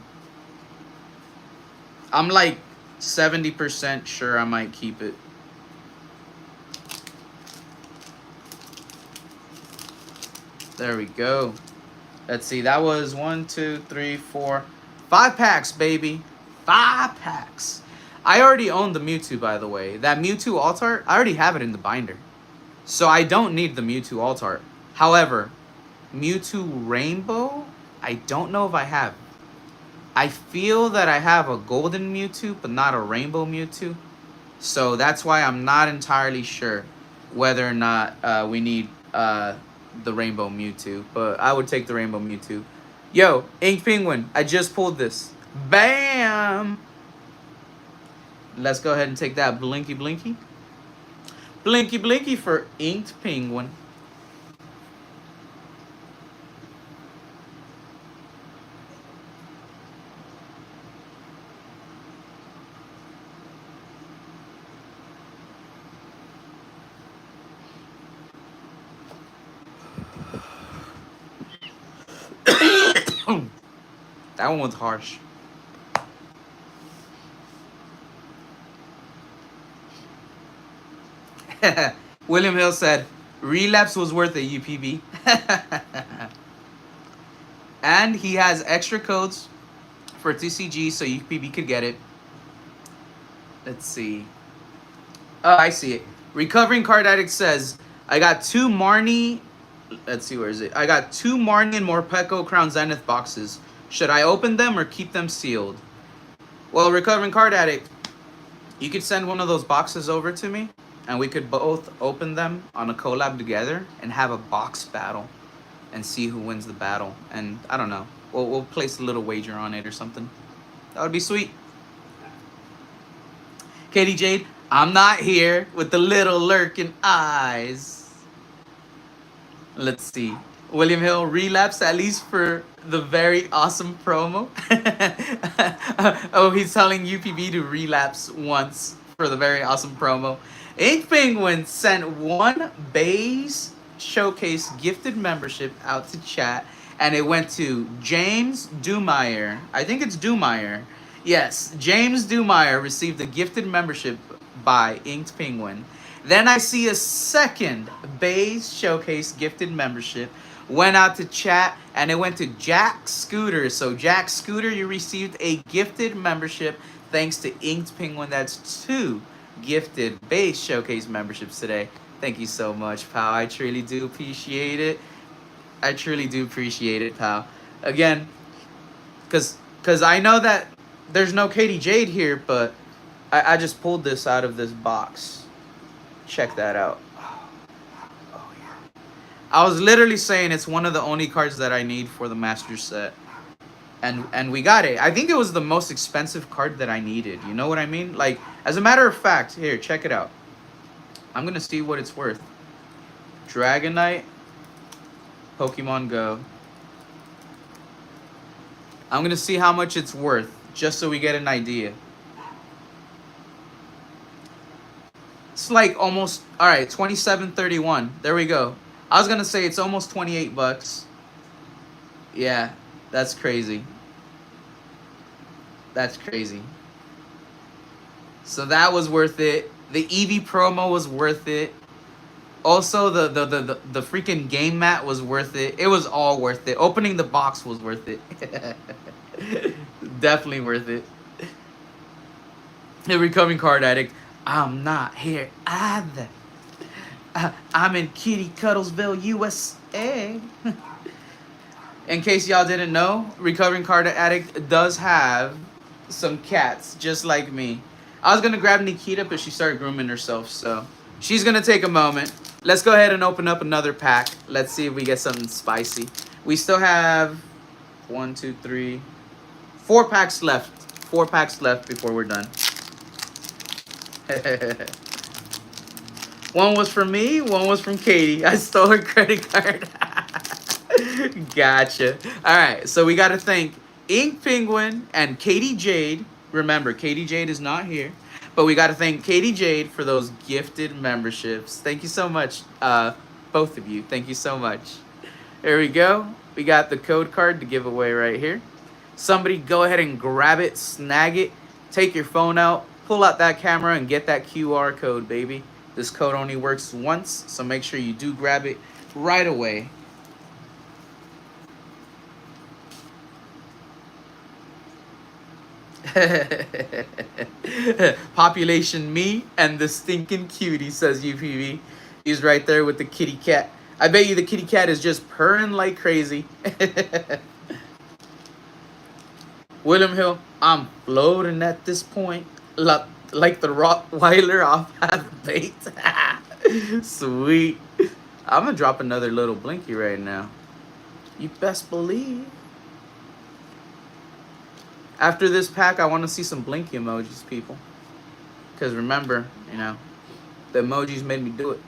I'm like 70% sure I might keep it. There we go. Let's see. That was 1, 2, 3, 4, 5 packs, baby. 5 packs. I already own the Mewtwo, by the way. That Mewtwo alt art, I already have it in the binder. So I don't need the Mewtwo alt art. However, Mewtwo Rainbow, I don't know if I have. I feel that I have a golden Mewtwo, but not a rainbow Mewtwo. So that's why I'm not entirely sure whether or not we need the rainbow Mewtwo. But I would take the rainbow Mewtwo. Yo, Ink Penguin, I just pulled this. Bam! Let's go ahead and take that blinky blinky. Blinky blinky for Inked Penguin. That one was harsh. William Hill said, relapse was worth it, UPB. And he has extra codes for TCG so UPB could get it. Let's see. Oh, I see it. Recovering Card Addict says, I got 2 Marnie. Let's see, where is it? I got 2 Marnie and Morpeko Crown Zenith boxes. Should I open them or keep them sealed? Well, Recovering Card Addict, you could send one of those boxes over to me, and we could both open them on a collab together and have a box battle and see who wins the battle. And I don't know, we'll place a little wager on it or something. That would be sweet. Katie Jade, I'm not here with the little lurking eyes. Let's see. William Hill, relapse at least for the very awesome promo. Oh, he's telling UPB to relapse once for the very awesome promo. Ink Penguin sent 1 base showcase gifted membership out to chat, and it went to James Dumeyer. I think it's Dumeyer. Yes, James Dumeyer received a gifted membership by Inked Penguin. Then I see a second base showcase gifted membership went out to chat, and it went to Jack Scooter. So Jack Scooter, you received a gifted membership thanks to Inked Penguin. That's 2 gifted base showcase memberships today. Thank you so much, pal. I truly do appreciate it. I truly do appreciate it, pal. Again, because I know that there's no Katie Jade here, but I just pulled this out of this box. Check that out. Oh yeah. I was literally saying it's one of the only cards that I need for the Master Set. And we got it. I think it was the most expensive card that I needed. You know what I mean? Like, as a matter of fact, here, check it out. I'm going to see what it's worth. Dragonite, Pokemon Go. I'm going to see how much it's worth, just so we get an idea. It's like almost, all right, $27.31. There we go. I was going to say it's almost 28 bucks. Yeah, that's crazy. That's crazy. So that was worth it. The Eevee promo was worth it. Also, the freaking game mat was worth it. It was all worth it. Opening the box was worth it. Definitely worth it. The Recovering Card Addict. I'm not here either. I'm in Kitty Cuddlesville, USA. In case y'all didn't know, Recovering Card Addict does have some cats, just like me. I was going to grab Nikita, but she started grooming herself, so she's going to take a moment. Let's go ahead and open up another pack. Let's see if we get something spicy. We still have 1, 2, 3, 4 packs left. 4 packs left before we're done. One was from me, one was from Katie. I stole her credit card. Gotcha. All right, so we got to thank Ink Penguin and Katie Jade. Remember, Katie Jade is not here, but we got to thank Katie Jade for those gifted memberships. Thank you so much, both of you. Thank you so much. There we go. We got the code card to give away right here. Somebody go ahead and grab it, snag it, take your phone out, pull out that camera, and get that QR code, baby. This code only works once, so make sure you do grab it right away. Population me and the stinking cutie, says UPV. He's right there with the kitty cat. I bet you the kitty cat is just purring like crazy. William Hill, I'm floating at this point, like the Rottweiler off half bait. Sweet. I'm gonna drop another little blinky right now. You best believe. After this pack, I want to see some blinky emojis, people. Because remember, you know, the emojis made me do it.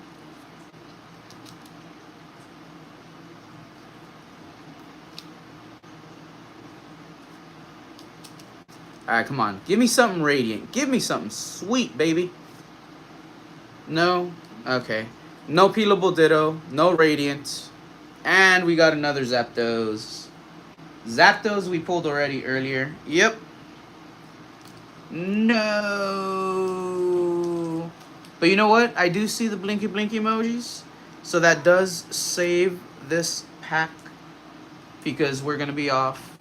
Alright, come on. Give me something radiant. Give me something sweet, baby. No? Okay. No peelable ditto. No radiant. And we got another Zapdos. Zapdos we pulled already earlier. Yep. No. But you know what? I do see the blinky blinky emojis. So that does save this pack. Because we're going to be off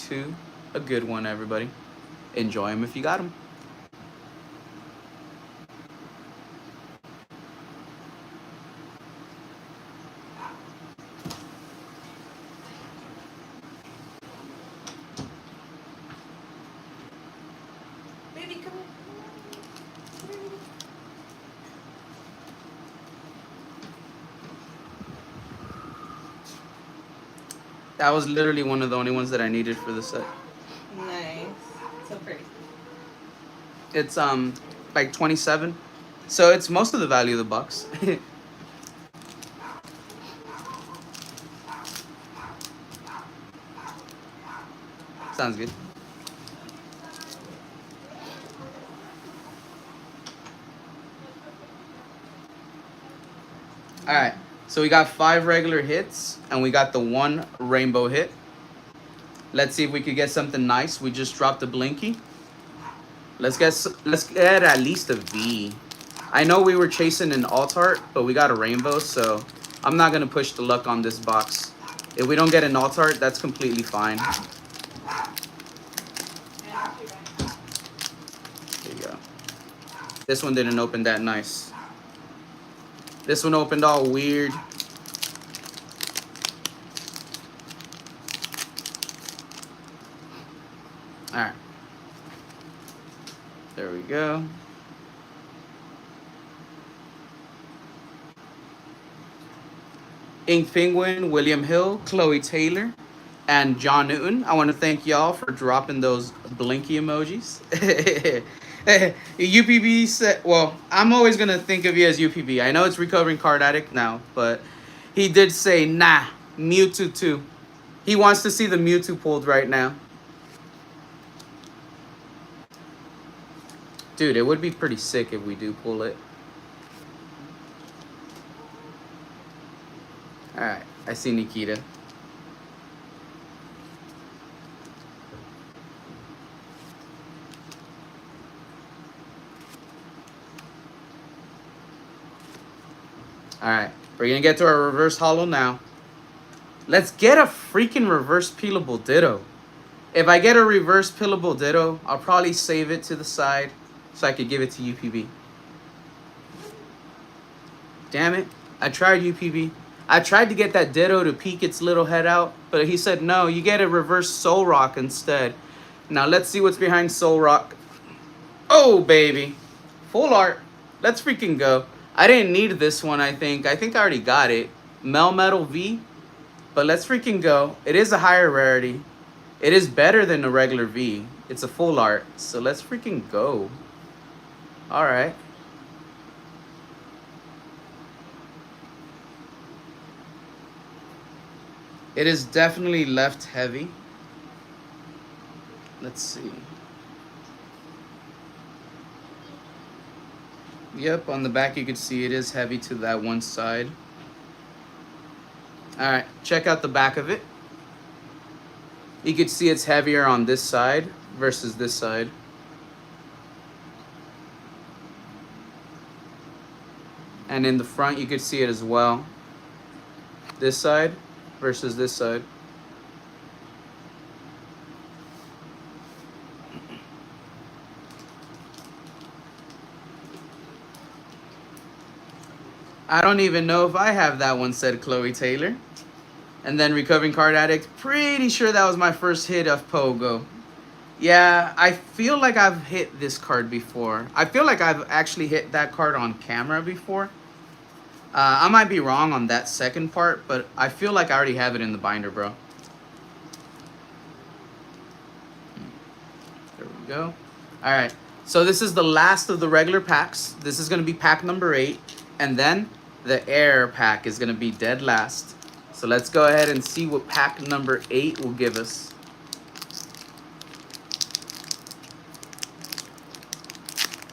to a good one, everybody. Enjoy them if you got them. Baby, come here. That was literally one of the only ones that I needed for the set. Nice. So pretty. It's like 27. So it's most of the value of the box. Sounds good. Alright, so we got 5 regular hits, and we got the 1 rainbow hit. Let's see if we could get something nice. We just dropped a blinky. Let's get at least a V. I know we were chasing an alt art, but we got a rainbow, so I'm not gonna push the luck on this box. If we don't get an alt art, that's completely fine. There you go. This one didn't open that nice. This one opened all weird. Alright. There we go. Ink Penguin, William Hill, Chloe Taylor, and John Newton. I want to thank y'all for dropping those blinky emojis. UPB said, well, I'm always going to think of you as UPB. I know it's Recovering Card Addict now, but he did say, nah, Mewtwo 2. He wants to see the Mewtwo pulled right now. Dude, it would be pretty sick if we do pull it. Alright, I see Nikita. Alright, we're gonna get to our reverse holo now. Let's get a freaking reverse peelable ditto. If I get a reverse peelable ditto, I'll probably save it to the side so I could give it to UPB. Damn it, I tried UPB. I tried to get that ditto to peek its little head out, but he said no, you get a reverse Soul Rock instead. Now let's see what's behind Soul Rock. Oh baby, full art. Let's freaking go. I didn't need this one, I think. I think I already got it. Melmetal V. But let's freaking go. It is a higher rarity. It is better than a regular V. It's a full art. So let's freaking go. All right. It is definitely left heavy. Let's see. Yep, on the back you can see it is heavy to that one side. All right, check out the back of it. You can see it's heavier on this side versus this side. And in the front you could see it as well. This side versus this side. I don't even know if I have that one, said Chloe Taylor. And then Recovering Card Addict, pretty sure that was my first hit of Pogo. Yeah, I feel like I've hit this card before. I feel like I've actually hit that card on camera before. I might be wrong on that second part, but I feel like I already have it in the binder, bro. There we go. All right, so this is the last of the regular packs. This is going to be pack number 8, and then the air pack is going to be dead last. So let's go ahead and see what pack number 8 will give us.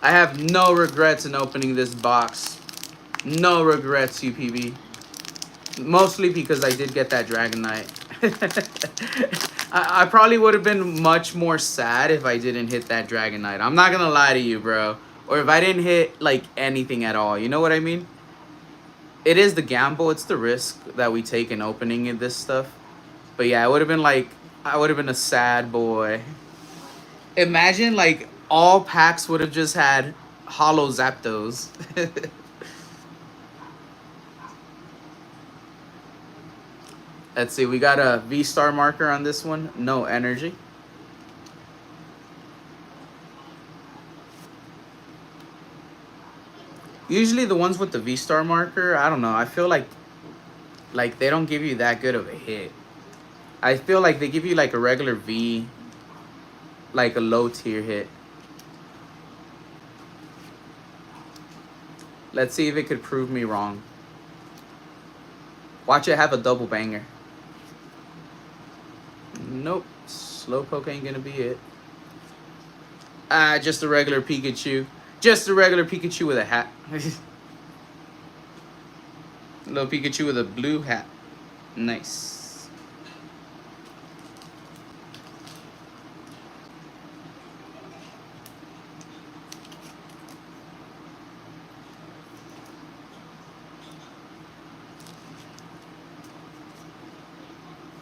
I have no regrets in opening this box. No regrets, UPB. Mostly because I did get that Dragonite. I probably would have been much more sad if I didn't hit that Dragonite. I'm not gonna lie to you, bro. Or if I didn't hit, like, anything at all. You know what I mean? It is the gamble. It's the risk that we take in opening this stuff. But yeah, it would have been like, I would have been a sad boy. Imagine, like, all packs would have just had Holo Zapdos. Let's see, we got a V-Star marker on this one. No energy. Usually the ones with the V-Star marker, I don't know. I feel like they don't give you that good of a hit. I feel like they give you like a regular V, like a low tier hit. Let's see if it could prove me wrong. Watch it have a double banger. Nope. Slowpoke ain't gonna be it. Ah, just a regular Pikachu. Just a regular Pikachu with a hat. Little Pikachu with a blue hat. Nice.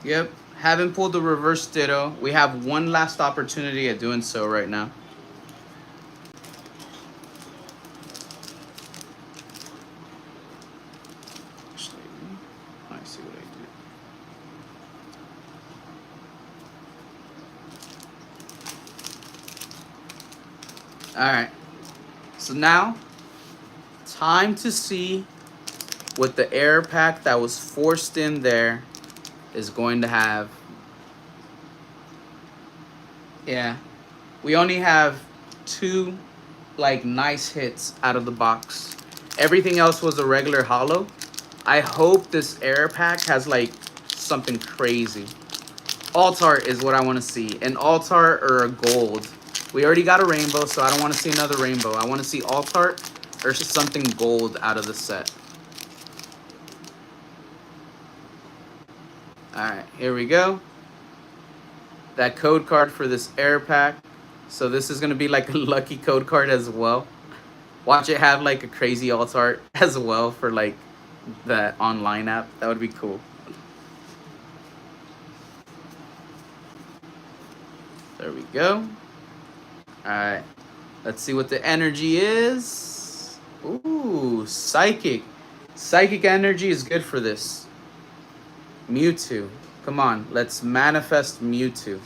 Yep. Haven't pulled the reverse Ditto. We have one last opportunity at doing so right now. Actually, let me see what I do. Alright. So now, time to see what the air pack that was forced in there is going to have. Yeah, we only have 2 like nice hits out of the box. Everything else was a regular holo. I hope this air pack has like something crazy. Alt-art is what I want to see. An alt-art or a gold. We already got a rainbow, so I don't want to see another rainbow. I want to see alt-art or something gold out of the set. Alright, here we go. That code card for this air pack. So this is going to be like a lucky code card as well. Watch it have like a crazy alt art as well for like that online app. That would be cool. There we go. Alright, let's see what the energy is. Ooh, Psychic. Psychic energy is good for this. Mewtwo. Come on, let's manifest Mewtwo.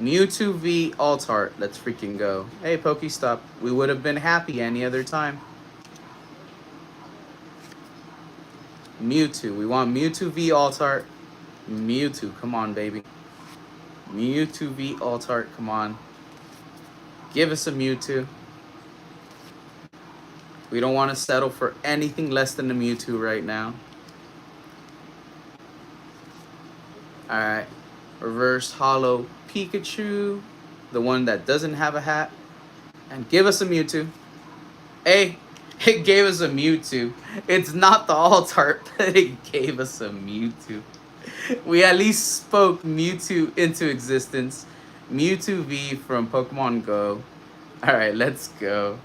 Mewtwo v Alt-art. Let's freaking go. Hey, Pokestop. We would have been happy any other time. Mewtwo. We want Mewtwo v Alt-art. Mewtwo. Come on, baby. Mewtwo v Alt-art. Come on. Give us a Mewtwo. We don't want to settle for anything less than the Mewtwo right now. Alright. Reverse Hollow Pikachu. The one that doesn't have a hat. And give us a Mewtwo. Hey, it gave us a Mewtwo. It's not the Altart, but it gave us a Mewtwo. We at least spoke Mewtwo into existence. Mewtwo V from Pokemon Go. Alright, let's go.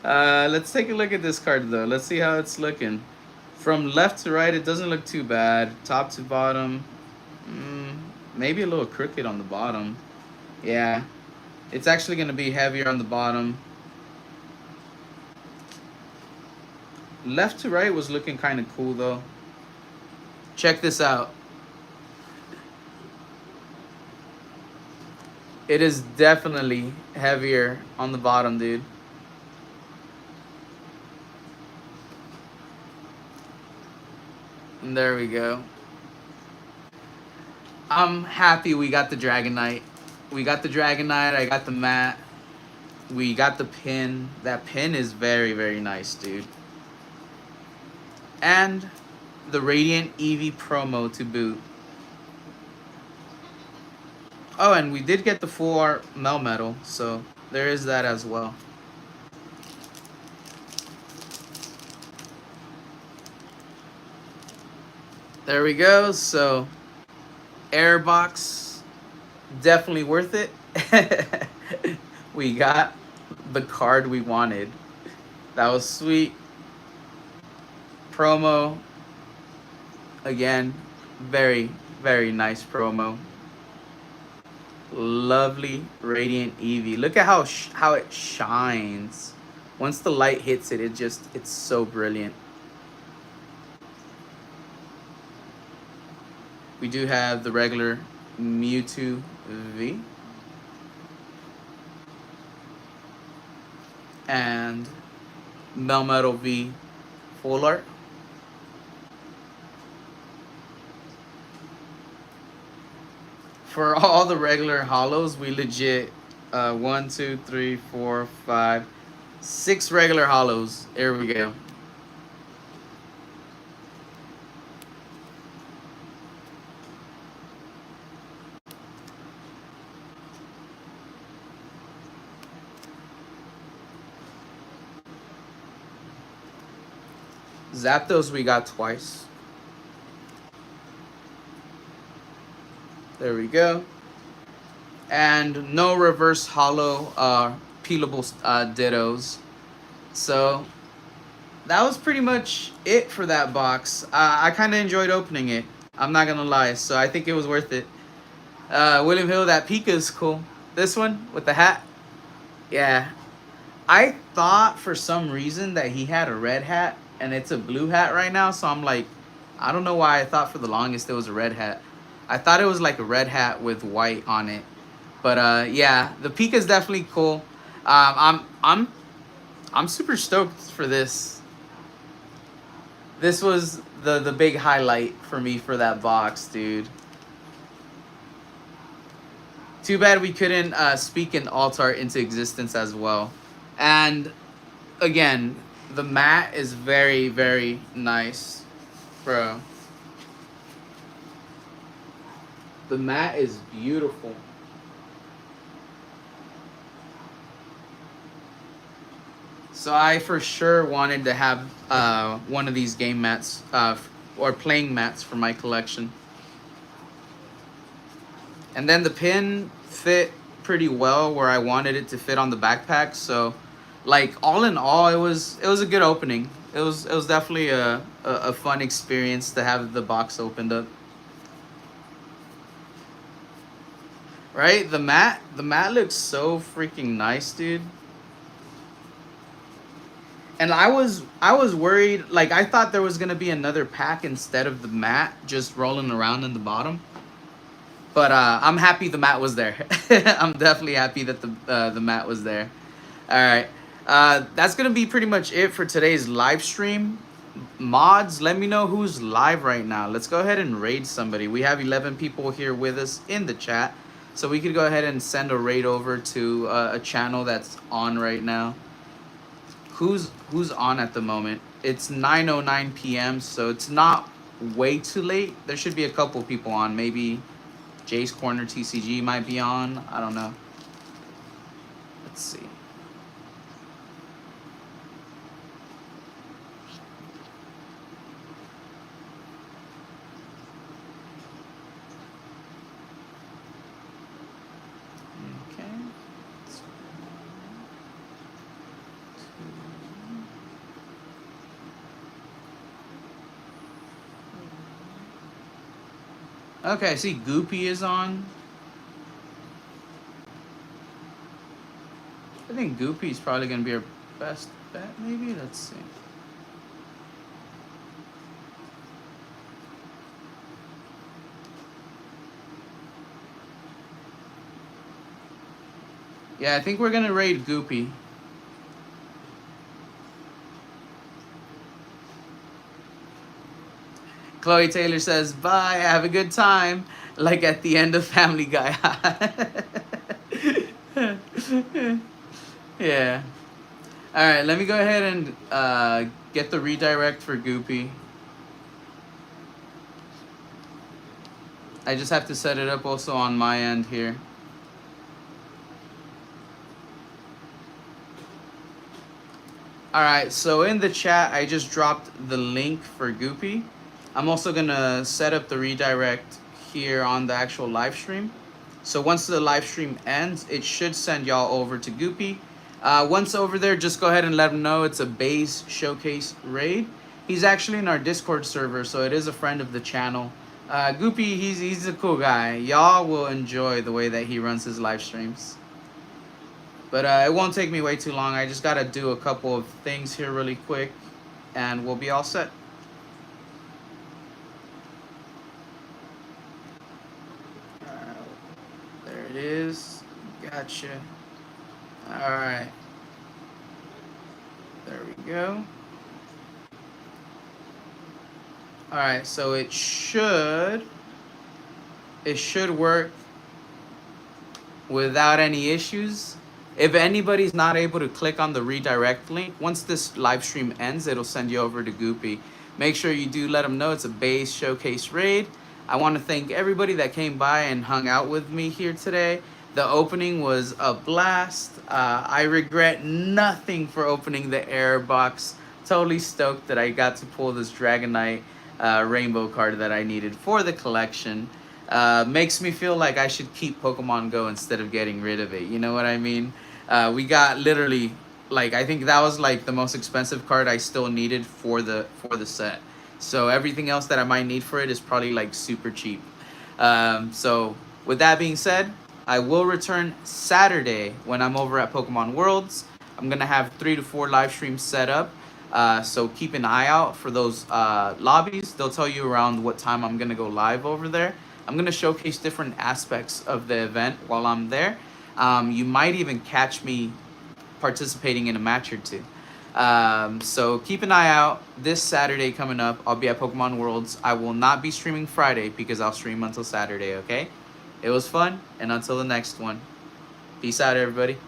Let's take a look at this card though. Let's see how it's looking. From left to right, it doesn't look too bad. Top to bottom, maybe a little crooked on the bottom. Yeah, it's actually going to be heavier on the bottom. Left to right was looking kind of cool though. Check this out. It is definitely heavier on the bottom, dude. And there we go. I'm happy we got the Dragonite. We got the Dragonite, I got the mat. We got the pin. That pin is very, very nice, dude. And the Radiant Eevee promo to boot. Oh, and we did get the full art Melmetal, so there is that as well. There we go. So air box, definitely worth it. We got the card we wanted. That was sweet. Promo, again, very, very nice promo. Lovely Radiant Eevee. Look at how it shines. Once the light hits it, it's so brilliant. We do have the regular Mewtwo V. And Melmetal V full art. For all the regular hollows, we legit 1, 2, 3, 4, 5, 6 regular hollows. Here we go. Zapdos we got twice. There we go. And no reverse hollow peelable dittos. So that was pretty much it for that box. I kind of enjoyed opening it. I'm not going to lie. So I think it was worth it. William Hill, that Pika is cool. This one with the hat. Yeah. I thought for some reason that he had a red hat. And it's a blue hat right now. So I'm like, I don't know why I thought for the longest it was a red hat. I thought it was like a red hat with white on it. But yeah, the Pika is definitely cool. I'm super stoked for this. This was the big highlight for me for that box, dude. Too bad we couldn't speak an Altart into existence as well. And again, the mat is very, very nice, bro. The mat is beautiful. So I for sure wanted to have one of these game mats or playing mats for my collection. And then the pin fit pretty well where I wanted it to fit on the backpack. So like all in all, it was a good opening. It was definitely a fun experience to have the box opened up. Right? The mat looks so freaking nice, dude. And I was worried, like I thought there was gonna be another pack instead of the mat just rolling around in the bottom. But I'm happy the mat was there. I'm definitely happy that the mat was there. All right, that's gonna be pretty much it for today's live stream. Mods, let me know who's live right now. Let's go ahead and raid somebody. We have 11 people here with us in the chat. So we could go ahead and send a raid over to a channel that's on right now. Who's on at the moment? It's 9:09 p.m. so it's not way too late. There should be a couple people on. Maybe Jay's Corner TCG might be on. I don't know. Let's see. Okay, I see Goopy is on. I think Goopy is probably going to be our best bet, maybe? Let's see. Yeah, I think we're going to raid Goopy. Chloe Taylor says, bye, have a good time. Like at the end of Family Guy. Yeah. Alright, let me go ahead and get the redirect for Goopy. I just have to set it up also on my end here. Alright, so in the chat, I just dropped the link for Goopy. I'm also going to set up the redirect here on the actual live stream. So once the live stream ends, it should send y'all over to Goopy. Once over there, just go ahead and let him know it's a base showcase raid. He's actually in our Discord server, so it is a friend of the channel. Goopy, he's a cool guy. Y'all will enjoy the way that he runs his live streams. But it won't take me way too long. I just got to do a couple of things here really quick, and we'll be all set. There it is. Gotcha. Alright. There we go. Alright, so it should work without any issues. If anybody's not able to click on the redirect link, once this live stream ends, it'll send you over to Goopy. Make sure you do let them know it's a base showcase raid. I want to thank everybody that came by and hung out with me here today. The opening was a blast. I regret nothing for opening the error box. Totally stoked that I got to pull this Dragonite rainbow card that I needed for the collection. Makes me feel like I should keep Pokemon Go instead of getting rid of it. You know what I mean? We got literally, like, I think that was like the most expensive card I still needed for the set. So everything else that I might need for it is probably like super cheap. So with that being said, I will return Saturday when I'm over at Pokemon Worlds. I'm going to have 3 to 4 live streams set up. So keep an eye out for those lobbies. They'll tell you around what time I'm going to go live over there. I'm going to showcase different aspects of the event while I'm there. You might even catch me participating in a match or two. So keep an eye out. This Saturday coming up, I'll be at Pokemon Worlds. I will not be streaming Friday because I'll stream until Saturday, okay? It was fun, and until the next one. Peace out, everybody.